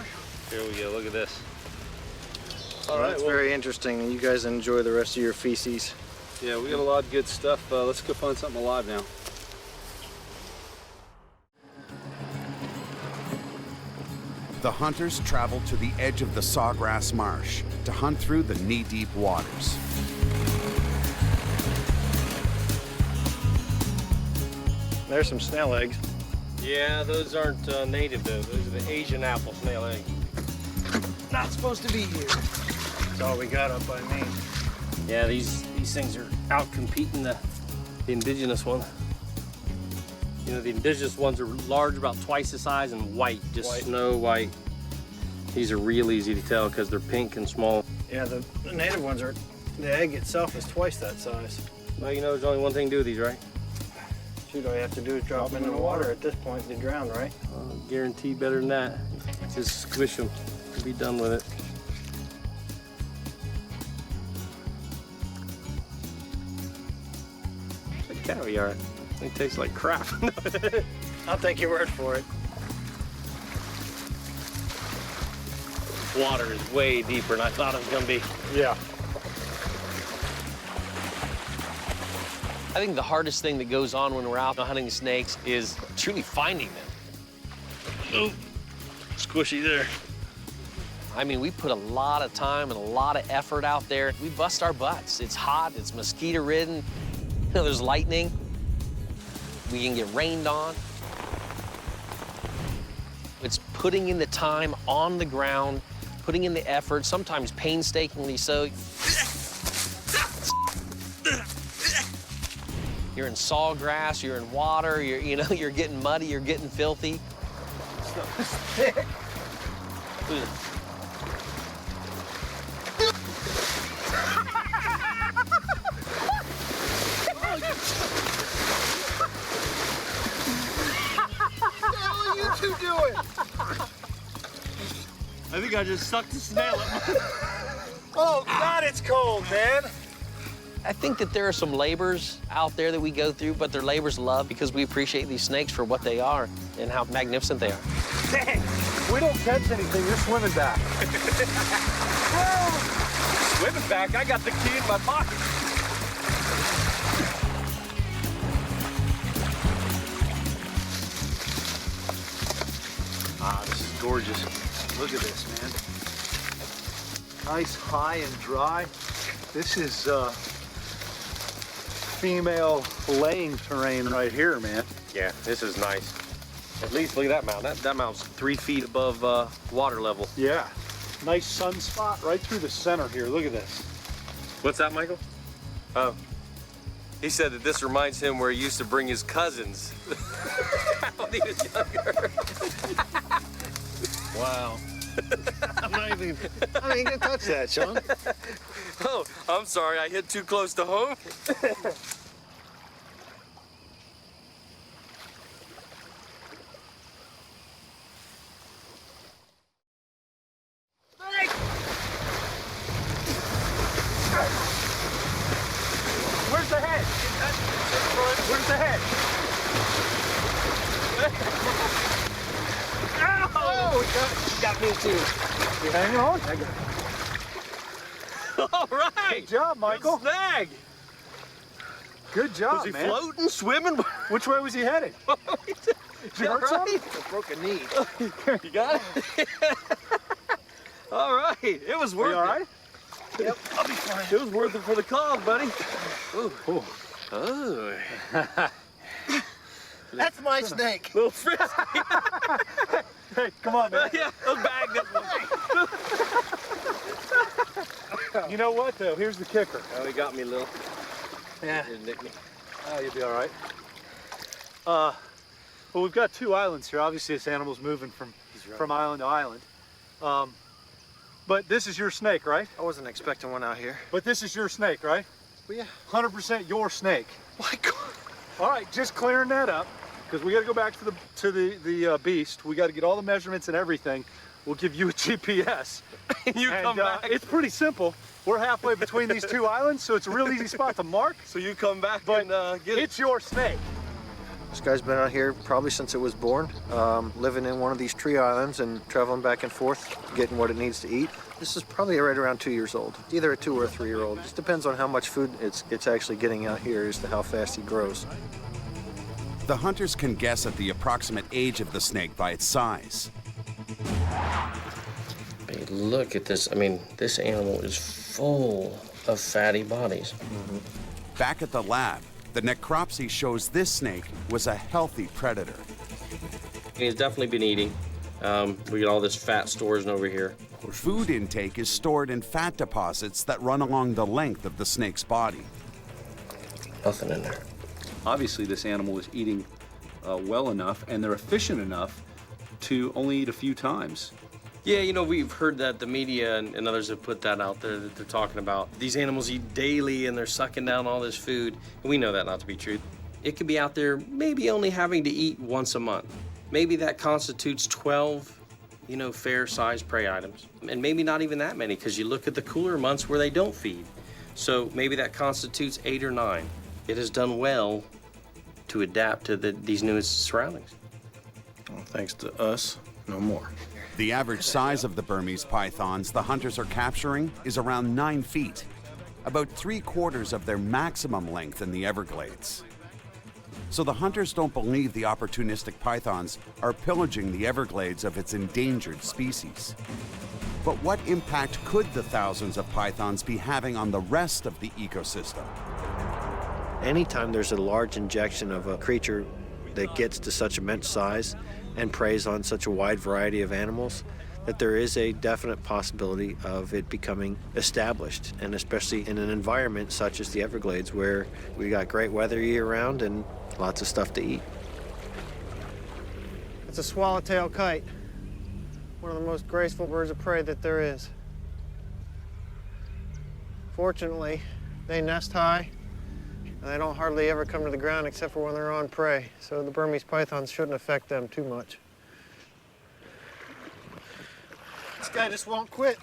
Here we go, look at this. All right, that's very interesting, and you guys enjoy the rest of your feces. Yeah, we got a lot of good stuff. Let's go find something alive now. The hunters travel to the edge of the Sawgrass Marsh to hunt through the knee-deep waters. There's some snail eggs. Yeah, those aren't native though. Those are the Asian apple snail eggs. Not supposed to be here. That's all we got up by me. Yeah, these things are out competing the indigenous one. You know, the indigenous ones are large, about twice the size, and white, just snow white. These are real easy to tell because they're pink and small. Yeah, the native ones are, the egg itself is twice that size. Well, you know, there's only one thing to do with these, right? Shoot, all you have to do is drop them in the water. At this point, they drown, right? Guarantee better than that. Just squish them and be done with it. It's like caviar. It tastes like crap. I'll take your word for it. Water is way deeper than I thought it was gonna be. Yeah. I think the hardest thing that goes on when we're out hunting snakes is truly finding them. Ooh, squishy there. I mean, we put a lot of time and a lot of effort out there. We bust our butts. It's hot, it's mosquito-ridden. You know, there's lightning. We can get rained on. It's putting in the time on the ground, putting in the effort, sometimes painstakingly so. You're in sawgrass, you're in water, you're getting muddy, you're getting filthy. Stuff is thick. What are you two doing? I think I just sucked a snail at my... Oh, God, it's cold, man. I think that there are some labors out there that we go through, but they're labors of love because we appreciate these snakes for what they are and how magnificent they are. Dang, we don't catch anything. You're swimming back. Swimming back? I got the key in my pocket. Ah, this is gorgeous. Look at this, man. Nice, high and dry. This is female laying terrain right here, man. Yeah, this is nice. At least look at that mountain. That mountain's 3 feet above water level. Yeah. Nice sunspot right through the center here. Look at this. What's that, Michael? Oh. He said that this reminds him where he used to bring his cousins when he was younger. Wow. I'm not even gonna touch that, Sean. Oh, I'm sorry. I hit too close to home. Where's the head? Where's the head? Oh, he got me too. Hang on. All right. Good job, Michael. Good snag. Good job, Was he man. floating, swimming? Which way was he headed? Did you hurt something? I broke a knee. You got it? All right. It was worth it. All right? Yep, I'll be fine. It was worth it for the cause, buddy. Ooh. Oh. That's my snake. Little frisky. Hey, come on, man. Yeah, let's bag this one. You know what, though? Here's the kicker. Oh, he got me, Lil. Yeah. He nicked me. Oh, you'll be all right. Well, we've got 2 islands here. Obviously, this animal's moving from island to island. But this is your snake, right? I wasn't expecting one out here. But this is your snake, right? Well, yeah. 100% your snake. My God. All right, just clearing that up, because we got to go back to the beast. We got to get all the measurements and everything. We'll give you a GPS. And you come back. It's pretty simple. We're halfway between these 2 islands, so it's a real easy spot to mark. So you come back But and get it. it's your snake. This guy's been out here probably since it was born, living in one of these tree islands and traveling back and forth, getting what it needs to eat. This is probably right around 2 years old, either a 2 or a 3-year-old. It just depends on how much food it's actually getting out here as to how fast he grows. The hunters can guess at the approximate age of the snake by its size. Hey, look at this. I mean, this animal is full of fatty bodies. Back at the lab, the necropsy shows this snake was a healthy predator. He's definitely been eating. We got all this fat stores over here. Food intake is stored in fat deposits that run along the length of the snake's body. Nothing in there. Obviously, this animal is eating well enough, and they're efficient enough to only eat a few times. Yeah, you know, we've heard that the media and others have put that out there, that they're talking about these animals eat daily and they're sucking down all this food. And we know that not to be true. It could be out there maybe only having to eat once a month. Maybe that constitutes 12, you know, fair-sized prey items. And maybe not even that many, because you look at the cooler months where they don't feed. So maybe that constitutes 8 or 9. It has done well to adapt to these newest surroundings. Well, thanks to us, no more. The average size of the Burmese pythons the hunters are capturing is around 9 feet, about 3/4 of their maximum length in the Everglades. So the hunters don't believe the opportunistic pythons are pillaging the Everglades of its endangered species. But what impact could the thousands of pythons be having on the rest of the ecosystem? Anytime there's a large injection of a creature that gets to such immense size and preys on such a wide variety of animals, that there is a definite possibility of it becoming established, and especially in an environment such as the Everglades, where we got great weather year-round and lots of stuff to eat. It's a swallowtail kite, one of the most graceful birds of prey that there is. Fortunately, they nest high, and they don't hardly ever come to the ground except for when they're on prey, so the Burmese pythons shouldn't affect them too much. This guy just won't quit.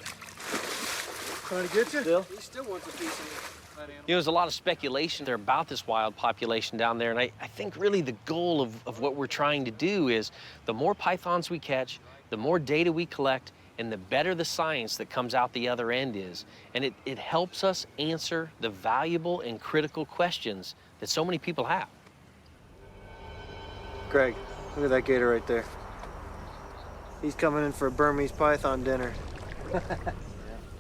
Trying to get you? He still wants a piece of that animal. You know, there's a lot of speculation there about this wild population down there, and I think really the goal of what we're trying to do is the more pythons we catch, the more data we collect, and the better the science that comes out the other end is. And it helps us answer the valuable and critical questions that so many people have. Greg, look at that gator right there. He's coming in for a Burmese python dinner.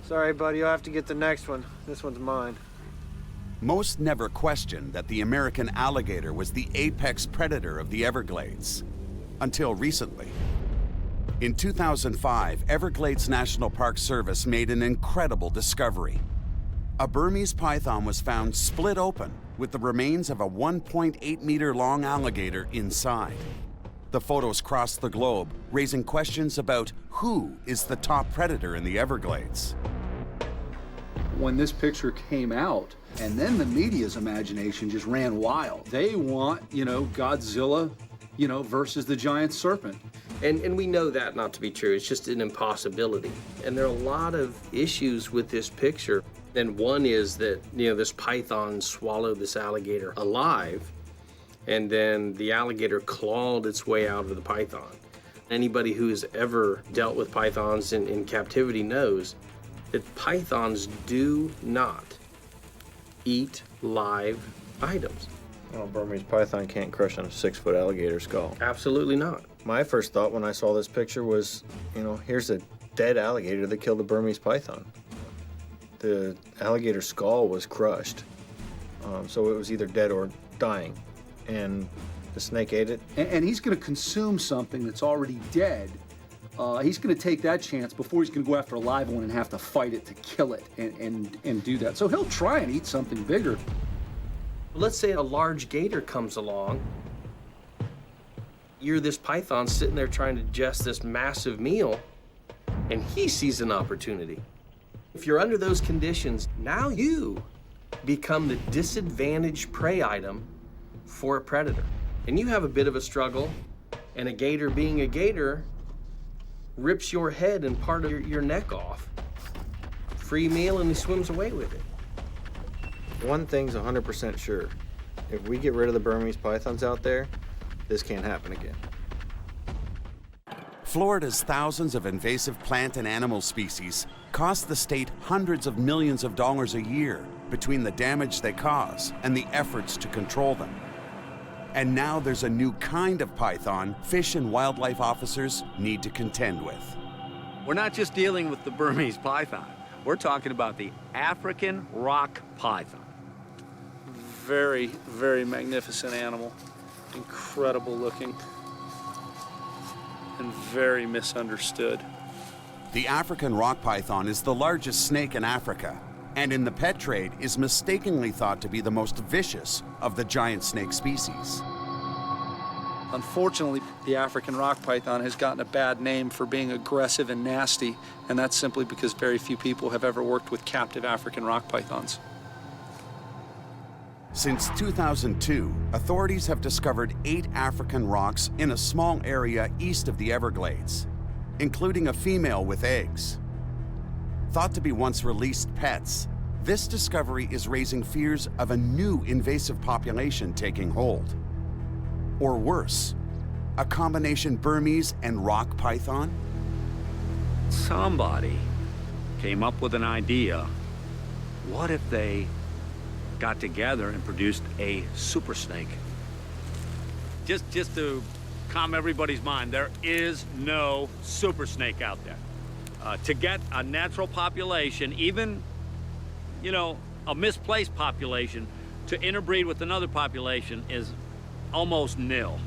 Sorry, buddy, you'll have to get the next one. This one's mine. Most never questioned that the American alligator was the apex predator of the Everglades, until recently. In 2005, Everglades National Park Service made an incredible discovery. A Burmese python was found split open with the remains of a 1.8-meter long alligator inside. The photos crossed the globe, raising questions about who is the top predator in the Everglades. When this picture came out, and then the media's imagination just ran wild. They want, you know, Godzilla, you know, versus the giant serpent. And we know that not to be true. It's just an impossibility. And there are a lot of issues with this picture. And one is that, you know, this python swallowed this alligator alive, and then the alligator clawed its way out of the python. Anybody who has ever dealt with pythons in captivity knows that pythons do not eat live items. Well, Burmese python can't crush on a 6-foot alligator skull. Absolutely not. My first thought when I saw this picture was, you know, here's a dead alligator that killed a Burmese python. The alligator skull was crushed, so it was either dead or dying, and the snake ate it. And he's going to consume something that's already dead. He's going to take that chance before he's going to go after a live one and have to fight it to kill it and do that. So he'll try and eat something bigger. Let's say a large gator comes along. You're this python sitting there trying to digest this massive meal, and he sees an opportunity. If you're under those conditions, now you become the disadvantaged prey item for a predator. And you have a bit of a struggle, and a gator being a gator rips your head and part of your neck off. Free meal, and he swims away with it. One thing's 100% sure. If we get rid of the Burmese pythons out there, this can't happen again. Florida's thousands of invasive plant and animal species cost the state hundreds of millions of dollars a year between the damage they cause and the efforts to control them. And now there's a new kind of python fish and wildlife officers need to contend with. We're not just dealing with the Burmese python. We're talking about the African rock python. Very, very magnificent animal. Incredible looking. And very misunderstood. The African rock python is the largest snake in Africa, and in the pet trade is mistakenly thought to be the most vicious of the giant snake species. Unfortunately, the African rock python has gotten a bad name for being aggressive and nasty, and that's simply because very few people have ever worked with captive African rock pythons. Since 2002, authorities have discovered 8 African rocks in a small area east of the Everglades, including a female with eggs. Thought to be once released pets, this discovery is raising fears of a new invasive population taking hold. Or worse, a combination Burmese and rock python? Somebody came up with an idea. What if they got together and produced a super snake? Just to calm everybody's mind, there is no super snake out there. To get a natural population, even, you know, a misplaced population, to interbreed with another population is almost nil.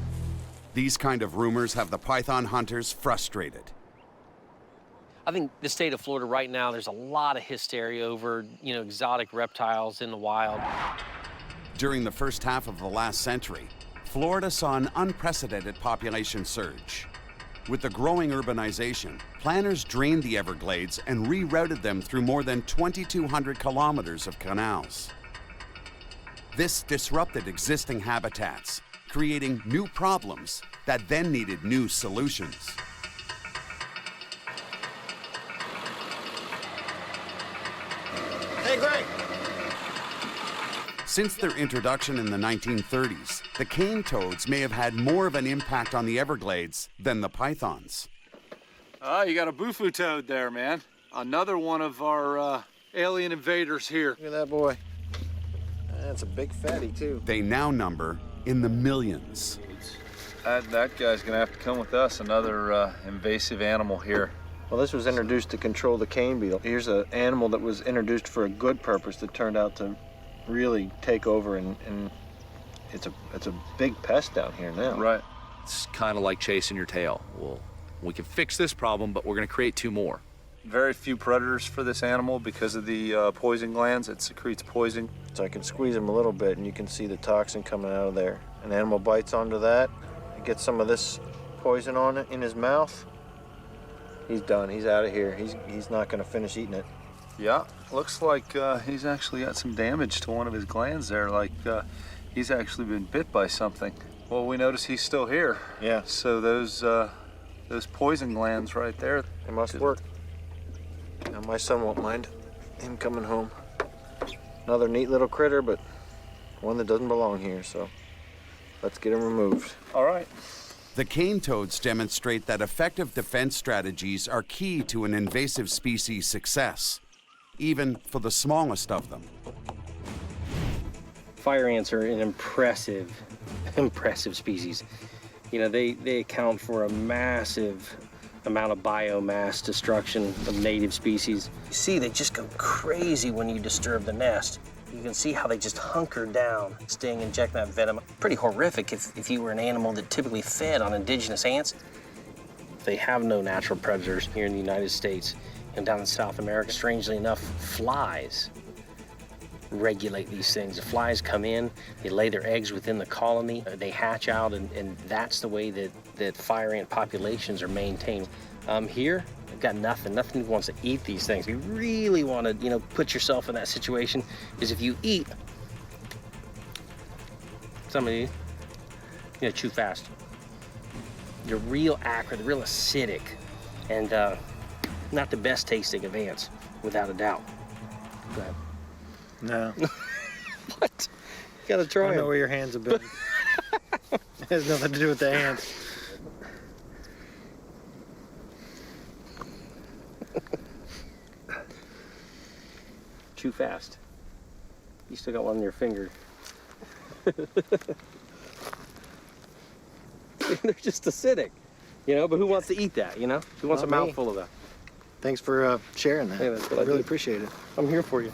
These kind of rumors have the python hunters frustrated. I think the state of Florida right now, there's a lot of hysteria over, exotic reptiles in the wild. During the first half of the last century, Florida saw an unprecedented population surge. With the growing urbanization, planners drained the Everglades and rerouted them through more than 2,200 kilometers of canals. This disrupted existing habitats, creating new problems that then needed new solutions. Hey, Greg! Since their introduction in the 1930s, the cane toads may have had more of an impact on the Everglades than the pythons. Oh, you got a bufu toad there, man. Another one of our alien invaders here. Look at that boy. That's a big fatty, too. They now number in the millions. That guy's gonna have to come with us, another invasive animal here. Well, this was introduced to control the cane beetle. Here's an animal that was introduced for a good purpose that turned out to really take over, and it's a big pest down here now. Right. It's kind of like chasing your tail. Well, we can fix this problem, but we're gonna create 2 more. Very few predators for this animal because of the poison glands. It secretes poison. So I can squeeze him a little bit, and you can see the toxin coming out of there. An animal bites onto that, it gets some of this poison on it in his mouth. He's done. He's out of here. He's not going to finish eating it. Yeah, looks like he's actually got some damage to one of his glands there. Like he's actually been bit by something. Well, we notice he's still here. Yeah. So those poison glands right there. They must work. Now my son won't mind him coming home. Another neat little critter, but one that doesn't belong here. So let's get him removed. All right. The cane toads demonstrate that effective defense strategies are key to an invasive species' success, even for the smallest of them. fire ants are an impressive species. You know, they account for a massive amount of biomass destruction of native species. You see, they just go crazy when you disturb the nest. You can see how they just hunker down, sting, inject that venom. Pretty horrific if you were an animal that typically fed on indigenous ants. They have no natural predators here in the United States and down in South America. Strangely enough, flies regulate these things. The flies come in, they lay their eggs within the colony, they hatch out, and that's the way that fire ant populations are maintained. Here, I've got nothing. Nothing wants to eat these things. You really want to, you know, put yourself in that situation, is if you eat, somebody, you know, chew fast. They're real acrid, real acidic, and not the best tasting of ants, without a doubt. Go ahead. No. What? You gotta try I know it. where your hands have been. It has nothing to do with the ants. Chew fast. You still got one on your finger. They're just acidic, you know, but who wants to eat that, you know? Who wants Not a me. mouthful of that? Thanks for sharing that. Hey, that's what I I really do. appreciate it. I'm here for you.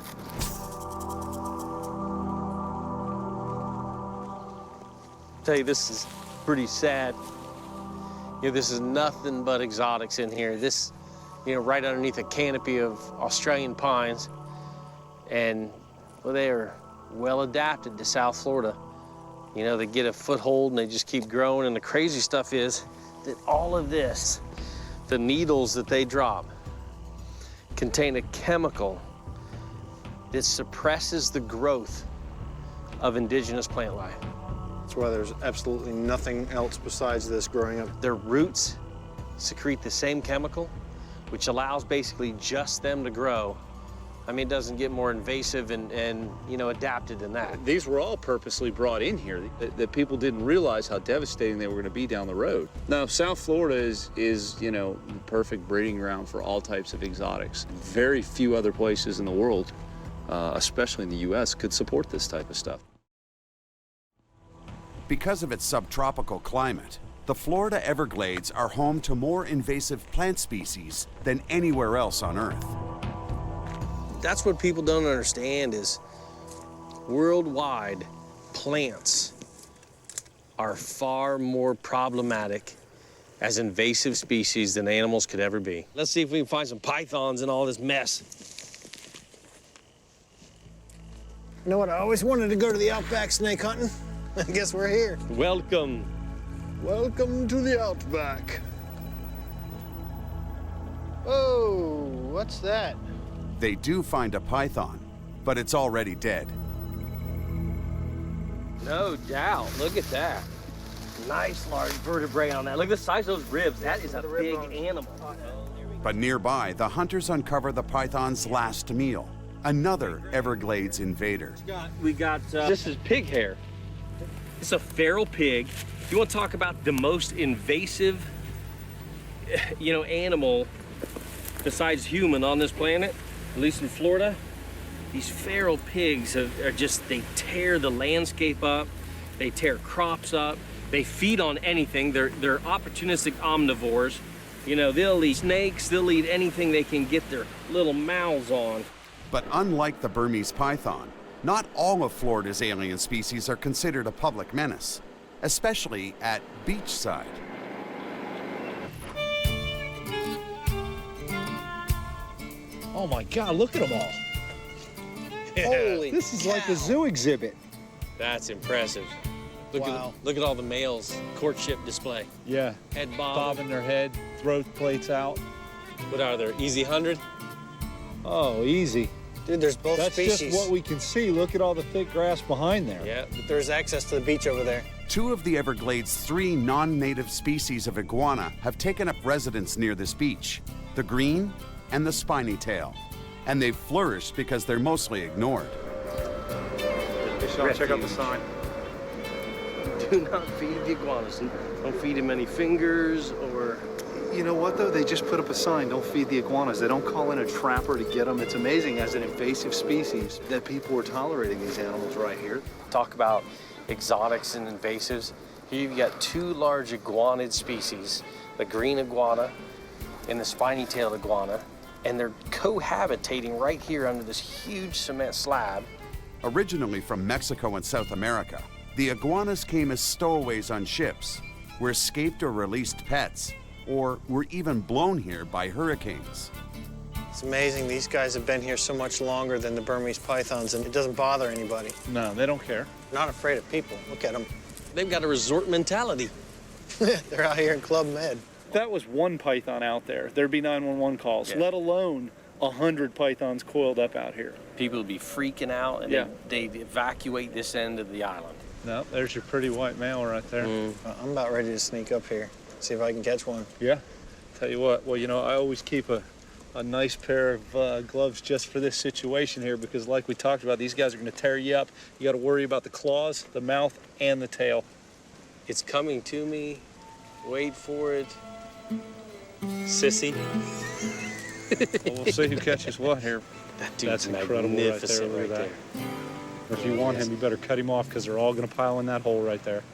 Tell you, this is pretty sad. You know, this is nothing but exotics in here. This, you know, right underneath a canopy of Australian pines. And, well, they are well adapted to South Florida. You know, they get a foothold and they just keep growing. And the crazy stuff is that all of this, the needles that they drop, contain a chemical that suppresses the growth of indigenous plant life. That's why there's absolutely nothing else besides this growing up. Their roots secrete the same chemical, which allows basically just them to grow. I mean, it doesn't get more invasive and you know, adapted than that. These were all purposely brought in here, that people didn't realize how devastating they were going to be down the road. Now, South Florida is, you know, the perfect breeding ground for all types of exotics. Very few other places in the world, especially in the U.S., could support this type of stuff. Because of its subtropical climate, the Florida Everglades are home to more invasive plant species than anywhere else on Earth. That's what people don't understand is worldwide, plants are far more problematic as invasive species than animals could ever be. Let's see if we can find some pythons in all this mess. You know what? I always wanted to go to the outback snake hunting. I guess we're here. Welcome. Welcome to the outback. Oh, what's that? They do find a python, but it's already dead. No doubt. Look at that. Nice large vertebrae on that. Look at the size of those ribs. That is a big animal. But nearby, the hunters uncover the python's last meal, another Everglades invader. We got this is pig hair. It's a feral pig. You want to talk about the most invasive, you know, animal besides human on this planet, at least in Florida? These feral pigs are just, they tear the landscape up, they tear crops up, they feed on anything. They're opportunistic omnivores. You know, they'll eat snakes, they'll eat anything they can get their little mouths on. But unlike the Burmese python, not all of Florida's alien species are considered a public menace, especially at beachside. Oh my God, look at them all. Holy This is like cow. a zoo exhibit. That's impressive. Look at all the males, courtship display. Yeah. Head bob. Bobbing their head, throat plates out. What are there, easy 100? Oh, easy. Dude, there's both That's species. just what we can see. Look at all the thick grass behind there. Yeah. But there's access to the beach over there. Two of the Everglades' 3 non-native species of iguana have taken up residence near this beach, the green and the spiny tail. And they've flourished because they're mostly ignored. Check out the sign. Do not feed the iguanas. Don't feed him any fingers or You know what, though? They just put up a sign, don't feed the iguanas. They don't call in a trapper to get them. It's amazing, as an invasive species, that people are tolerating these animals right here. Talk about exotics and invasives. Here you've got two large iguanid species, the green iguana and the spiny-tailed iguana, and they're cohabitating right here under this huge cement slab. Originally from Mexico and South America, the iguanas came as stowaways on ships, were escaped or released pets, or were even blown here by hurricanes. It's amazing these guys have been here so much longer than the Burmese pythons, and it doesn't bother anybody. No, they don't care. Not afraid of people. Look at them. They've got a resort mentality. They're out here in Club Med. That was one python out there, there'd be 911 calls, Yeah. let alone 100 pythons coiled up out here. People would be freaking out, and Yeah. they'd evacuate this end of the island. No, there's your pretty white male right there. I'm about ready to sneak up here, see if I can catch one. Yeah. Tell you what, well, you know, I always keep a nice pair of gloves just for this situation here, because like we talked about, these guys are gonna tear you up. You gotta worry about the claws, the mouth, and the tail. It's coming to me. Wait for it. Sissy. Well, we'll see who catches what here. That dude's That's incredible magnificent right there. Look right at that. If you want him, you better cut him off, because they're all going to pile in that hole right there.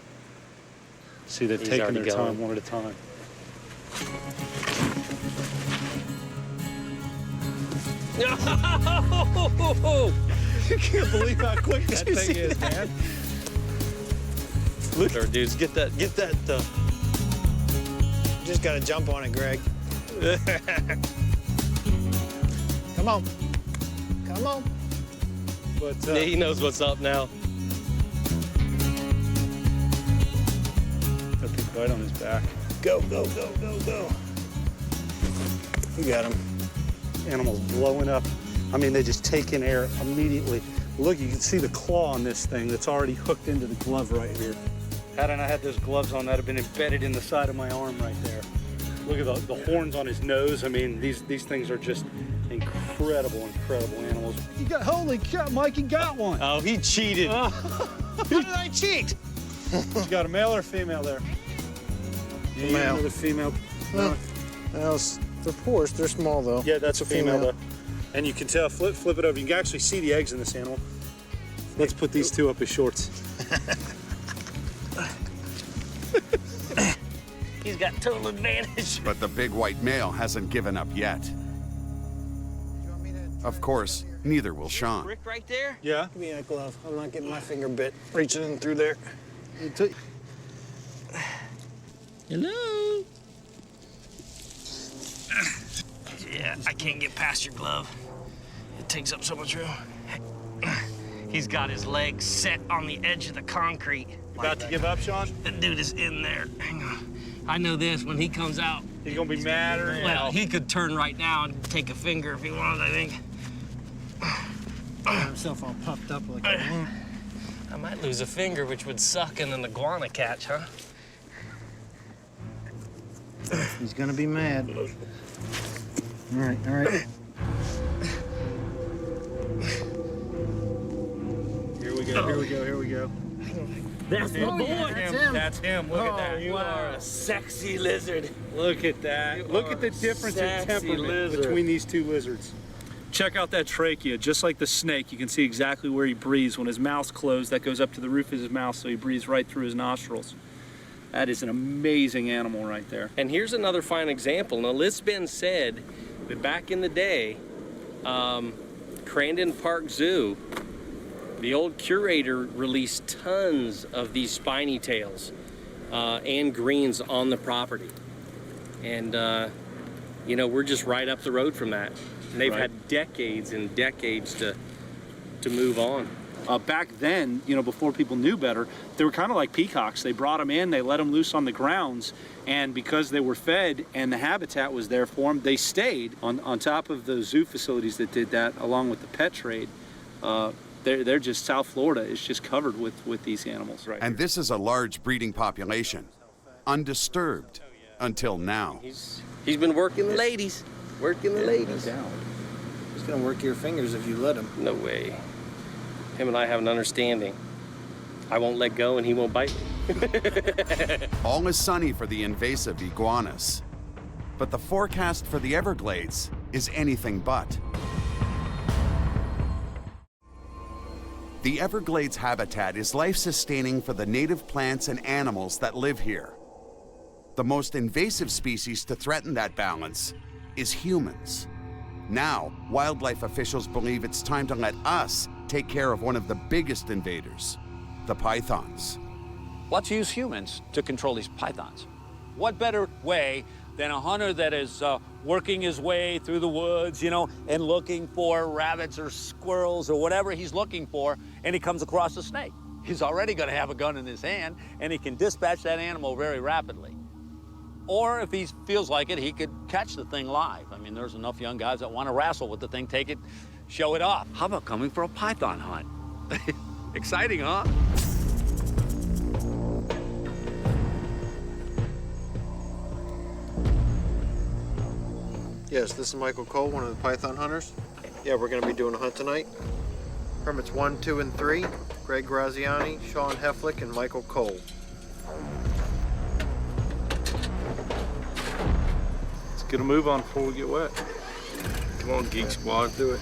See, they've He's taken their already time going. one at a time. You can't believe how quick that thing is, man. Look at her, dudes. Get that. Just gotta jump on it, Greg. Come on. Come on. But Yeah, he knows what's up now. Got a big bite on his back. Go, go, go, go, go. You got him. Animals blowing up. I mean, they just take in air immediately. Look, you can see the claw on this thing that's already hooked into the glove right here. Hadn't I had those gloves on, that'd have been embedded in the side of my arm right there. Look at the horns on his nose. I mean, these things are just incredible animals. Holy cow, Mikey got one. Oh, he cheated. How did I cheat? You got a male or a female there? Yeah, Male. another female. Well, they're porous. They're small, though. Yeah, that's a female though. And you can tell, flip it over. You can actually see the eggs in this animal. Let's put these two up as shorts. He's got total advantage. But the big white male hasn't given up yet. Of course, neither will Sean. Rick right there? Yeah? Give me that glove. I'm not getting my finger bit. Reaching in through there. Hello. Yeah, I can't get past your glove. It takes up so much room. He's got his legs set on the edge of the concrete. About to give up, Sean? The dude is in there. Hang on. I know this, when he comes out. He's gonna be mad or Well, he could turn right now and take a finger if he wanted, I think. Got himself all puffed up like a balloon. I might lose a finger, which would suck in an iguana catch, huh? He's gonna be mad. All right, all right. Here we go, here we go, here we go. That's my boy. That's him. That's him. Look at that. You are a sexy lizard. Look at that. Look at the difference in sexy temperament lizard. between these two lizards. Check out that trachea. Just like the snake, you can see exactly where he breathes. When his mouth's closed, that goes up to the roof of his mouth, so he breathes right through his nostrils. That is an amazing animal right there. And here's another fine example. Now, it's been said that back in the day, Crandon Park Zoo, the old curator released tons of these spiny tails and greens on the property. And, you know, we're just right up the road from that. And they've had decades and decades to move on. Back then, you know, before people knew better, they were kind of like peacocks. They brought them in, they let them loose on the grounds, and because they were fed and the habitat was there for them, they stayed. On top of the zoo facilities that did that, along with the pet trade, they're just, South Florida is just covered with these animals right And here. this is a large breeding population, undisturbed until now. He's been working the ladies. Working the ladies. He's gonna work your fingers if you let him. No way. Him and I have an understanding. I won't let go and he won't bite me. All is sunny for the invasive iguanas. But the forecast for the Everglades is anything but. The Everglades habitat is life-sustaining for the native plants and animals that live here. The most invasive species to threaten that balance is humans. Now, wildlife officials believe it's time to let us take care of one of the biggest invaders, the pythons. Let's use humans to control these pythons. What better way than a hunter that is working his way through the woods, you know, and looking for rabbits or squirrels or whatever he's looking for, and he comes across a snake. He's already gonna have a gun in his hand, and he can dispatch that animal very rapidly. Or if he feels like it, he could catch the thing live. I mean, there's enough young guys that wanna wrestle with the thing, take it, show it off. How about coming for a python hunt? Exciting, huh? Yes, this is Michael Cole, one of the python hunters. Yeah, we're gonna be doing a hunt tonight. Permits 1, 2, and 3, Greg Graziani, Sean Heflick, and Michael Cole. Let's get a move on before we get wet. Come on, Geek Squad, do it.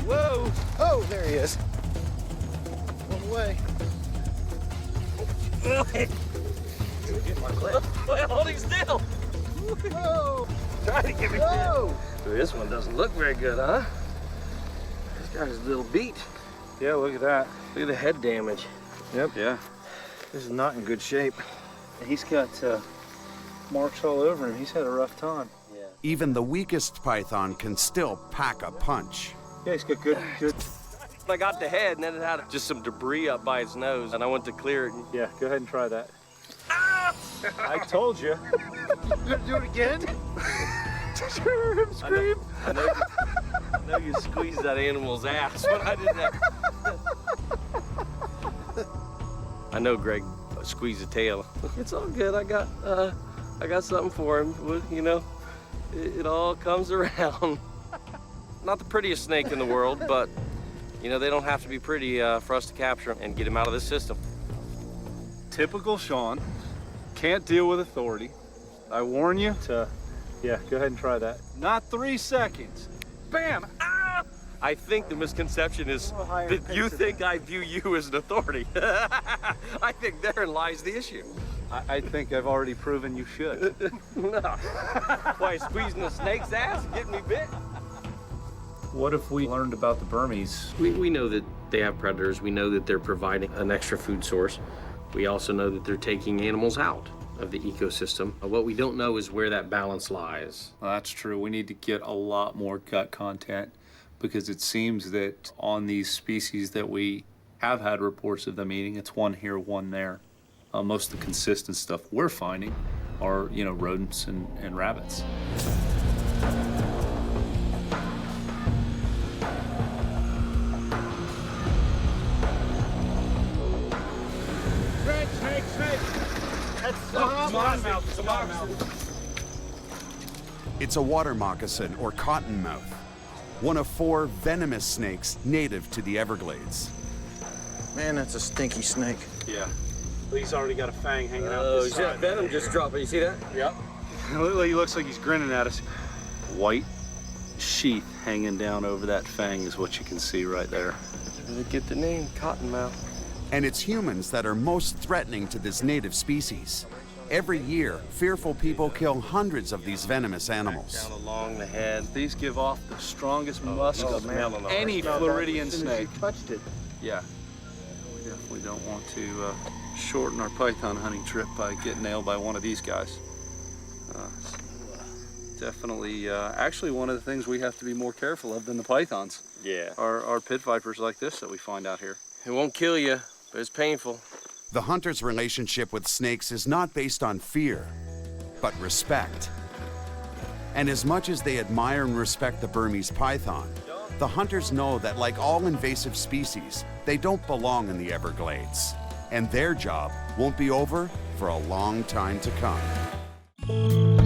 Whoa! Oh, there he is. One away. Get my clip. Well, holding still. Whoa! Trying to get me Whoa! This one doesn't look very good, huh? This guy's a little beat. Yeah, look at that. Look at the head damage. Yep. Yeah. This is not in good shape. He's got marks all over him. He's had a rough time. Yeah. Even the weakest python can still pack a punch. Yeah, he's got good. I got the head, and then it had just some debris up by its nose, and I went to clear it. Yeah, go ahead and try that. I told you. You gonna do it again? Did you hear him scream? I know you squeezed that animal's ass when I did that. I know Greg squeezed the tail. It's all good. I got something for him. You know, it all comes around. Not the prettiest snake in the world, but you know, they don't have to be pretty for us to capture and get him out of this system. Typical Sean. Can't deal with authority. I warn you to, yeah, go ahead and try that. Not 3 seconds. Bam! Ah! I think the misconception is that you think I view you as an authority. I think therein lies the issue. I think I've already proven you should. No. Why, squeezing a snake's ass and getting me bit? What if we learned about the Burmese? We know that they have predators. We know that they're providing an extra food source. We also know that they're taking animals out of the ecosystem. What we don't know is where that balance lies. Well, that's true. We need to get a lot more gut content because it seems that on these species that we have had reports of them eating, it's one here, one there. Most of the consistent stuff we're finding are, you know, rodents and rabbits. It's a water moccasin or cottonmouth, one of 4 venomous snakes native to the Everglades. Man, that's a stinky snake. Yeah. He's already got a fang hanging out. Oh, he's got venom just dropping. You see that? Yep. He looks like he's grinning at us. White sheath hanging down over that fang is what you can see right there. Did get the name Cottonmouth? And it's humans that are most threatening to this native species. Every year, fearful people kill hundreds of these venomous animals. Down along the head. These give off the strongest musk of any Floridian snake. You touched it. Yeah. We definitely don't want to shorten our python hunting trip by getting nailed by one of these guys. Definitely, actually one of the things we have to be more careful of than the pythons. Yeah. Are pit vipers like this that we find out here. It won't kill you, but it's painful. The hunter's relationship with snakes is not based on fear, but respect. And as much as they admire and respect the Burmese python, the hunters know that like all invasive species, they don't belong in the Everglades. And their job won't be over for a long time to come.